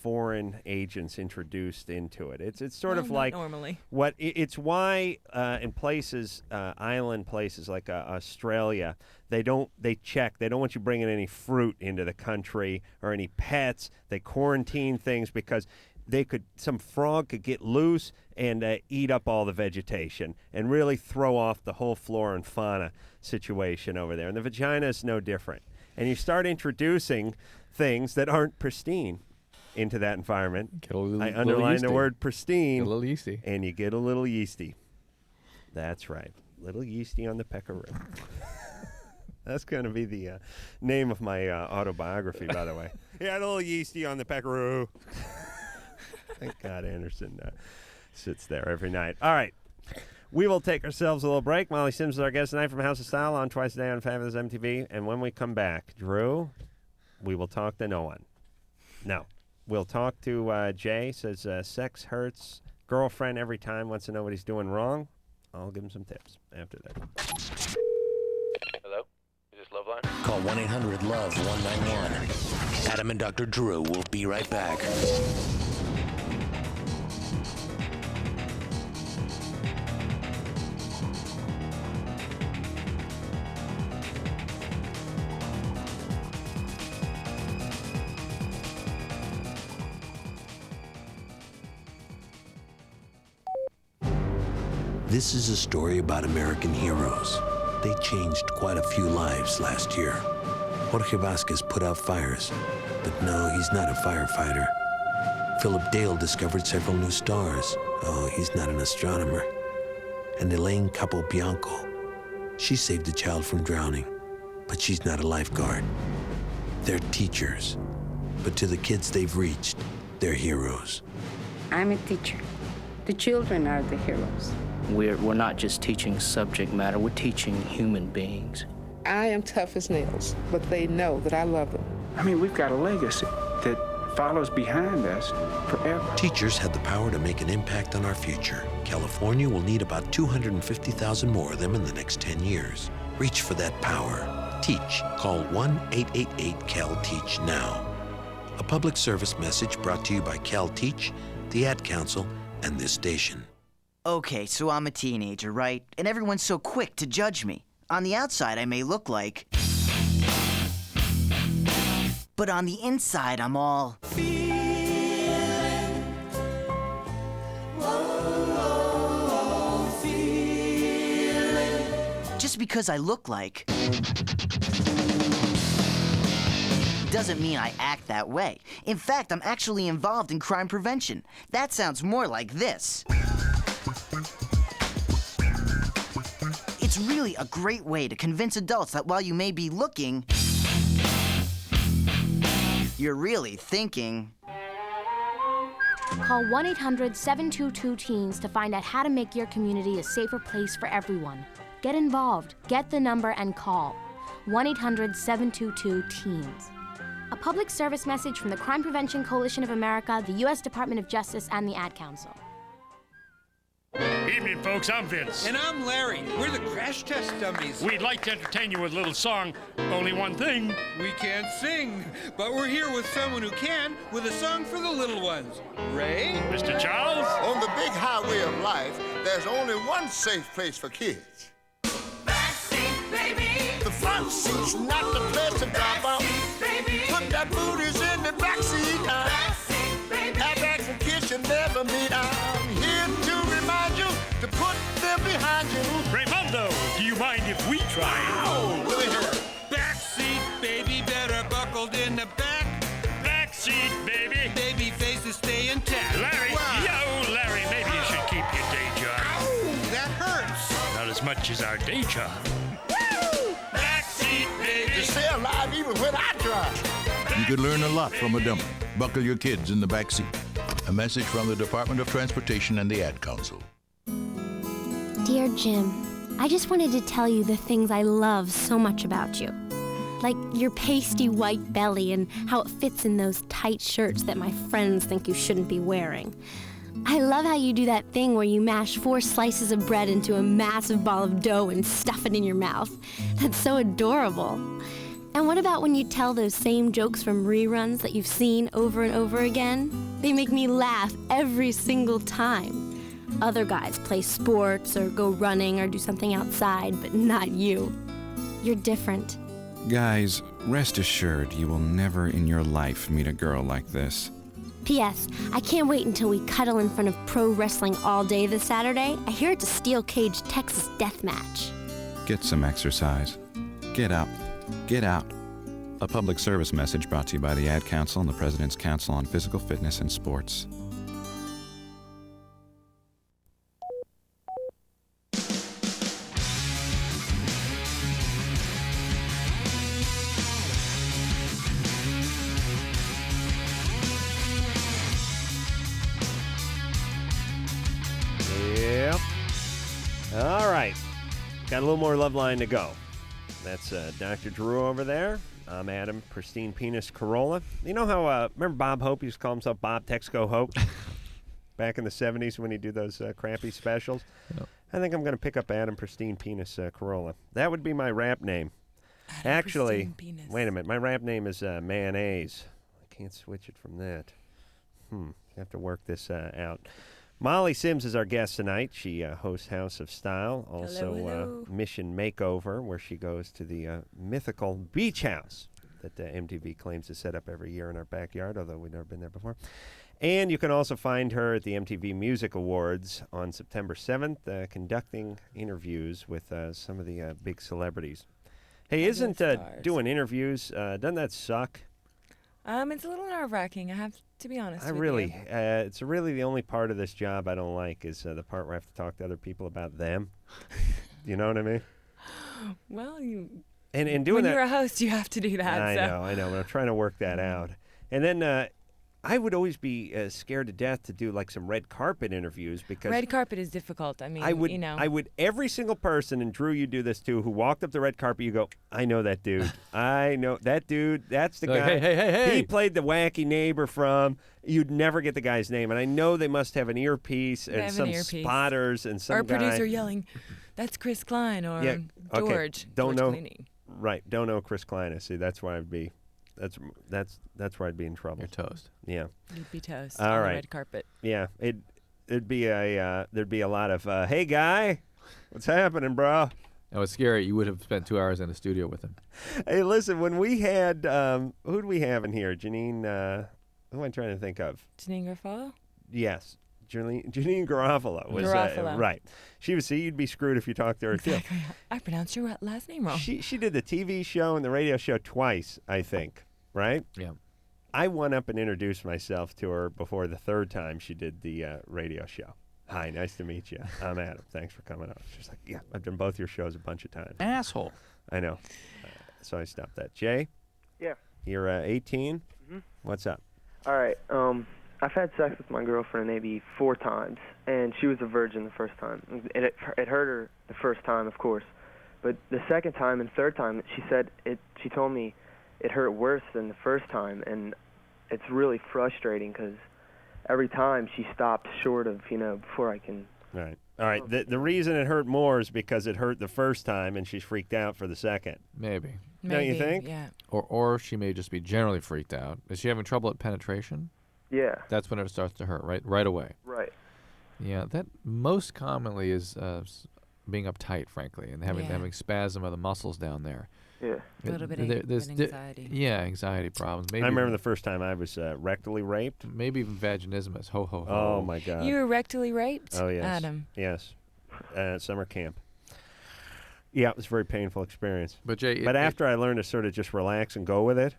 foreign agents introduced into it. It's sort of like normally. It's why in places, island places like Australia, they don't want you bringing any fruit into the country or any pets. They quarantine things because some frog could get loose and eat up all the vegetation and really throw off the whole flora and fauna situation over there. And the vagina is no different. And you start introducing things that aren't pristine into that environment. I underline the word pristine. Get a little yeasty. And you get a little yeasty. That's right. Little yeasty on the peckaroo. That's going to be the name of my autobiography, by the way. Yeah, a little yeasty on the peckaroo. Thank God Anderson sits there every night. All right. We will take ourselves a little break. Molly Sims is our guest tonight from House of Style on twice a day on Fabulous MTV. And when we come back, Drew, we will talk to no one. No. We'll talk to Jay, says sex hurts. Girlfriend every time, wants to know what he's doing wrong. I'll give him some tips after that. Hello? Is this LoveLine? Call 1-800-LOVE-191. Adam and Dr. Drew will be right back. This is a story about American heroes. They changed quite a few lives last year. Jorge Vasquez put out fires, but no, he's not a firefighter. Philip Dale discovered several new stars. Oh, he's not an astronomer. And Elaine Capobianco, she saved a child from drowning, but she's not a lifeguard. They're teachers, but to the kids they've reached, they're heroes. I'm a teacher. The children are the heroes. We're not just teaching subject matter, we're teaching human beings. I am tough as nails, but they know that I love them. I mean, we've got a legacy that follows behind us forever. Teachers have the power to make an impact on our future. California will need about 250,000 more of them in the next 10 years. Reach for that power. Teach. Call 1-888-CAL-TEACH now. A public service message brought to you by CalTeach, the Ad Council, and this station. Okay, so I'm a teenager, right? And everyone's so quick to judge me. On the outside, I may look like... But on the inside, I'm all... Just because I look like... doesn't mean I act that way. In fact, I'm actually involved in crime prevention. That sounds more like this. It's really a great way to convince adults that while you may be looking, you're really thinking. Call 1-800-722-TEENS to find out how to make your community a safer place for everyone. Get involved, get the number, and call 1-800-722-TEENS. A public service message from the Crime Prevention Coalition of America, the U.S. Department of Justice, and the Ad Council. Evening, folks. I'm Vince. And I'm Larry. We're the crash test dummies. We'd like to entertain you with a little song. Only one thing. We can't sing, but we're here with someone who can, with a song for the little ones. Ray? Mr. Charles? On the big highway of life, there's only one safe place for kids. Backseat, baby. The front seat's not the place to drop off. Baby. Put that booties in the backseat. Backseat, baby. Have bags and kids you never meet. I'm here to remind you to put them behind you. Raymundo, do you mind if we try? Oh, look at here. Backseat, baby, better buckled in the back. Backseat, baby. Baby faces stay intact. Larry, yo, Larry, maybe you should keep your day job. Ow, that hurts. Not as much as our day job. Woo! Backseat, baby. You stay alive even when I drive. You could learn a lot from a dummy. Buckle your kids in the back seat. A message from the Department of Transportation and the Ad Council. Dear Jim, I just wanted to tell you the things I love so much about you. Like your pasty white belly and how it fits in those tight shirts that my friends think you shouldn't be wearing. I love how you do that thing where you mash 4 slices of bread into a massive ball of dough and stuff it in your mouth. That's so adorable. And what about when you tell those same jokes from reruns that you've seen over and over again? They make me laugh every single time. Other guys play sports or go running or do something outside, but not you. You're different. Guys, rest assured you will never in your life meet a girl like this. P.S. I can't wait until we cuddle in front of pro wrestling all day this Saturday. I hear it's a steel cage Texas death match. Get some exercise. Get up. Get out. A public service message brought to you by the Ad Council and the President's Council on Physical Fitness and Sports. Yep. All right. Got a little more LoveLine to go. That's Dr. Drew over there. I'm Adam, Pristine Penis Corolla. You know how, remember Bob Hope used to call himself Bob Texco Hope? Back in the 70s when he'd do those crappy specials? Yep. I think I'm going to pick up Adam, Pristine Penis Corolla. That would be my rap name. Adam, Actually, Pristine Penis. wait a minute. My rap name is Mayonnaise. I can't switch it from that. You have to work this out. Molly Sims is our guest tonight. She hosts House of Style, also hello. Mission Makeover, where she goes to the mythical beach house that MTV claims to set up every year in our backyard, although we've never been there before. And you can also find her at the MTV Music Awards on September 7th, conducting interviews with some of the big celebrities. Hey, isn't doing interviews, doesn't that suck? It's a little nerve-wracking, I have to be honest with really, you. it's really the only part of this job I don't like is the part where I have to talk to other people about them. You know what I mean? Well, you... And doing when that, you're a host, you have to do that. I know. But I'm trying to work that out. And then I would always be scared to death to do like some red carpet interviews because red carpet is difficult. I mean, I would, you know. I would every single person, and Drew, you do this too, who walked up the red carpet, you go, I know that dude. I know that dude. That's the guy. Hey. He played the wacky neighbor from. You'd never get the guy's name, and I know they must have an earpiece and some spotters and some or a guy. producer yelling, "That's Chris Klein" or okay. George. Don't George know. Clooney. Right. Don't know Chris Klein. I see. That's why I'd be. That's where I'd be in trouble. You're toast. Yeah. You'd be toast All on right. the red carpet. Yeah. There'd be a lot of hey guy, what's happening, bro? That was scary. You would have spent 2 hours in the studio with him. Hey, listen. When we had who'd we have in here? Janine. Who am I trying to think of? Janine Garofalo? Yes. Janine Garofalo was right. She was. See, you'd be screwed if you talked to her exactly. Too. I pronounced your last name wrong. She did the TV show and the radio show twice, I think. Right? Yeah. I went up and introduced myself to her before the third time she did the radio show. Hi, nice to meet you. I'm Adam. Thanks for coming out. She's like, yeah, I've done both your shows a bunch of times. Asshole. I know. So I stopped that. Jay? Yeah. You're 18? Mm-hmm. What's up? All right. I've had sex with my girlfriend maybe 4 times, and she was a virgin the first time. It hurt her the first time, of course. But the second time and third time, she told me it hurt worse than the first time, and it's really frustrating because every time she stopped short of, before I can. Right. All right. The reason it hurt more is because it hurt the first time and she's freaked out for the second. Maybe. Don't you think? Yeah. Or she may just be generally freaked out. Is she having trouble at penetration? Yeah. That's when it starts to hurt, right away. Right. Yeah, that most commonly is being uptight, frankly, and having spasm of the muscles down there. Yeah. A little bit There's of anxiety. anxiety problems. Maybe I remember the first time I was rectally raped. Maybe even vaginismus. Ho, ho, ho. Oh, my God. You were rectally raped? Oh, yes. Adam. Yes. Summer camp. Yeah, it was a very painful experience. But Jay, after I learned to sort of just relax and go with it,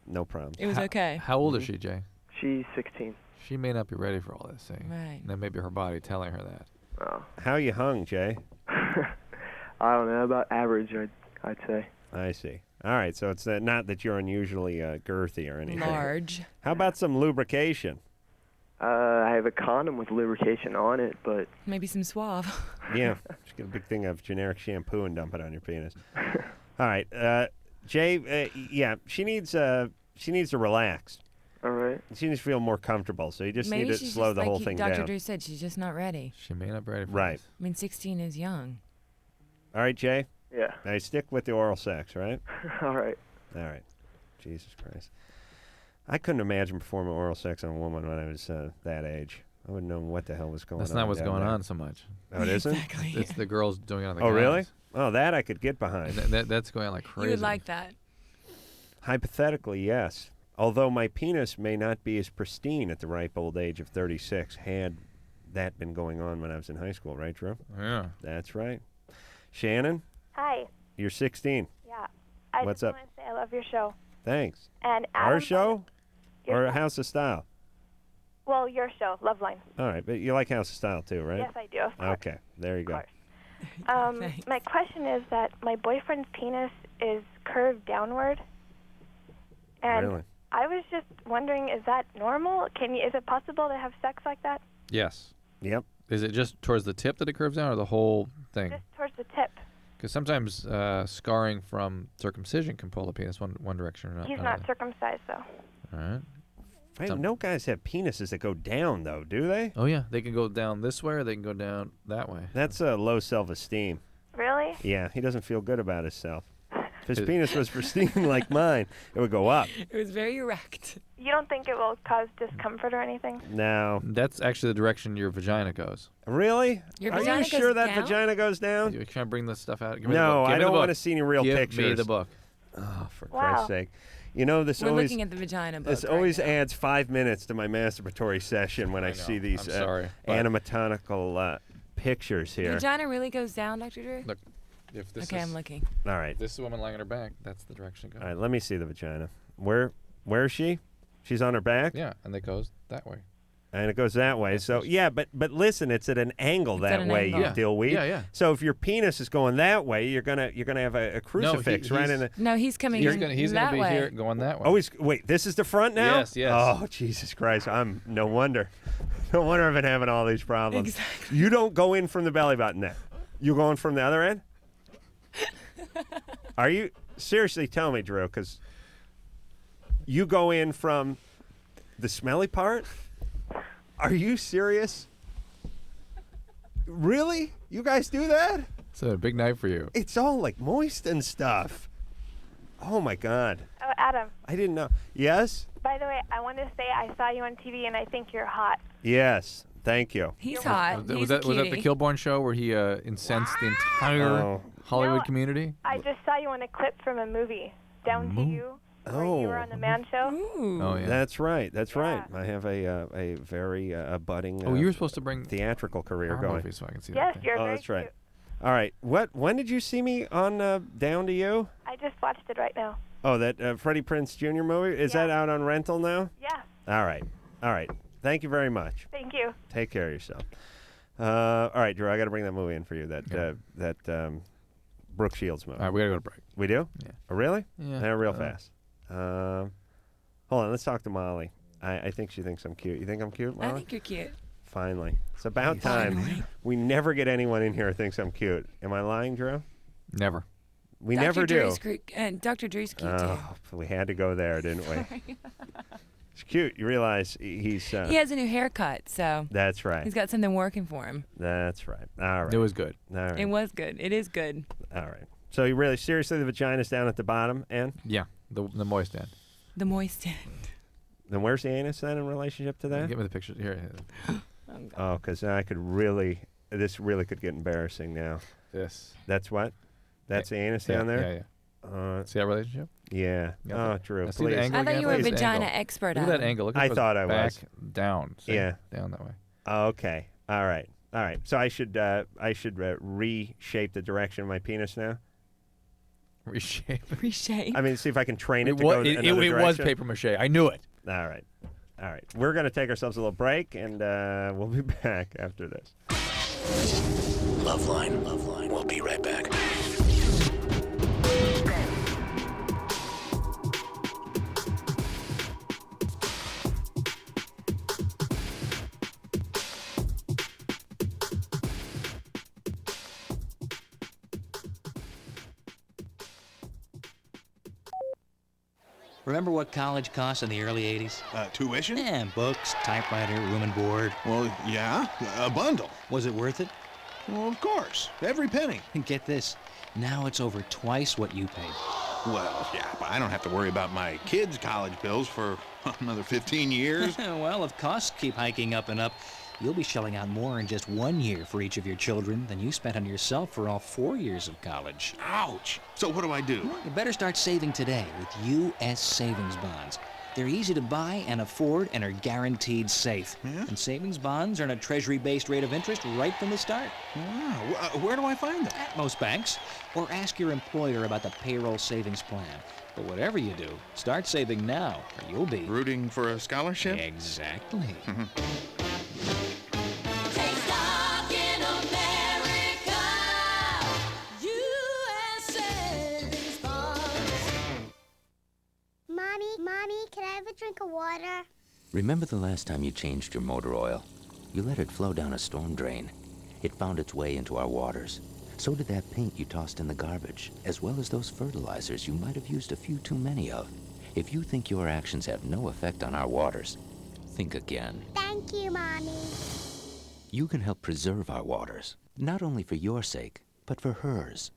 no problem. It was okay. How old is she, Jay? She's 16. She may not be ready for all this, see? Right. And then maybe her body telling her that. Oh. How you hung, Jay? I don't know, about average, I'd say. I see. All right, so it's not that you're unusually girthy or anything. Large. How about some lubrication? I have a condom with lubrication on it, but... Maybe some Suave. Yeah, just get a big thing of generic shampoo and dump it on your penis. All right, Jay, yeah, she needs to relax. All right. She needs to feel more comfortable, so you just Maybe need to she's slow just the like whole thing Dr. down. Drew said, she's just not ready. She may not be ready for Right. this. I mean, 16 is young. All right, Jay? Yeah. Now, stick with the oral sex, right? All right. All right. Jesus Christ. I couldn't imagine performing oral sex on a woman when I was that age. I wouldn't know what the hell was going on. That's not what's down going there. on so much. Oh, it isn't? Exactly. It's the girls doing it on the guys. Oh, really? Oh, that I could get behind. And that's going on like crazy. You would like that. Hypothetically, yes. Although my penis may not be as pristine at the ripe old age of 36 had that been going on when I was in high school, right, Drew? Yeah. That's right. Shannon, Hi. you're 16. Yeah. I What's just up? want to say I love your show. Thanks. And Our Adam, show? Your Or show. House of Style? Well, your show, LoveLine. All right, but you like House of Style too, right? Yes, I do. Of course. Okay, there you go. My question is that my boyfriend's penis is curved downward, and Really? I was just wondering, is that normal? Is it possible to have sex like that? Yes. Yep. Is it just towards the tip that it curves down or the whole thing? Just towards the tip. Because sometimes scarring from circumcision can pull the penis one direction or not. He's another. not circumcised, though. All right. Right, no guys have penises that go down, though, do they? Oh, yeah. They can go down this way or they can go down that way. That's a low self-esteem. Really? Yeah, he doesn't feel good about himself. If his penis was pristine like mine, it would go up. It was very erect. You don't think it will cause discomfort or anything? No. That's actually the direction your vagina goes. Really? Your Are vagina you sure goes that down? vagina goes down? You trying to bring this stuff out? Give me No, the book. Give I me the don't book. want to see any real Give pictures. me the book. Oh, for Wow. Christ's sake. You know, this We're always looking at the vagina book. this right always now. adds 5 minutes to my masturbatory session when I know. see these I'm sorry, but- anatomical pictures The here. vagina really goes down, Dr. Drew? Look, if this Okay, is, I'm looking. All right. This is a woman lying on her back. That's the direction it goes. All right, let me see the vagina. Where is she? She's on her back? Yeah, and it goes that way. And it goes that way. So, yeah, but listen, it's at an angle It's that at an way, angle. you Yeah. dillweed. Yeah, yeah. So if your penis is going that way, you're gonna have a crucifix right he's- in the. No, he's coming He's in gonna that be way. here going that way. Oh, wait. This is the front now. Yes, yes. Oh, Jesus Christ! I'm no wonder. No wonder I've been having all these problems. Exactly. You don't go in from the belly button then. You going from the other end? Are you seriously? Tell me, Drew, because you go in from the smelly part. Are you serious? Really? You guys do that? It's a big night for you. It's all like moist and stuff. Oh my God. Oh, Adam, I didn't know. Yes? by the way, I want to say I saw you on TV and I think you're hot. Yes. Thank you. He's hot. Was He's that the cutie. Kilborn show where he incensed the entire Oh. Hollywood No, community? I just saw you on a clip from a movie, Down to You, where you were on the Man Show. Ooh. Oh, yeah. That's right. That's right. I have a very budding Oh, you were supposed to bring theatrical career our going. movie so I can see Yes, that. you're Oh, very that's right. cute. All right. When did you see me on Down to You? I just watched it right now. Oh, that Freddie Prinze Jr. movie? Is Yeah. that out on rental now? Yeah, All right. All right. Thank you very much. thank you. Take care of yourself. All right, Drew, I got to bring that movie in for you. That Brooke Shields movie. All right, we got to go to break. We do? Yeah. Oh, really? Yeah. Real fast. Hold on. Let's talk to Molly. I think she thinks I'm cute. You think I'm cute, Molly? I think you're cute. Finally. It's about time. We never get anyone in here who thinks I'm cute. Am I lying, Drew? Never. We never do. And Dr. Drew's cute, too. We had to go there, didn't we? It's cute. You realize he's... he has a new haircut, so... That's right. He's got something working for him. That's right. All right. It was good. All right. It was good. It is good. All right. So you really, seriously, the vagina's down at the bottom, Ann? Yeah, the moist end. The moist end. Then where's the anus then in relationship to that? Give me the picture. Here. Oh, because I could really... This really could get embarrassing now. This. That's what? That's the anus down there? Yeah. See that relationship? Yeah. Oh, Drew, See please. the angle I thought again? you were a Please, vagina angle. expert. Look at that angle. Look at I those thought I back, was. down. See? Yeah. Down that way. Oh, okay. All right. So I should reshape the direction of my penis now? Reshape. I mean, see if I can train it to go another direction. It was paper mache. I knew it. All right. We're going to take ourselves a little break, and we'll be back after this. LoveLine. We'll be right back. Remember what college cost in the early 80s? Tuition? Yeah, books, typewriter, room and board. Well, yeah, a bundle. Was it worth it? Well, of course. Every penny. And get this, now it's over twice what you paid. Well, yeah, but I don't have to worry about my kids' college bills for another 15 years. Well, if costs keep hiking up and up, you'll be shelling out more in just 1 year for each of your children than you spent on yourself for all 4 years of college. Ouch! So what do I do? Well, you better start saving today with U.S. savings bonds. They're easy to buy and afford and are guaranteed safe. Yeah? And savings bonds earn a treasury-based rate of interest right from the start. Wow. Where do I find them? At most banks. Or ask your employer about the payroll savings plan. But whatever you do, start saving now, or you'll be... Rooting for a scholarship? Exactly. Take stock in America. U.S. savings bonds. Mommy, can I have a drink of water? Remember the last time you changed your motor oil? You let it flow down a storm drain. It found its way into our waters. So did that paint you tossed in the garbage, as well as those fertilizers you might have used a few too many of. If you think your actions have no effect on our waters, think again. Thank you, Mommy. You can help preserve our waters, not only for your sake, but for hers.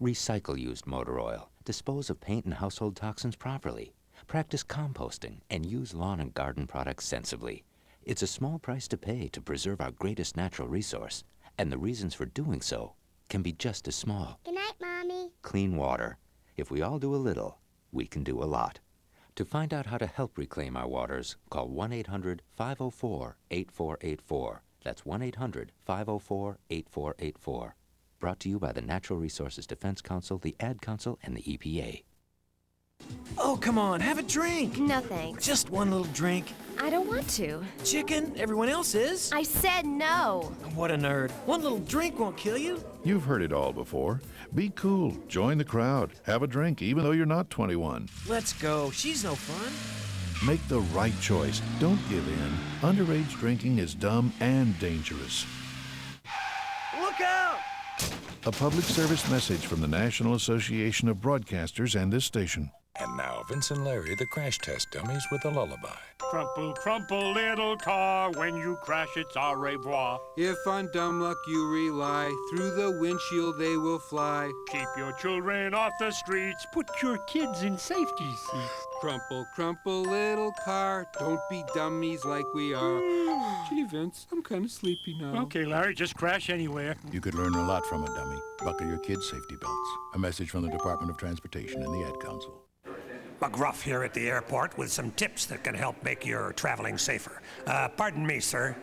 Recycle used motor oil, dispose of paint and household toxins properly, practice composting, and use lawn and garden products sensibly. It's a small price to pay to preserve our greatest natural resource, and the reasons for doing so can be just as small. Good night, Mommy. Clean water. If we all do a little, we can do a lot. To find out how to help reclaim our waters, call 1-800-504-8484. That's 1-800-504-8484. Brought to you by the Natural Resources Defense Council, the Ad Council, and the EPA. Oh, come on, have a drink. No thanks. Just one little drink. I don't want to. Chicken, everyone else is. I said no. What a nerd. One little drink won't kill you. You've heard it all before. Be cool. Join the crowd. Have a drink, even though you're not 21. Let's go. She's no fun. Make the right choice. Don't give in. Underage drinking is dumb and dangerous. Look out! A public service message from the National Association of Broadcasters and this station. And now, Vince and Larry, the crash test dummies with a lullaby. Crumple, crumple, little car. When you crash, it's au revoir. If on dumb luck you rely, through the windshield they will fly. Keep your children off the streets. Put your kids in safety seats. Crumple, crumple, little car. Don't be dummies like we are. Gee, Vince, I'm kind of sleepy now. Okay, Larry, just crash anywhere. You could learn a lot from a dummy. Buckle your kids' safety belts. A message from the Department of Transportation and the Ad Council. McGruff here at the airport with some tips that can help make your traveling safer. Pardon me, sir.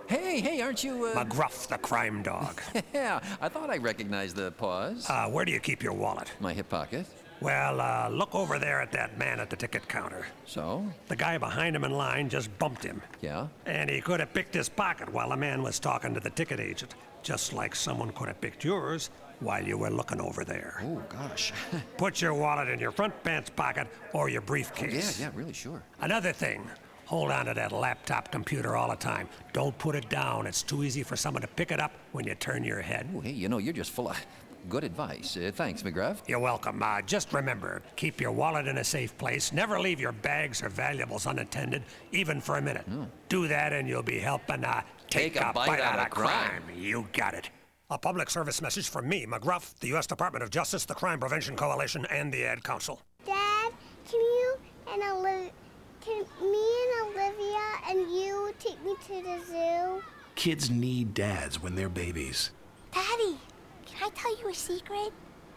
Hey, aren't you, McGruff, the crime dog. Yeah, I thought I recognized the pause. Where do you keep your wallet? My hip pocket. Well, look over there at that man at the ticket counter. So? The guy behind him in line just bumped him. Yeah? And he could have picked his pocket while the man was talking to the ticket agent. Just like someone could have picked yours while you were looking over there. Oh, gosh. Put your wallet in your front pants pocket or your briefcase. Oh, yeah, really, sure. Another thing, hold on to that laptop computer all the time. Don't put it down. It's too easy for someone to pick it up when you turn your head. Oh, hey, you know, you're just full of good advice. Thanks, McGruff. You're welcome. Just remember, keep your wallet in a safe place. Never leave your bags or valuables unattended, even for a minute. Do that and you'll be helping take a bite out of crime. You got it. A public service message from me, McGruff, the U.S. Department of Justice, the Crime Prevention Coalition, and the Ad Council. Dad, can me and Olivia and you take me to the zoo? Kids need dads when they're babies. Daddy, can I tell you a secret?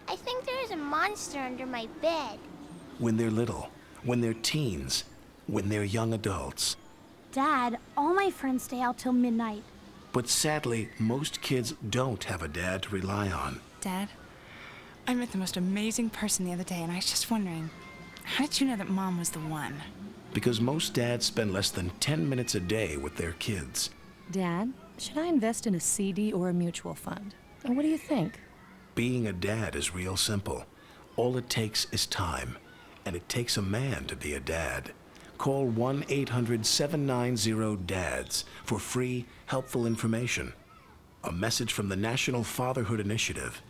I think there's a monster under my bed. When they're little, when they're teens, when they're young adults. Dad, all my friends stay out till midnight. But sadly, most kids don't have a dad to rely on. Dad, I met the most amazing person the other day, and I was just wondering, how did you know that Mom was the one? Because most dads spend less than 10 minutes a day with their kids. Dad, should I invest in a CD or a mutual fund? And what do you think? Being a dad is real simple. All it takes is time, and it takes a man to be a dad. Call 1-800-790-DADS for free, helpful information. A message from the National Fatherhood Initiative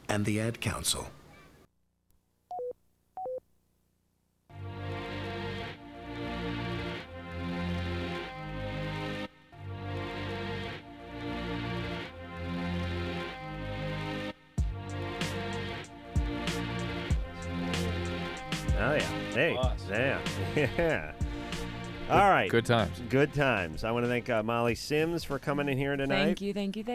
and the Ad Council. Oh, yeah. Hey, yeah. All right. Good times. Good times. I want to thank Molly Sims for coming in here tonight. Thank you.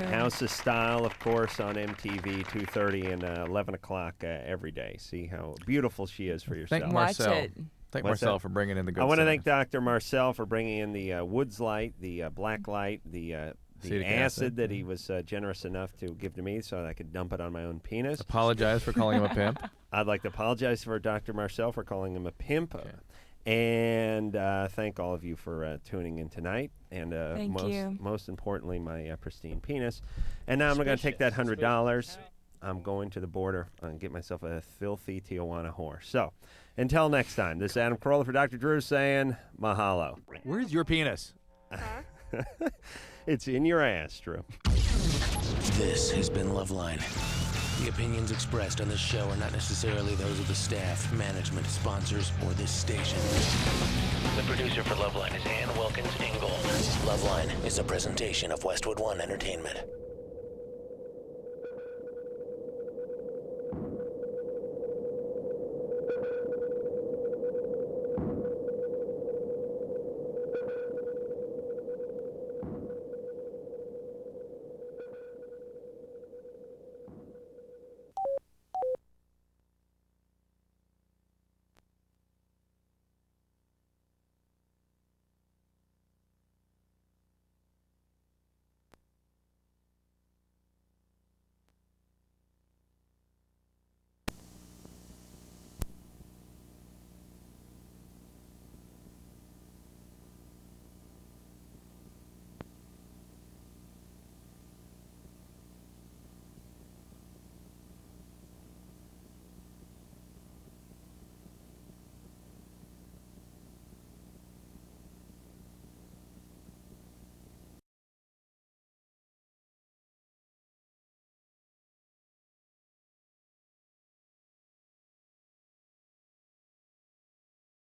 House of Style, of course, on MTV, 2:30 and 11 o'clock every day. See how beautiful she is for yourself. Thank Marcel. Watch it. Thank What's Marcel that? for bringing in the good I want to stuff. thank Dr. Marcel for bringing in the Woods light, the black light, the Acetic acid acid. that he was generous enough to give to me so that I could dump it on my own penis. Apologize for calling him a pimp. I'd like to apologize for Dr. Marcel for calling him a pimp. Okay. And thank all of you for tuning in tonight. And Thank you. most importantly, my pristine penis. And now I'm going to take that $100. I'm going to the border and get myself a filthy Tijuana whore. So, until next time, this is Adam Carolla for Dr. Drew saying mahalo. Where's your penis? It's in your ass, Drew. This has been LoveLine. The opinions expressed on this show are not necessarily those of the staff, management, sponsors, or this station. The producer for LoveLine is Ann Wilkins Ingold. LoveLine is a presentation of Westwood One Entertainment.